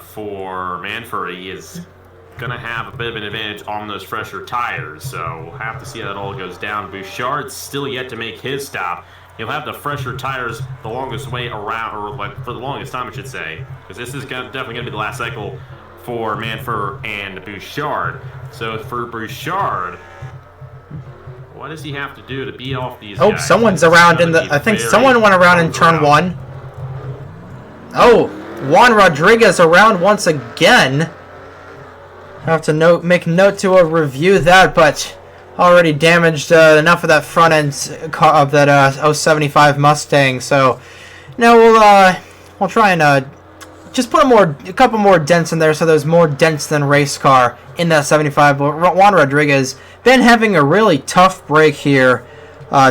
for Manford, he is going to have a bit of an advantage on those fresher tires. So we'll have to see how that all goes down. Bouchard's still yet to make his stop. He'll have the fresher tires the longest way around, or like for the longest time, I should say, because this is definitely going to be the last cycle for Manford and Bouchard. So for Bouchard, what does he have to do to beat off these guys? Oh, someone's around in the... I think someone went around in turn 1. Oh, Juan Rodriguez around once again. I have to make note to review that, but already damaged enough of that front end of that 075 Mustang. So now we'll try and just put a couple more dents in there, so there's more dents than race car in that 75. But Juan Rodriguez been having a really tough break here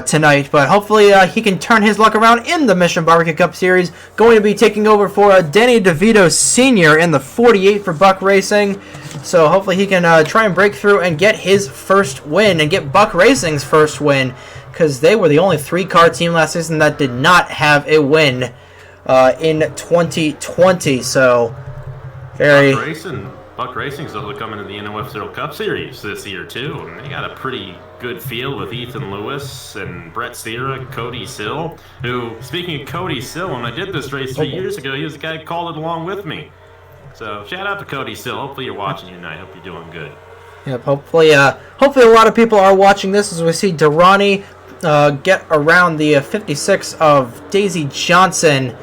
tonight, but hopefully he can turn his luck around in the Mission Barbecue Cup Series. Going to be taking over for Danny DeVito Sr. in the 48 for Buck Racing. So hopefully he can try and break through and get his first win and get Buck Racing's first win, because they were the only 3-car team last season that did not have a win in 2020. So very... Buck Racing's also coming to the NOFSRL Cup Series this year too, and they got a pretty good field with Ethan Lewis and Brett Sierra, Cody Sill, who, speaking of Cody Sill, when I did this race 3 years ago, he was the guy who called it along with me. So shout out to Cody Sill. Hopefully you're watching tonight. Hope you're doing good. Yep, hopefully a lot of people are watching this as we see Durrani get around the 56 of Daisy Johnson.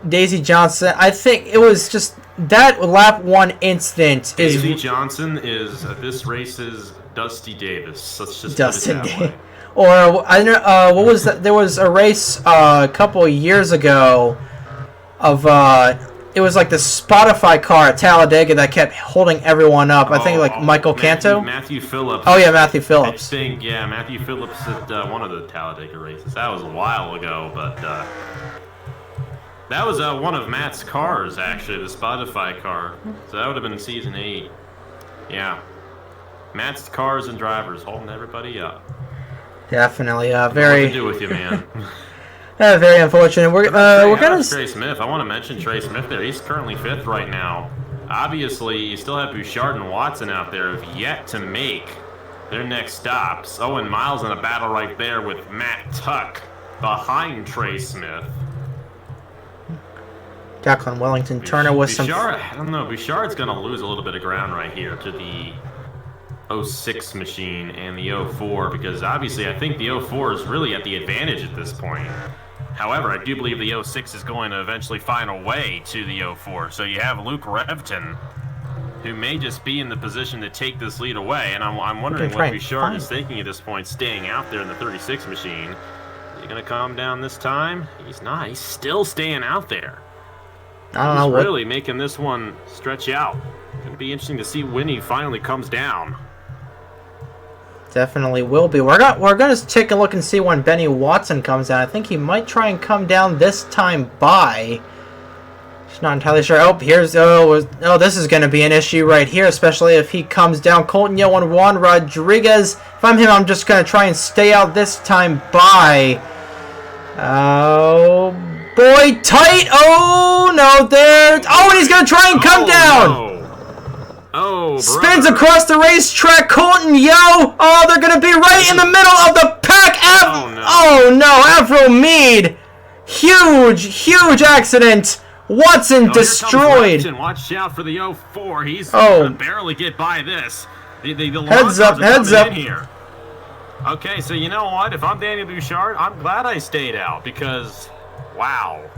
Daisy Johnson, I think it was just that lap 1 incident. Daisy Johnson is this race's Dusty Davis. Let's just Dustin put it that way. Or I don't know, what was that? There was a race a couple years ago of it was like the Spotify car at Talladega that kept holding everyone up. I think like Michael Canto. Matthew Phillips. Oh yeah, Matthew Phillips. I think Matthew Phillips at one of the Talladega races. That was a while ago, but that was one of Matt's cars actually, the Spotify car. So that would have been season 8. Yeah, Matt's cars and drivers holding everybody up. Definitely, very. What to do with you, man? Very unfortunate. We're gonna. Trey Smith. I want to mention Trey Smith there. He's currently 5th right now. Obviously, you still have Bouchard and Watson out there who've yet to make their next stops. Owen Miles in a battle right there with Matt Tuck behind Trey Smith. Declan Wellington Turner with some. I don't know. Bouchard's going to lose a little bit of ground right here to the 06 machine and the 04, because obviously I think the 04 is really at the advantage at this point. However, I do believe the 06 is going to eventually find a way to the 04. So you have Luke Revton, who may just be in the position to take this lead away. And I'm wondering what Bouchard is thinking at this point, staying out there in the 36 machine. Is he going to calm down this time? He's not. He's still staying out there. I don't know what. Really making this one stretch out. It's going to be interesting to see when he finally comes down. Definitely will be. We're gonna take a look and see when Benny Watson comes down. I think he might try and come down this time by He's not entirely sure. Oh, here's this is going to be an issue right here, especially if he comes down. Colton Yo and Juan Rodriguez. If I'm him, I'm just going to try and stay out this time by. Oh boy, tight! Oh no, there! Oh, and he's going to try and come down. No. Oh, spins across the racetrack. Colton Yo. Oh, they're going to be right in the middle of the pack. Oh no, Avro Mead. Huge accident. Watson destroyed. Watch out for the 04. He's gonna barely get by this. The heads up. Here. Okay, so you know what? If I'm Daniel Bouchard, I'm glad I stayed out because, wow.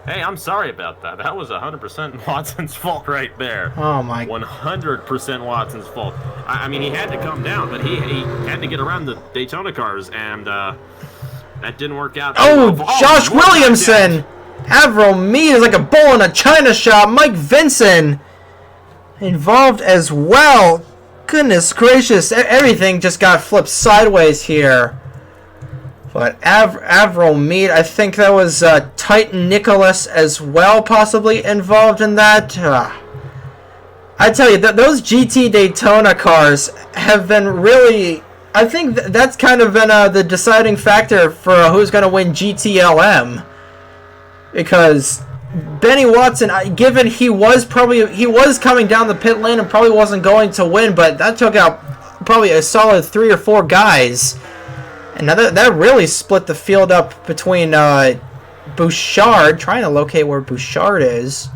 Hey, I'm sorry about that. That was 100% Watson's fault right there. Oh my. 100% Watson's fault. I mean, he had to come down, but he had to get around the Daytona cars, and that didn't work out. Josh Williamson. Avro Mead is like a bull in a china shop. Mike Vinson involved as well. Goodness gracious, everything just got flipped sideways here. But Avro Mead, I think that was Titan Nicholas as well, possibly involved in that. I tell you, those GT Daytona cars have been really... I think that's kind of been the deciding factor for who's going to win GTLM. Because Benny Watson, given he was coming down the pit lane and probably wasn't going to win, but that took out probably a solid 3 or 4 guys. And now that really split the field up between Bouchard, trying to locate where Bouchard is.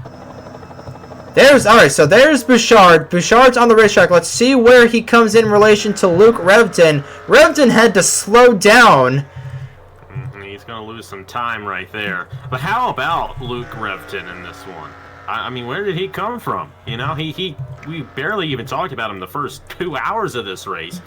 Alright, so there's Bouchard. Bouchard's on the racetrack. Let's see where he comes in relation to Luke Revton. Revton had to slow down. He's going to lose some time right there. But how about Luke Revton in this one? I mean, where did he come from? You know, we barely even talked about him the first 2 hours of this race.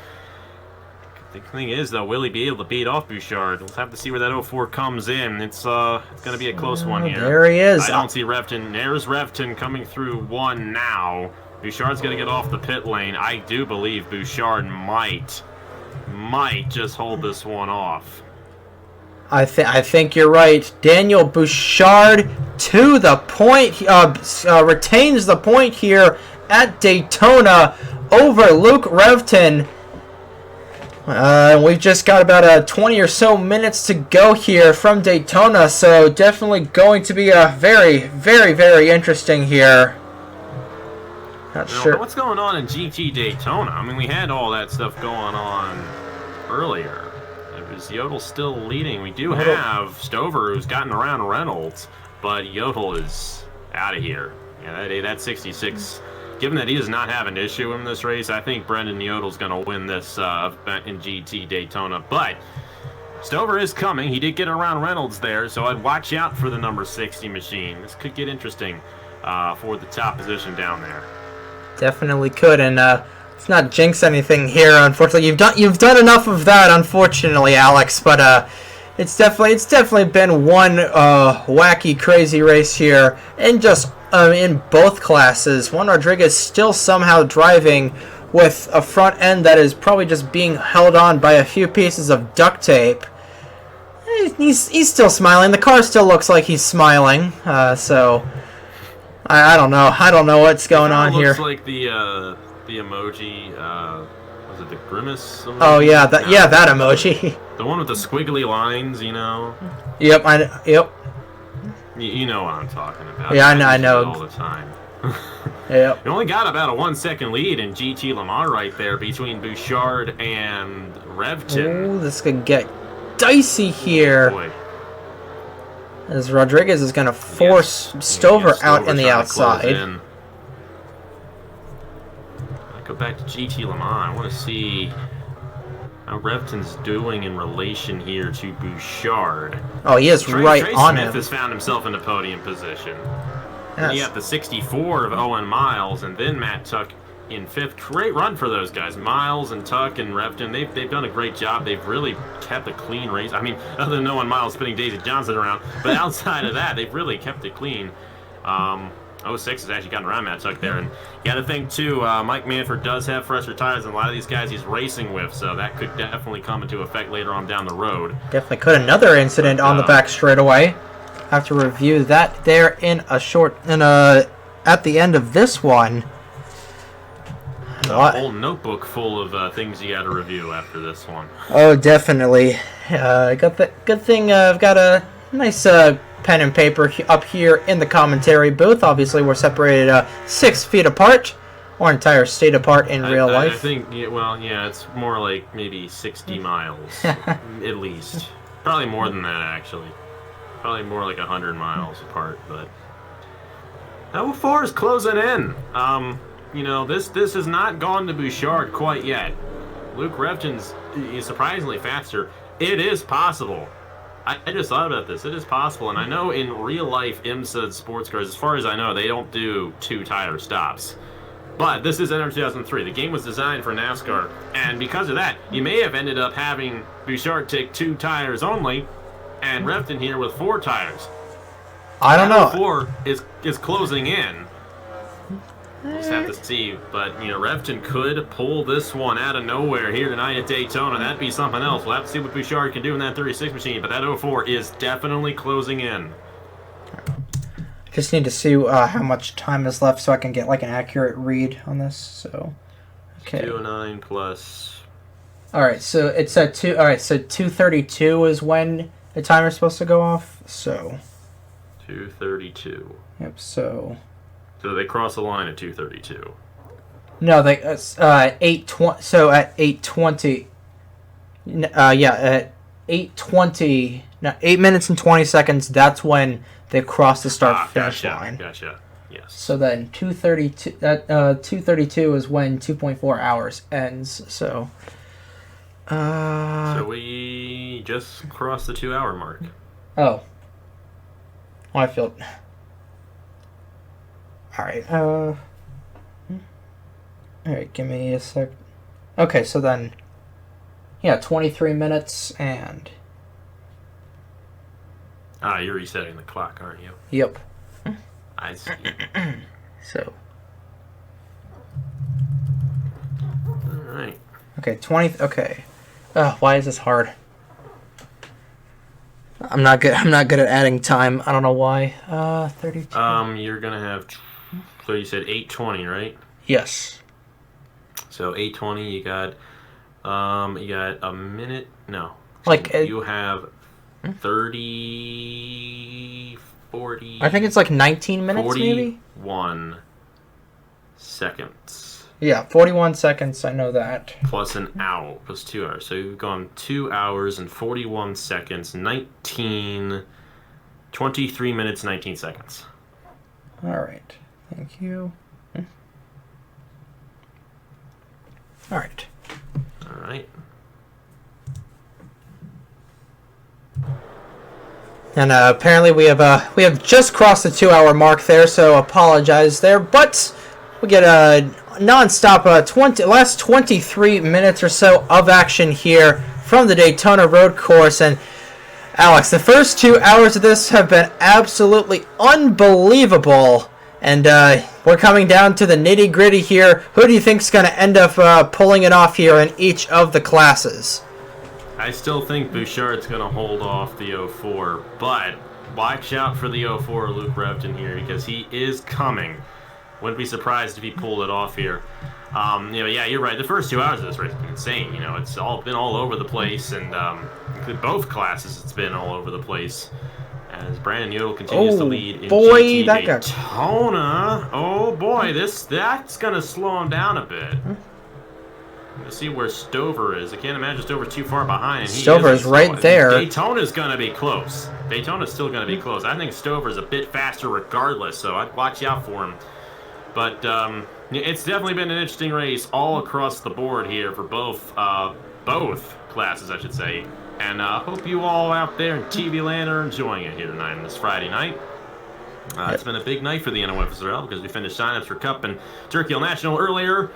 The thing is, though, will he be able to beat off Bouchard? We'll have to see where that 04 comes in. It's going to be a close one here. There he is. I don't see Revton. There's Revton coming through 1 now. Bouchard's going to get off the pit lane. I do believe Bouchard might just hold this one off. I think you're right. Daniel Bouchard to the point, retains the point here at Daytona over Luke Revton. We've just got about 20 or so minutes to go here from Daytona, so definitely going to be a very, very, very interesting here. Not sure. What's going on in GT Daytona? I mean, we had all that stuff going on earlier. Is Yodel still leading? We do have Stover, who's gotten around Reynolds, but Yodel is out of here. Yeah, that 66. Given that he does not have an issue in this race, I think Brendan Yodel's going to win this event in GT Daytona. But Stover is coming. He did get around Reynolds there, so I'd watch out for the number 60 machine. This could get interesting for the top position down there. Definitely could, and let's not jinx anything here. Unfortunately, you've done enough of that, unfortunately, Alex. But it's definitely been one wacky, crazy race here, and just. In both classes, Juan Rodriguez still somehow driving with a front end that is probably just being held on by a few pieces of duct tape. He's still smiling. The car still looks like he's smiling. So I don't know. I don't know what's going on here. Looks like the emoji. Was it the grimace emoji? Oh yeah, that emoji. The one with the squiggly lines, you know. Yep. Yep. You know what I'm talking about. Yeah, I know. All the time. Yep. You only got about a 1 second lead in GT Le Mans right there between Bouchard and Revton. Oh, this could get dicey here. Boy. As Rodriguez is going to force Stover out in the outside. I go back to GT Le Mans. I want to see how Revton's doing in relation here to Bouchard. Oh, he is right on him. Smith has found himself in a podium position. Yes. And you have the 64 of Owen Miles, and then Matt Tuck in 5th. Great run for those guys. Miles and Tuck and Revton, they've done a great job. They've really kept a clean race. I mean, other than Owen Miles spinning Daisy Johnson around, but outside of that, they've really kept it clean. 06 has actually gotten around Matt Tuck there. And you got to think, too, Mike Manford does have fresher tires than a lot of these guys he's racing with, so that could definitely come into effect later on down the road. Definitely could. Another incident on the back straightaway. have to review that there in a short, at the end of this one. A whole notebook full of things you got to review after this one. Oh, definitely. Good thing I've got a nice pen and paper up here in the commentary booth. Obviously, we're separated 6 feet apart, or entire state apart in real life. I think, yeah, it's more like maybe 60 miles, at least. Probably more than that, actually. Probably more like 100 miles apart, but... 04 is closing in. This has not gone to Bouchard quite yet. Luke Refton's surprisingly faster. It is possible. I just thought about this. It is possible, and I know in real life IMSA sports cars, as far as I know, they don't do 2-tire stops. But this is NR 2003. The game was designed for NASCAR, and because of that, you may have ended up having Bouchard take 2 tires only, and Refton here with 4 tires. I don't know. 4 is closing in. We'll just have to see, but Refton could pull this one out of nowhere here tonight at Daytona. That'd be something else. We'll have to see what Bouchard can do in that 36 machine, but that 04 is definitely closing in. Just need to see how much time is left so I can get like an accurate read on this. So, okay. 209 plus. All right, so it's at 2. All right, so 2:32 is when the timer's supposed to go off. So. 2:32. Yep. So they cross the line at 2:32. No, they 8:20. So at 8:20. At 8:20. No, 8 minutes and 20 seconds. That's when they cross the start-finish line. Gotcha. Yes. So then 2:32. 2:32 is when 2.4 hours ends. So. So we just crossed the 2-hour mark. Oh. I feel. All right. All right. Give me a sec. Okay. So then. Yeah. 23 minutes and. You're resetting the clock, aren't you? Yep. I see. So. All right. Okay. 20. Okay. Why is this hard? I'm not good at adding time. I don't know why. 32. You're gonna have. So you said 8:20, right? Yes. So 8:20. You got a minute. No. Like you have 30, 40. I think it's like 19 minutes, maybe. 41 seconds. Yeah, 41 seconds. I know that. Plus an hour, plus 2 hours. So you've gone 2 hours and 41 seconds, 23 minutes, 19 seconds. All right. Thank you. All right. All right. And apparently we have just crossed the 2-hour mark there, so apologize there. But we get a non-stop last 23 minutes or so of action here from the Daytona Road Course. And Alex, the first 2 hours of this have been absolutely unbelievable. And we're coming down to the nitty-gritty here. Who do you think is going to end up pulling it off here in each of the classes? I still think Bouchard's going to hold off the 04, but watch out for the 04 Luke Refton here because he is coming. Wouldn't be surprised if he pulled it off here. Yeah, you're right. The first 2 hours of this race have been insane. It's been all over the place, and both classes it's been all over the place. As Brandon Yodel continues to lead in GT Daytona. Oh boy, that's going to slow him down a bit. Let's see where Stover is. I can't imagine Stover's too far behind. Stover is right there. Daytona's going to be close. Daytona's still going to be close. I think Stover's a bit faster regardless, so I'd watch out for him. But it's definitely been an interesting race all across the board here for both classes, I should say. And I hope you all out there in TV land are enjoying it here tonight on this Friday night. It's been a big night for the NOFSRL because we finished signups for Cup and Turkey Hill National earlier.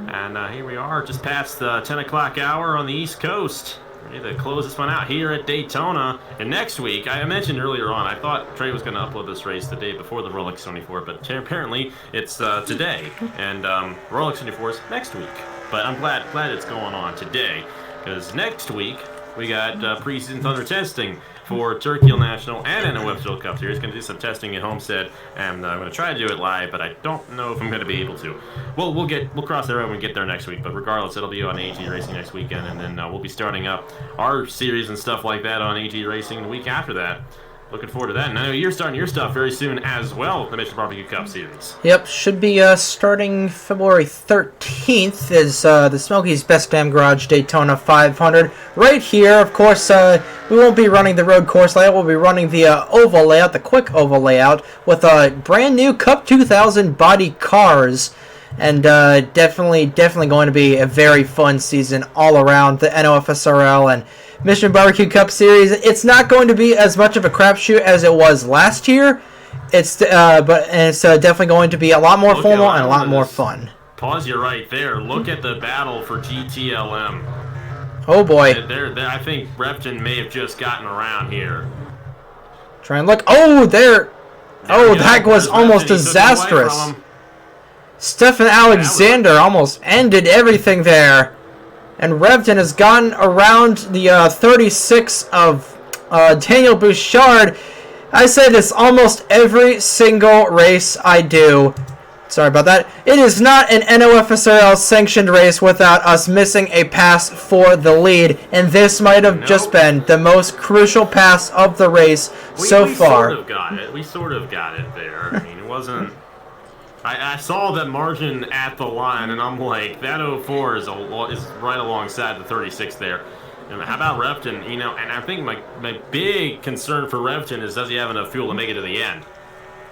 And here we are, just past the 10 o'clock hour on the East Coast. Ready to close this one out here at Daytona. And next week, I mentioned earlier on, I thought Trey was going to upload this race the day before the Rolex 24, but apparently it's today. And Rolex 24 is next week. But I'm glad it's going on today, because next week We got preseason Thunder testing for Turkey National and NOFSRL Cup Series. Going to do some testing at Homestead, and I'm going to try to do it live, but I don't know if I'm going to be able to. We'll cross that road when we get there next week. But regardless, it'll be on AG Racing next weekend, and then we'll be starting up our series and stuff like that on AG Racing the week after that. Looking forward to that. And I know you're starting your stuff very soon as well, the Mission Barbecue Cup Series. Yep, should be starting February 13th is the Smokies Best Damn Garage Daytona 500. Right here, of course, we won't be running the road course layout. We'll be running the oval layout, the quick oval layout, with brand new Cup 2000 body cars. And definitely going to be a very fun season all around the NOFSRL and Mission Barbecue Cup Series. It's not going to be as much of a crapshoot as it was last year. It's definitely going to be a lot more formal and a lot more fun. Pause you right there. Look at the battle for GTLM. Oh boy. I think Repton may have just gotten around here. Try and look. Oh, there. Oh, that was almost disastrous. Stefan Alexander almost ended everything there. And Revton has gotten around the 36 of Daniel Bouchard. I say this almost every single race I do. Sorry about that. It is not an NOFSRL sanctioned race without us missing a pass for the lead. And this might have just been the most crucial pass of the race so far. We sort of got it. We sort of got it there. I mean, it wasn't... I saw that margin at the line, and I'm like, that 04 is right alongside the 36 there. And how about Repton? You know, and I think my big concern for Repton is, does he have enough fuel to make it to the end?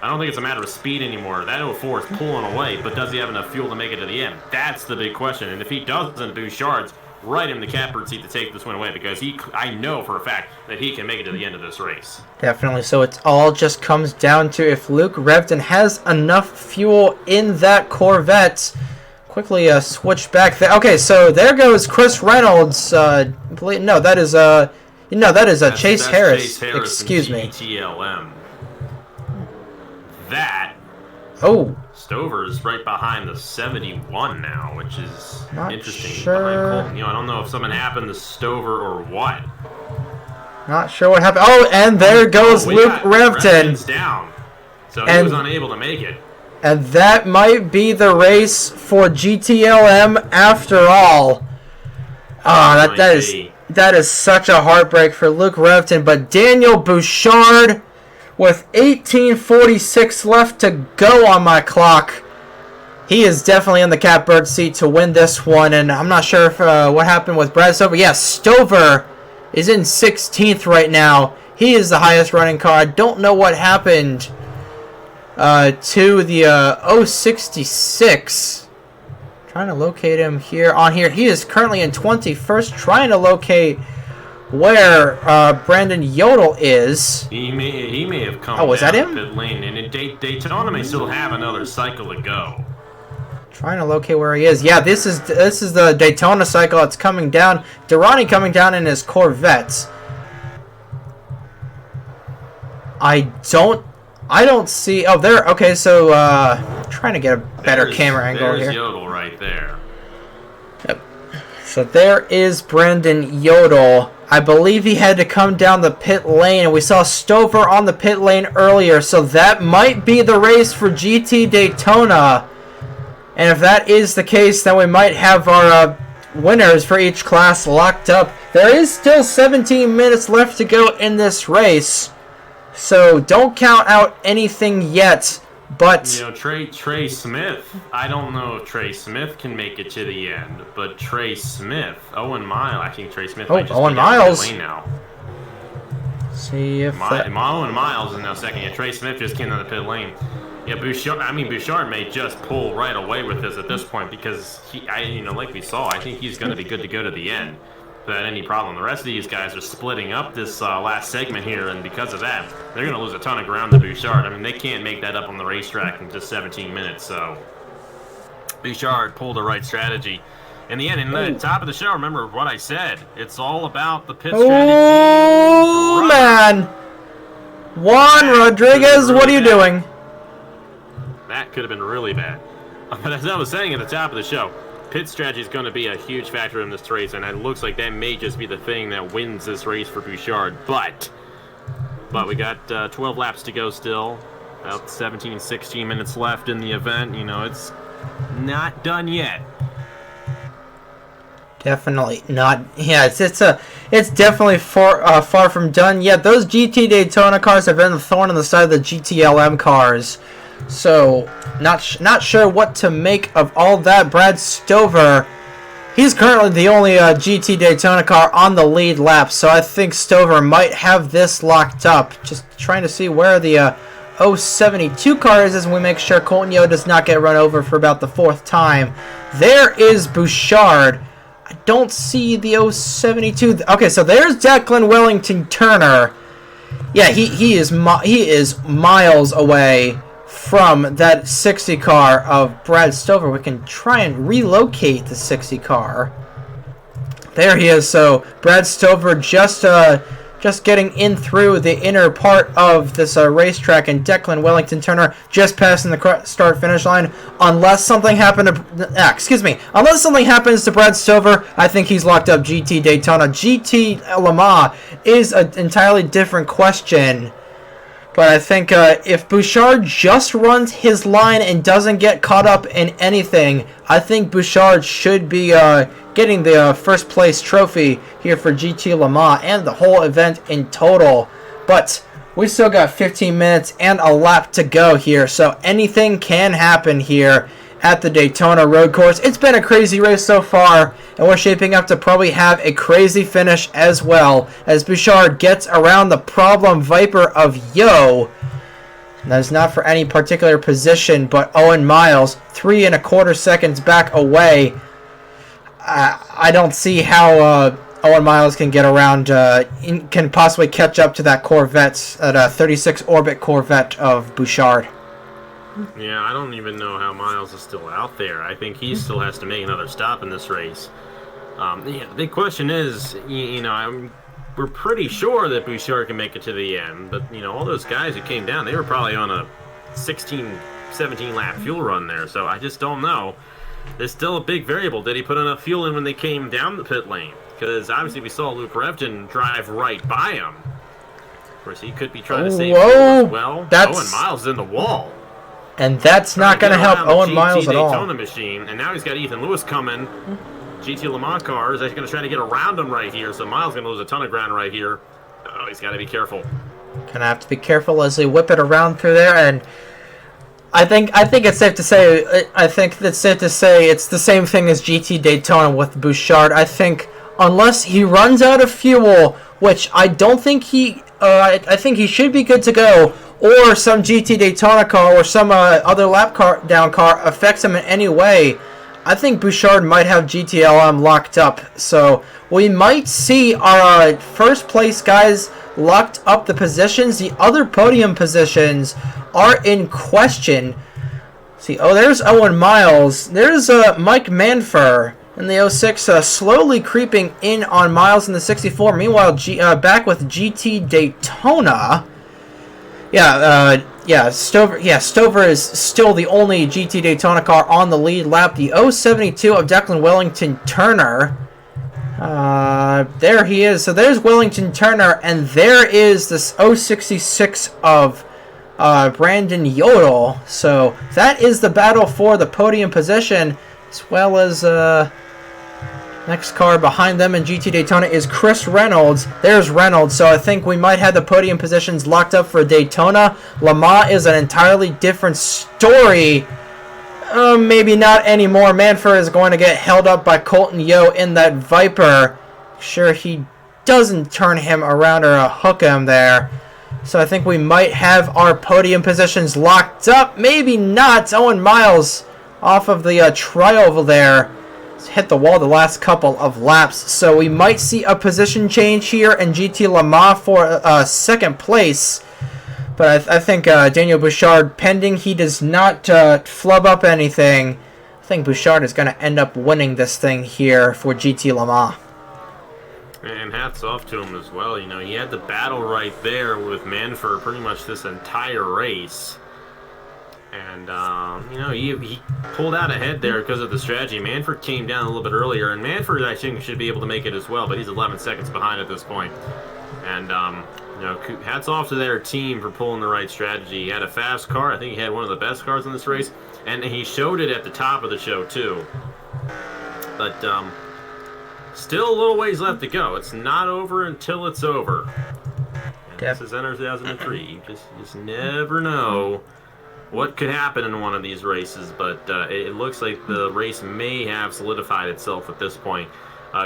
I don't think it's a matter of speed anymore. That 04 is pulling away, but does he have enough fuel to make it to the end? That's the big question. And if he doesn't, Bouchard's right in the catbird seat to take this one away, because I know for a fact that he can make it to the end of this race. Definitely. So it all just comes down to if Luke Revton has enough fuel in that Corvette. Quickly switch back there. Okay, so there goes Chris Reynolds. No, that is Chase Harris. Excuse me. GTLM. That. Oh. Stover's right behind the 71 now, which is Not interesting. sure. Behind Colton. You know, I don't know if something happened to Stover or what. Not sure what happened. Oh, and there goes Luke Revton. Down. So he was unable to make it. And that might be the race for GTLM after all. That is such a heartbreak for Luke Revton, but Daniel Bouchard with 18:46 left to go on my clock. He is definitely in the catbird seat to win this one, and I'm not sure if what happened with Brad Stover. Yeah, Stover is in 16th right now. He is the highest running car. I don't know what happened to the 066. Trying to locate him here on here. He is currently in 21st, trying to locate where Brandon Yodel is. He may have come was that down him? pit lane, and in Daytona may still have another cycle to go. Trying to locate where he is. Yeah, this is the Daytona cycle. It's coming down. Durrani coming down in his Corvette. I don't see. Oh, there. Okay, so trying to get a better camera angle here. There's Yodel right there. Yep. So there is Brandon Yodel. I believe he had to come down the pit lane, and we saw Stover on the pit lane earlier, so that might be the race for GT Daytona. And if that is the case, then we might have our winners for each class locked up. There is still 17 minutes left to go in this race, so don't count out anything yet. But you know, Trey Smith, I don't know if Trey Smith can make it to the end, but Trey Smith, Owen Miles, I think Trey Smith might just Owen be down Miles. the lane now. See if Owen Miles is now second. Yeah, Trey Smith just came down the pit lane. Yeah, Bouchard may just pull right away with this at this point, because like we saw, I think he's going to be good to go to the end without any problem. The rest of these guys are splitting up this last segment here, and because of that, they're going to lose a ton of ground to Bouchard. I mean, they can't make that up on the racetrack in just 17 minutes, so Bouchard pulled the right strategy. In the end, in the top of the show, remember what I said. It's all about the pit strategy. Oh, man. Juan Rodriguez, what are you doing? That could have been really bad. But as I was saying at the top of the show, pit strategy is going to be a huge factor in this race, and it looks like that may just be the thing that wins this race for Bouchard. But we got 12 laps to go still. About 17, 16 minutes left in the event. You know, it's not done yet. Definitely not. Yeah, it's definitely far from done yet. Those GT Daytona cars have been the thorn in the side of the GTLM cars. So, not sure what to make of all that. Brad Stover, he's currently the only GT Daytona car on the lead lap. So I think Stover might have this locked up. Just trying to see where the 072 car is as we make sure Colton Yo does not get run over for about the 4th time. There is Bouchard. I don't see the 072. Okay, so there's Declan Wellington Turner. Yeah, he is miles away from that 60 car of Brad Stover. We can try and relocate the 60 car. There he is. So Brad Stover just getting in through the inner part of this racetrack, and Declan Wellington Turner just passing the start-finish line. Unless something happened to, unless something happens to Brad Stover, I think he's locked up GT Daytona. GT Le Mans is an entirely different question. But I think if Bouchard just runs his line and doesn't get caught up in anything, I think Bouchard should be getting the first place trophy here for GT Le Mans and the whole event in total. But we still got 15 minutes and a lap to go here, so anything can happen here at the Daytona road course. It's been a crazy race so far, and we're shaping up to probably have a crazy finish as well, as Bouchard gets around the problem Viper of Yo. That is not for any particular position, but Owen Miles, 3 1/4 seconds back away. I don't see how Owen Miles can get around, can possibly catch up to that Corvette, that 36 Orbit Corvette of Bouchard. Yeah, I don't even know how Miles is still out there. I think he still has to make another stop in this race. The big question is, we're pretty sure that Bouchard can make it to the end, but, all those guys who came down, they were probably on a 16, 17 lap fuel run there, so I just don't know. There's still a big variable. Did he put enough fuel in when they came down the pit lane? Because obviously we saw Luke Revgen drive right by him. Of course, he could be trying to save fuel as well. Owen Miles is in the wall. And that's not going to help Owen Miles at all. Daytona machine, and now he's got Ethan Lewis coming. GT Le Mans car is actually going to try to get around him right here, so Miles is going to lose a ton of ground right here. Oh, he's got to be careful. Gonna have to be careful as they whip it around through there, and I think it's safe to say it's the same thing as GT Daytona with Bouchard. I think unless he runs out of fuel, which I don't think I think he should be good to go, or some GT Daytona car or some other lap down car affects him in any way, I think Bouchard might have GTLM locked up. So we might see our first place guys locked up the positions. The other podium positions are in question. See, there's Owen Miles. There's Mike Manfer in the 06, slowly creeping in on Miles in the 64. Meanwhile, back with GT Daytona. Stover is still the only GT Daytona car on the lead lap. The 072 of Declan Wellington Turner. There he is. So there's Wellington Turner, and there is this 066 of Brandon Yodel. So that is the battle for the podium position, as well as next car behind them in GT Daytona is Chris Reynolds. There's Reynolds, so I think we might have the podium positions locked up for Daytona. Le Mans is an entirely different story. Maybe not anymore. Manford is going to get held up by Colton Yo in that Viper. Sure he doesn't turn him around or hook him there. So I think we might have our podium positions locked up. Maybe not. Owen Miles off of the tri-oval there. Hit the wall the last couple of laps, so we might see a position change here in GT Le Mans for second place. But I think Daniel Bouchard, pending he does not flub up anything, I think Bouchard is going to end up winning this thing here for GT Le Mans. And hats off to him as well. He had the battle right there with Manford pretty much this entire race. And, you know, he pulled out ahead there because of the strategy. Manford came down a little bit earlier, and Manford, I think, should be able to make it as well, but he's 11 seconds behind at this point. And, you know, hats off to their team for pulling the right strategy. He had a fast car. I think he had one of the best cars in this race, and he showed it at the top of the show, too. But, still a little ways left to go. It's not over until it's over. And this is Enter 2003. You just never know what could happen in one of these races, but it looks like the race may have solidified itself at this point.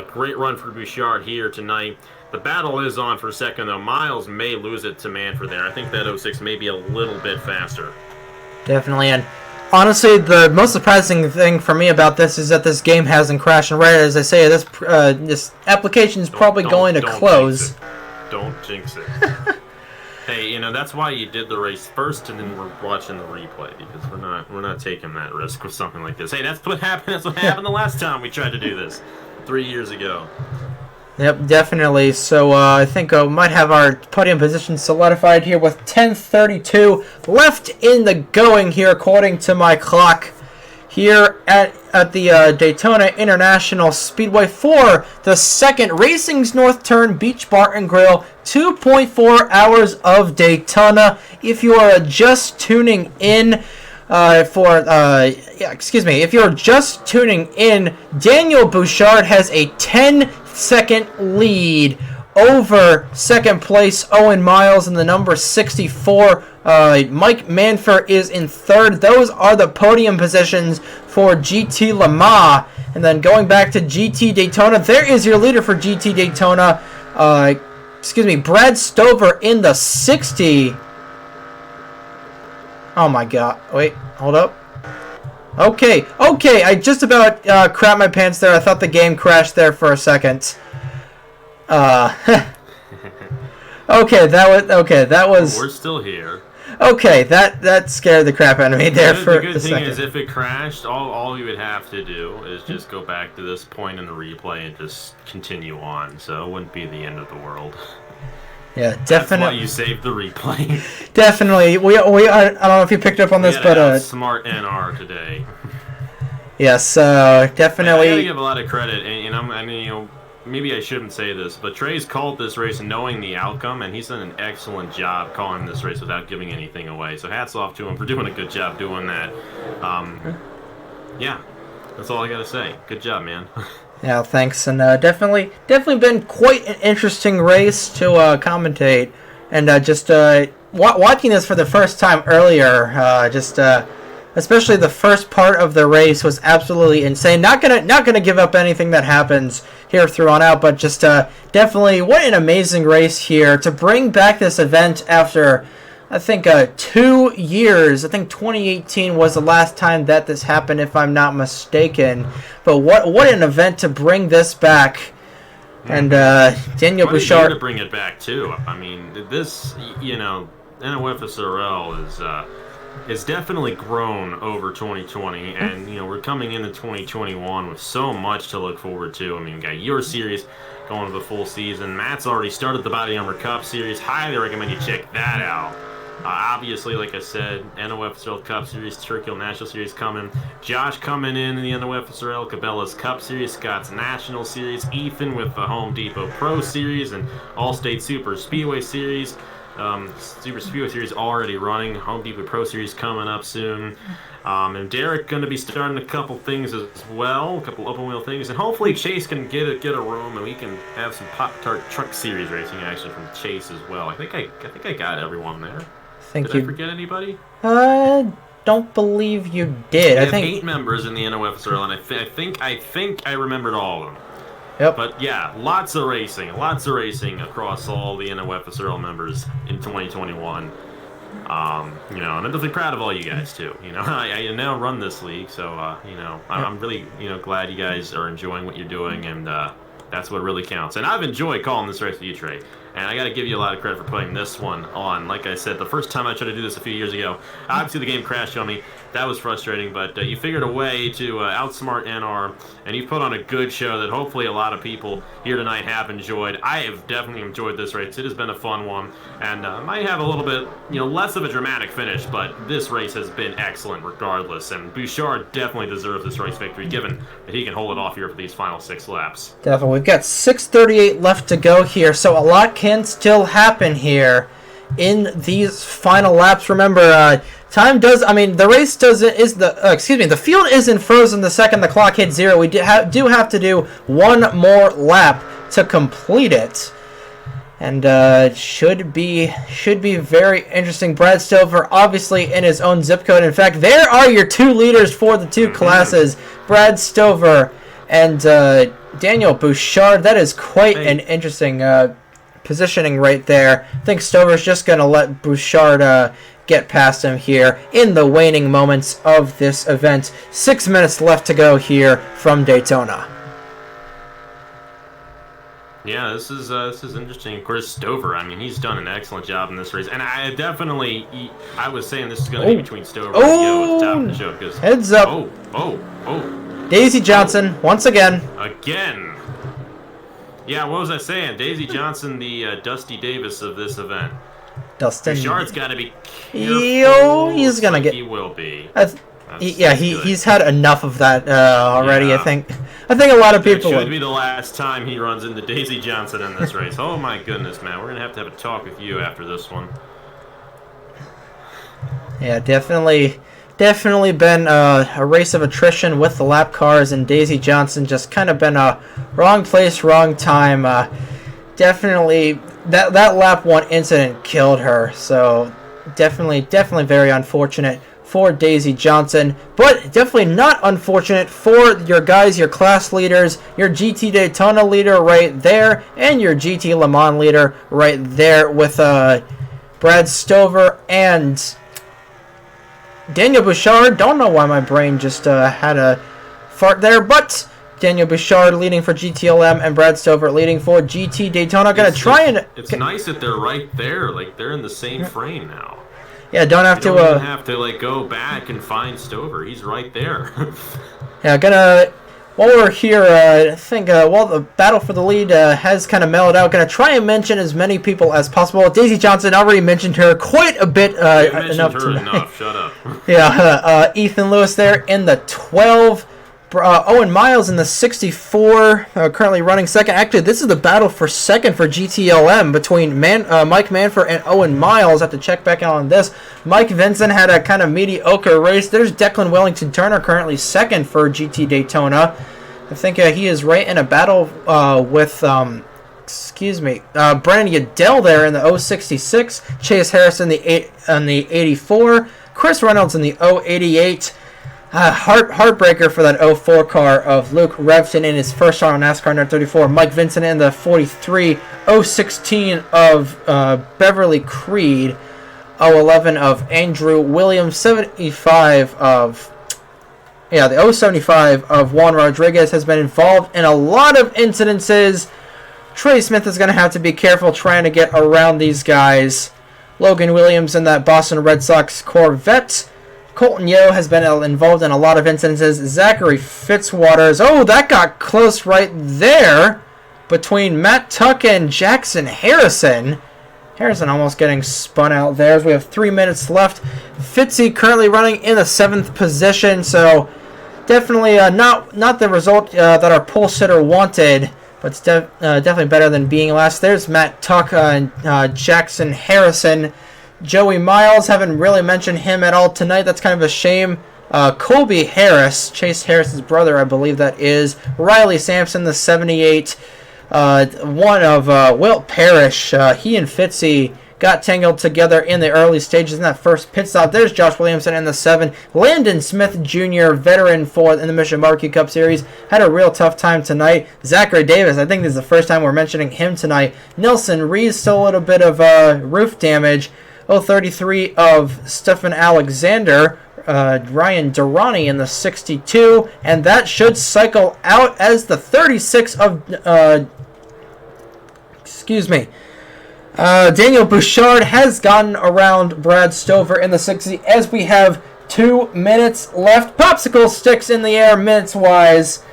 Great run for Bouchard here tonight. The battle is on for second, though. Miles may lose it to Manford there. I think that 06 may be a little bit faster. Definitely, and honestly, the most surprising thing for me about this is that this game hasn't crashed. And right as I say, this application is probably going to close. Don't jinx it. Hey, you know, that's why you did the race first, and then we're watching the replay, because we're not taking that risk with something like this. Hey, that's what happened. That's what happened the last time we tried to do this 3 years ago. Yep, definitely. So I think we might have our podium position solidified here with 10:32 left in the going here, according to my clock here at the Daytona International Speedway for the second Racing's North Turn Beach Bar and Grill 2.4 Hours of Daytona. If you are just tuning in if you're just tuning in, Daniel Bouchard has a 10-second lead over second place Owen Miles in the number 64. Mike Manford is in third. Those are the podium positions for GT Le Mans. And then going back to GT Daytona, there is your leader for GT Daytona. Brad Stover in the 60. Oh my god. Wait, hold up. Okay, I just about crapped my pants there. I thought the game crashed there for a second. Okay, that was... We're still here. Okay, that scared the crap out of me there for a second. The good thing is, if it crashed, all you would have to do is just go back to this point in the replay and just continue on, so it wouldn't be the end of the world. Yeah, definitely. That's why you saved the replay. Definitely. I don't know if you picked up on this, but smart NR today. Yes, definitely. I gotta give a lot of credit, and I mean, you know, maybe I shouldn't say this, but Trey's called this race knowing the outcome, and he's done an excellent job calling this race without giving anything away. So hats off to him for doing a good job doing that. Yeah, that's all I gotta say. Good job, man. Yeah, thanks, and definitely been quite an interesting race to commentate, and just watching this for the first time earlier, especially the first part of the race was absolutely insane. Not gonna give up anything that happens here through on out, but just definitely what an amazing race here to bring back this event after I think 2 years. I think 2018 was the last time that this happened, if I'm not mistaken. But what an event to bring this back. And Daniel Bouchard to bring it back too. I mean, this, you know, NOFSRL is definitely grown over 2020, and you know, we're coming into 2021 with so much to look forward to. I mean, you got your series going to the full season. Matt's already started the Body Armor Cup series. Highly recommend you check that out. Obviously, like I said, NOFSRL Cup Series, Turkey National Series coming. Josh coming in the NOFSRL, Cabela's Cup Series, Scott's National Series, Ethan with the Home Depot Pro Series, and Allstate Super Speedway Series. Super Speedway Series already running. Home Depot Pro Series coming up soon. And Derek going to be starting a couple things as well, a couple open wheel things, and hopefully Chase can get a room and we can have some Pop-Tart Truck Series racing actually from Chase as well. I think I got everyone there. Did I forget anybody? Don't believe you did. I think 8 members in the NOFSRL, and I think I remembered all of them. Yep. But yeah, lots of racing across all the NOFSRL members in 2021. You know, and I'm definitely proud of all you guys too. You know, I now run this league, so you know, I'm really glad you guys are enjoying what you're doing, and that's what really counts. And I've enjoyed calling this race with you, Trey. And I got to give you a lot of credit for putting this one on. Like I said, the first time I tried to do this a few years ago, obviously the game crashed on me. That was frustrating, but you figured a way to outsmart NR, and you put on a good show that hopefully a lot of people here tonight have enjoyed. I have definitely enjoyed this race. It has been a fun one, and might have a little bit, less of a dramatic finish, but this race has been excellent regardless, and Bouchard definitely deserves this race victory, given that he can hold it off here for these final 6 laps. Definitely. We've got 6:38 left to go here, so a lot can still happen here in these final laps. Remember, the race the field isn't frozen the second the clock hits 0. We do have to do one more lap to complete it. And should be very interesting. Brad Stover, obviously in his own zip code. In fact, there are your 2 leaders for the 2 classes, Brad Stover and Daniel Bouchard. That is quite an interesting positioning right there. I think Stover's just going to let Bouchard get past him here in the waning moments of this event. 6 minutes left to go here from Daytona. Yeah, this is interesting. Of course, Stover, he's done an excellent job in this race. And I was saying this is going to be between Stover and Yo at the top of the show. Because, heads up. Daisy Johnson, once again. Again. Yeah, what was I saying? Daisy Johnson, the Dusty Davis of this event. Dustin. Bouchard's got to be careful. He's going to get... He will be. He's had enough of that already. Yeah. I think a lot of people. It should be the last time he runs into Daisy Johnson in this race. Oh my goodness, man! We're gonna have to have a talk with you after this one. Yeah, definitely been a race of attrition with the lap cars, and Daisy Johnson just kind of been a wrong place, wrong time. Definitely that lap 1 incident killed her. So definitely very unfortunate for Daisy Johnson, but definitely not unfortunate for your guys, your class leaders, your GT Daytona leader right there, and your GT Le Mans leader right there with Brad Stover and Daniel Bouchard. Don't know why my brain just had a fart there, but Daniel Bouchard leading for GTLM and Brad Stover leading for GT Daytona. It's nice that they're right there, like they're in the same frame now. Yeah, don't have to go back and find Stover. He's right there. Yeah, while we're here, I think while the battle for the lead has kind of mellowed out, gonna try and mention as many people as possible. Daisy Johnson, already mentioned her quite a bit. Enough. Shut up. Yeah, Ethan Lewis there in the 12. Owen Miles in the 64, currently running second. Actually, this is the battle for second for GTLM between Mike Manford and Owen Miles. I have to check back out on this. Mike Vincent had a kind of mediocre race. There's Declan Wellington Turner currently second for GT Daytona. I think he is right in a battle with Brandon Yadell there in the 066. Chase Harris in the 84. Chris Reynolds in the 088. Heartbreaker for that 04 car of Luke Revson in his first shot on NASCAR number 34. Mike Vincent in the 43. 016 of Beverly Creed. 011 of Andrew Williams. 75 of... Yeah, the 075 of Juan Rodriguez has been involved in a lot of incidences. Trey Smith is going to have to be careful trying to get around these guys. Logan Williams in that Boston Red Sox Corvette. Colton Yo has been involved in a lot of instances. Zachary Fitzwaters. Oh, that got close right there between Matt Tuck and Jackson Harrison. Harrison almost getting spun out there as we have 3 minutes left. Fitzy currently running in the 7th position, so definitely not the result that our pole sitter wanted, but it's definitely better than being last. There's Matt Tuck and Jackson Harrison. Joey Miles, haven't really mentioned him at all tonight. That's kind of a shame. Colby Harris, Chase Harris's brother, I believe that is. Riley Sampson, the 78. One of Wilt Parrish. He and Fitzy got tangled together in the early stages in that first pit stop. There's Josh Williamson in the 7. Landon Smith Jr., veteran in the Mission Barbecue Cup Series, had a real tough time tonight. Zachary Davis, I think this is the first time we're mentioning him tonight. Nelson Rees, still a little bit of roof damage. 033 of Stephen Alexander. Ryan Durrani in the 62. And that should cycle out as the 36 of... Daniel Bouchard has gotten around Brad Stover in the 60 as we have 2 minutes left. Popsicle sticks in the air minutes-wise,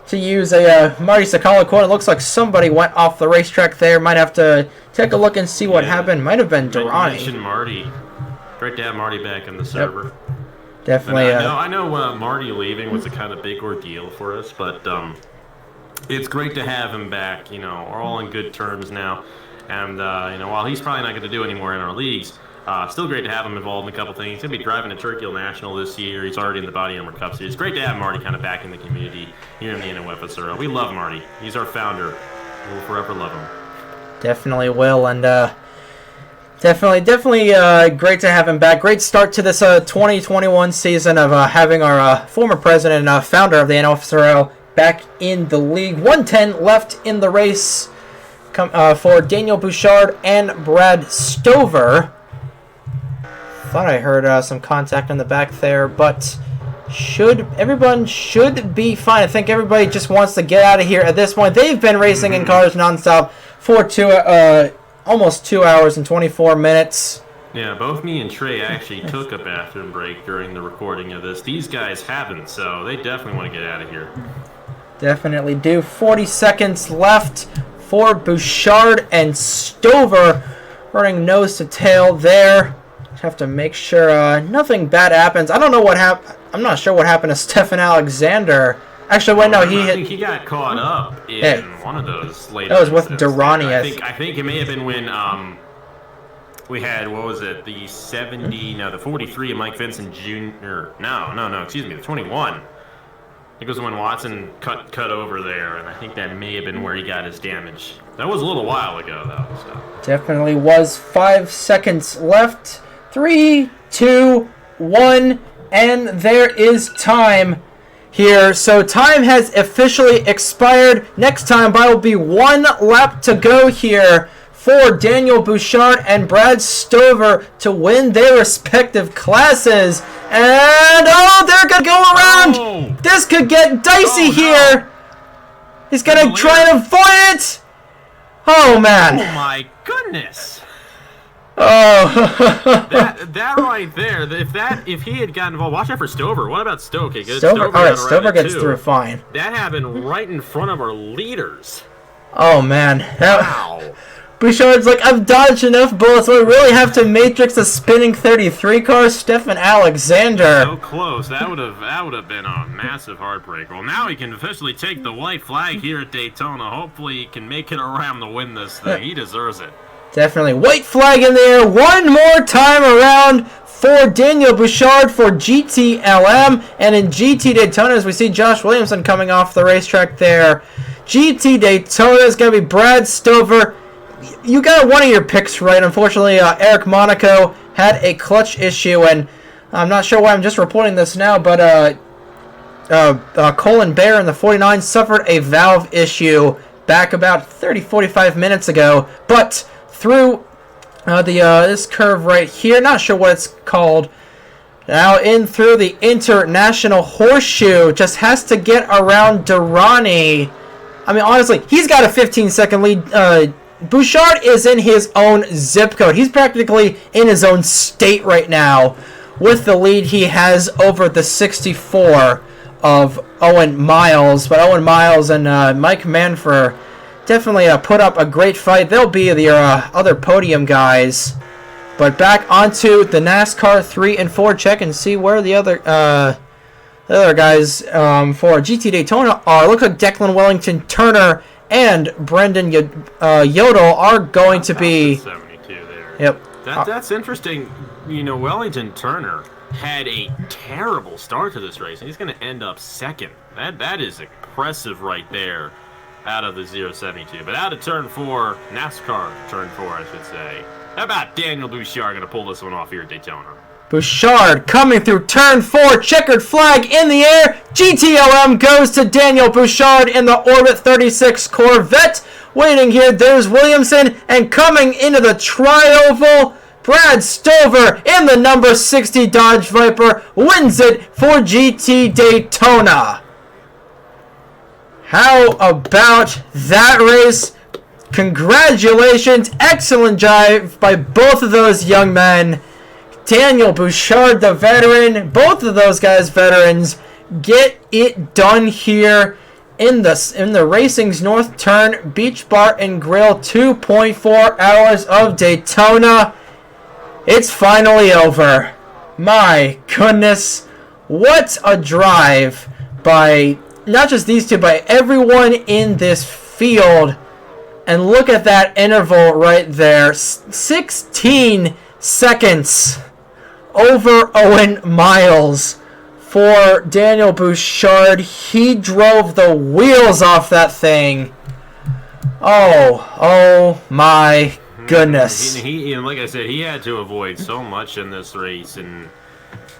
to use a Marty Sakala quote. It looks like somebody went off the racetrack there. Might have to take a look and see what happened. Might have been Durrani. Mention Marty. Great to have Marty back in the server. Definitely. I know Marty leaving was a kind of big ordeal for us, but it's great to have him back. You know, we're all on good terms now. And, you know, while he's probably not going to do any more in our leagues, still great to have him involved in a couple things. He's going to be driving a Turkey National this year. He's already in the Body Armor Cup Series. It's great to have Marty kind of back in the community here in the NOFSRL. We love Marty. He's our founder. We'll forever love him. Definitely will, and definitely great to have him back. Great start to this 2021 season of having our former president and founder of the NOFSRL back in the league. 110 left in the race for Daniel Bouchard and Brad Stover. Thought I heard some contact in the back there, but everyone should be fine. I think everybody just wants to get out of here at this point. They've been racing in cars nonstop for almost 2 hours and 24 minutes. Yeah, both me and Trey actually took a bathroom break during the recording of this. These guys haven't, so they definitely want to get out of here. Definitely do. 40 seconds left for Bouchard and Stover, running nose to tail there. Have to make sure nothing bad happens. I don't know what happened. I'm not sure what happened to Stefan Alexander. Actually, wait, no, I think he got caught up in one of those later. That was with Durrani. I think it may have been when we had, what was it, the 43 of Mike Vincent Jr. No, excuse me, the 21. I think it was when Watson cut over there, and I think that may have been where he got his damage. That was a little while ago, though. So. Definitely was. 5 seconds left. 3, 2, 1, and there is time here. So time has officially expired. Next time by will be 1 lap to go here for Daniel Bouchard and Brad Stover to win their respective classes. And, they're going to go around. Oh. This could get dicey here. He's going to try and avoid it. Oh, man. Oh, my goodness. Oh. that right there. If he had gotten involved, watch out for Stover. What about Stoke? Okay, good. Stover, all right, Stover gets through fine. That happened right in front of our leaders. Oh man. Wow. Bouchard's like, I've dodged enough bullets. We really have to matrix a spinning 33 car. Stefan Alexander. So close. That would have been a massive heartbreak. Well, now he can officially take the white flag here at Daytona. Hopefully, he can make it around to win this thing. He deserves it. Definitely. White flag in there. One more time around for Daniel Bouchard for GTLM. And in GT Daytona, as we see Josh Williamson coming off the racetrack there. GT Daytona is going to be Brad Stover. You got one of your picks right. Unfortunately, Eric Monaco had a clutch issue. And I'm not sure why I'm just reporting this now, but Colin Bear in the 49 suffered a valve issue back about 30-45 minutes ago. But through this curve right here, not sure what it's called, now in through the International Horseshoe, just has to get around Durrani. I mean, honestly, he's got a 15-second lead. Bouchard is in his own zip code. He's practically in his own state right now with the lead he has over the 64 of Owen Miles. But Owen Miles and Mike Manfor definitely put up a great fight. They'll be the other podium guys. But back onto the NASCAR 3 and 4 check and see where the other guys for GT Daytona are. Looks like Declan Wellington Turner and Brendan Yodel are going to be. 72 there. Yep. That's interesting. You know, Wellington Turner had a terrible start to this race, and he's going to end up second. That is impressive right there. Out of the 072, but out of turn 4, NASCAR turn 4, I should say. How about Daniel Bouchard going to pull this one off here at Daytona? Bouchard coming through turn 4, checkered flag in the air. GTLM goes to Daniel Bouchard in the Orbit 36 Corvette. Waiting here, there's Williamson, and coming into the tri-oval, Brad Stover in the number 60 Dodge Viper wins it for GT Daytona. How about that race? Congratulations. Excellent drive by both of those young men. Daniel Bouchard, the veteran. Both of those guys, veterans, get it done here in the Racing's North Turn Beach Bar and Grill 2.4 Hours of Daytona. It's finally over. My goodness. What a drive by not just these two, but everyone in this field. And look at that interval right there. 16 seconds over Owen Miles for Daniel Bouchard. He drove the wheels off that thing. Oh my goodness. He like I said, he had to avoid so much in this race, and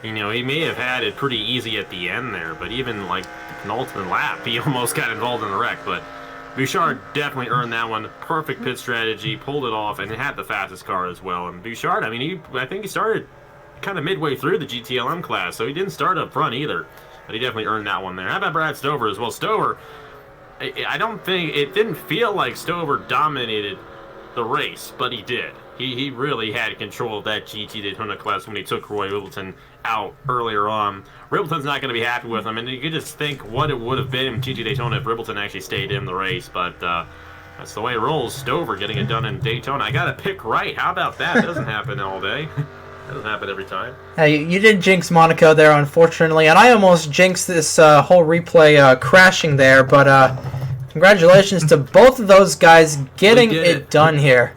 he may have had it pretty easy at the end there, but even like the penultimate lap, he almost got involved in the wreck. But Bouchard definitely earned that one. Perfect pit strategy, pulled it off, and it had the fastest car as well. And Bouchard, I think he started kind of midway through the GTLM class, so he didn't start up front either. But he definitely earned that one there. How about Brad Stover as well? Stover, I don't think, it didn't feel like Stover dominated the race, but he did. He really had control of that GT Daytona class when he took Roy Ribbleton out earlier on. Ribbleton's not going to be happy with him, and you could just think what it would have been in GT Daytona if Ribbleton actually stayed in the race, but that's the way it rolls. Stover getting it done in Daytona. I got to pick right. How about that? It doesn't happen all day. That doesn't happen every time. Hey, you did jinx Monaco there, unfortunately, and I almost jinxed this whole replay crashing there, but congratulations to both of those guys getting it done here.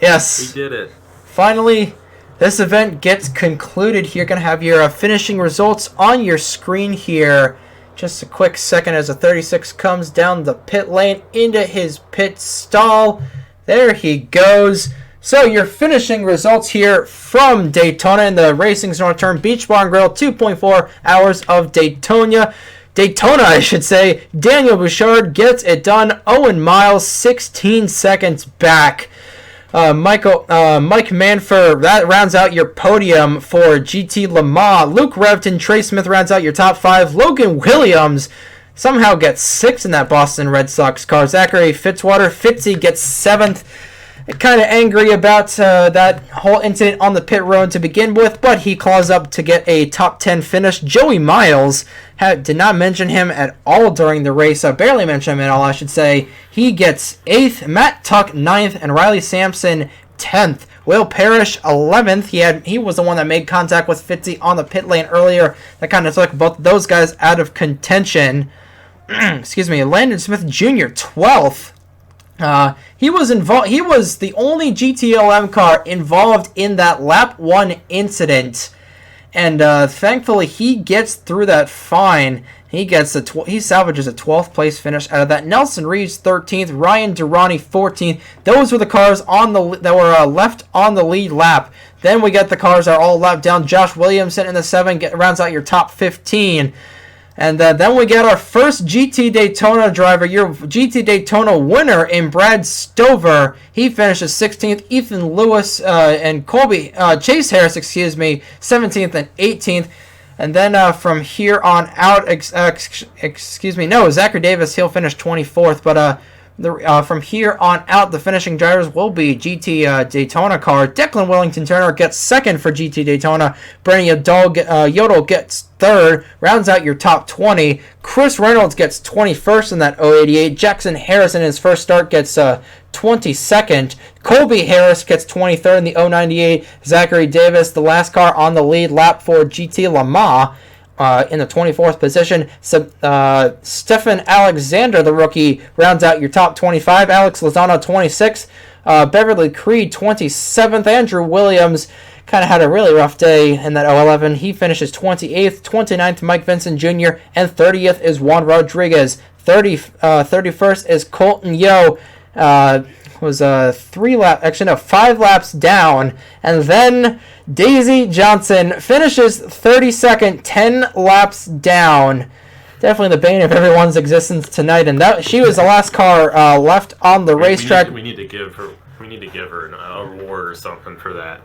Yes. We did it. Finally, this event gets concluded here. Going to have your finishing results on your screen here. Just a quick second as a 36 comes down the pit lane into his pit stall. There he goes. So your finishing results here from Daytona in the Racing's North Turn Beach Bar and Grill 2.4 Hours of Daytona, I should say. Daniel Bouchard gets it done. Owen Miles 16 seconds back. Mike Manford, that rounds out your podium for GT Le Mans. Luke Revton, Trey Smith rounds out your top 5. Logan Williams somehow gets 6th in that Boston Red Sox car. Zachary Fitzy gets 7th. Kind of angry about that whole incident on the pit road to begin with, but he claws up to get a top 10 finish. Joey Miles did not mention him at all during the race. Barely mentioned him at all, I should say. He gets 8th. Matt Tuck 9th, and Riley Sampson 10th. Will Parrish 11th. He was the one that made contact with Fitzy on the pit lane earlier. That kind of took both those guys out of contention. Excuse me. Landon Smith Jr. 12th. He was involved. He was the only GTLM car involved in that lap 1 incident, and thankfully he gets through that fine. He salvages a 12th place finish out of that. Nelson Reeves 13th, Ryan Durrani 14th. Those were the cars that were left on the lead lap. Then we get the cars that are all lapped down. Josh Williamson in the 7 rounds out your top 15. And then we get our first GT Daytona driver, your GT Daytona winner in Brad Stover. He finishes 16th. Ethan Lewis and Chase Harris, 17th and 18th. And then from here on out, Zachary Davis, he'll finish 24th. But from here on out, the finishing drivers will be GT Daytona car. Declan Wellington Turner gets 2nd for GT Daytona. Brennan Yodel gets 3rd. Rounds out your top 20. Chris Reynolds gets 21st in that 088. Jackson Harrison in his first start gets 22nd. Colby Harris gets 23rd in the 098. Zachary Davis, the last car on the lead lap for GT Le Mans, in the 24th position. Stefan Alexander, the rookie, rounds out your top 25. Alex Lozano, 26th. Beverly Creed, 27th. Andrew Williams kind of had a really rough day in that 011. He finishes 28th. 29th, Mike Vincent Jr. And 30th is Juan Rodriguez. 31st is Colton Yo. Was 5 laps down, and then Daisy Johnson finishes 32nd, 10 laps down. Definitely the bane of everyone's existence tonight, and she was the last car left on the racetrack. We need to give her an award or something for that.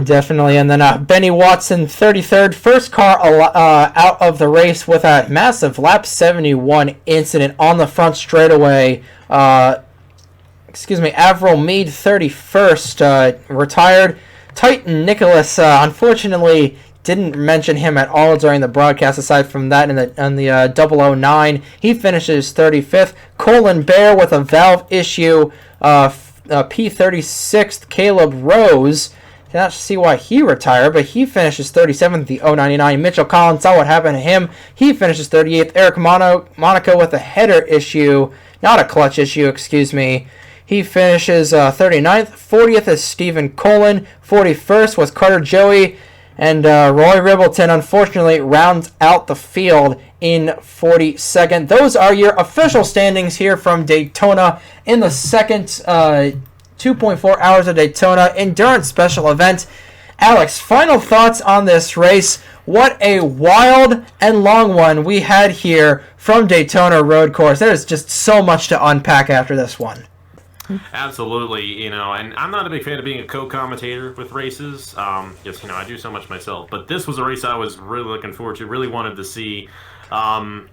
Definitely, and then Benny Watson, 33rd, first car out of the race with a massive lap 71 incident on the front straightaway. Avril Mead 31st retired. Titan Nicholas, unfortunately, didn't mention him at all during the broadcast. Aside from that, in the 009, he finishes 35th. Colin Bear with a valve issue. P36th. Caleb Rose. Cannot see why he retired, but he finishes 37th. The 099. Mitchell Collins, saw what happened to him. He finishes 38th. Eric Monaco with a header issue, not a clutch issue. Excuse me. He finishes 39th. 40th is Stephen Colin. 41st was Carter Joey. And Roy Ribbleton, unfortunately, rounds out the field in 42nd. Those are your official standings here from Daytona in the second 2.4 Hours of Daytona Endurance Special Event. Alex, final thoughts on this race. What a wild and long one we had here from Daytona Road Course. There's just so much to unpack after this one. Absolutely, and I'm not a big fan of being a co-commentator with races. Just, I do so much myself. But this was a race I was really looking forward to, really wanted to see. And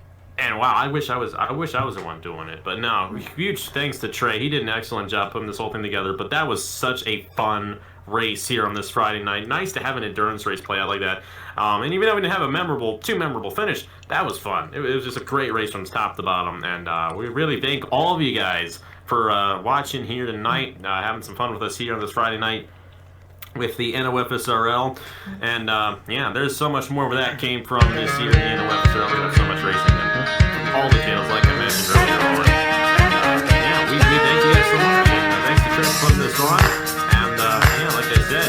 wow, I wish I was the one doing it. But no, huge thanks to Trey. He did an excellent job putting this whole thing together. But that was such a fun race here on this Friday night. Nice to have an endurance race play out like that. And even though we didn't have a too memorable finish, that was fun. It was just a great race from top to bottom. And we really thank all of you guys for watching here tonight, having some fun with us here on this Friday night with the NOFSRL. And yeah, there's so much more where that came from this year in the NOFSRL. We have so much racing and all details, like I mentioned earlier on. And yeah, we thank you guys so much. And thanks to Chris for putting this on. And yeah, like I said,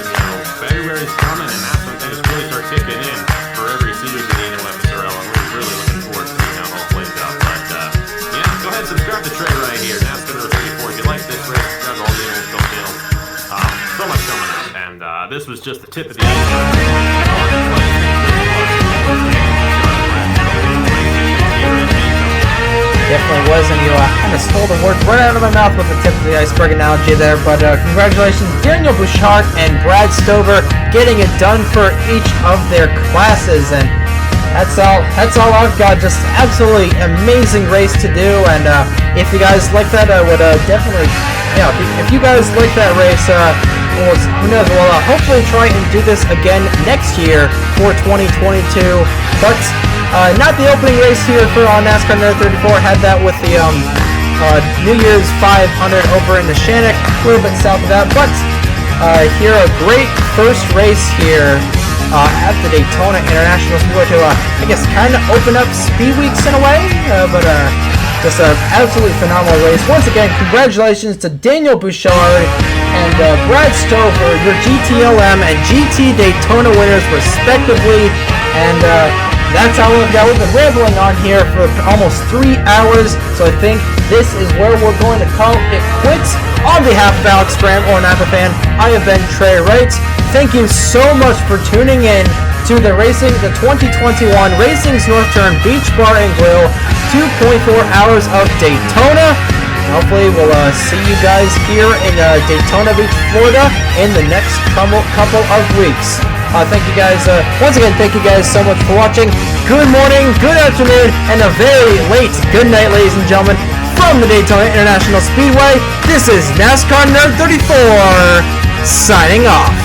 February's coming, and that's when things really start kicking in for every series of the NOFSRL. And we're really looking forward to seeing how it all plays out. But yeah, go ahead and subscribe to Trey right here. So much coming up, and this was just the tip of the iceberg. Definitely was, and you kind of stole the words right out of my mouth with the tip of the iceberg analogy there. But congratulations, Daniel Bouchard and Brad Stover, getting it done for each of their classes, and that's all I've got. Just absolutely amazing race to do, and if you guys like that, I would definitely, if you guys like that race, well, who knows? We'll hopefully try and do this again next year for 2022. But not the opening race here for NASCAR Nerd 34. Had that with the New Year's 500 over in Neshannock, a little bit south of that. But here, a great first race here at the Daytona International Speedway to, I guess, kind of open up Speed Weeks in a way. But just an absolutely phenomenal race. Once again, congratulations to Daniel Bouchard and Brad Stover, your GTLM and GT Daytona winners respectively. And that's all we've got. We've been rambling on here for almost 3 hours, so I think this is where we're going to call it quits. On behalf of Alex Graham or Napa Fan, I have been Trey Wright. Thank you so much for tuning in to the 2021 Racing's North Turn Beach Bar and Grill 2.4 Hours of Daytona. Hopefully we'll see you guys here in Daytona Beach, Florida in the next couple of weeks. Thank you guys, once again, thank you guys so much for watching. Good morning, good afternoon, and a very late good night, ladies and gentlemen, from the Daytona International Speedway. This is NASCAR Nerd 34, signing off.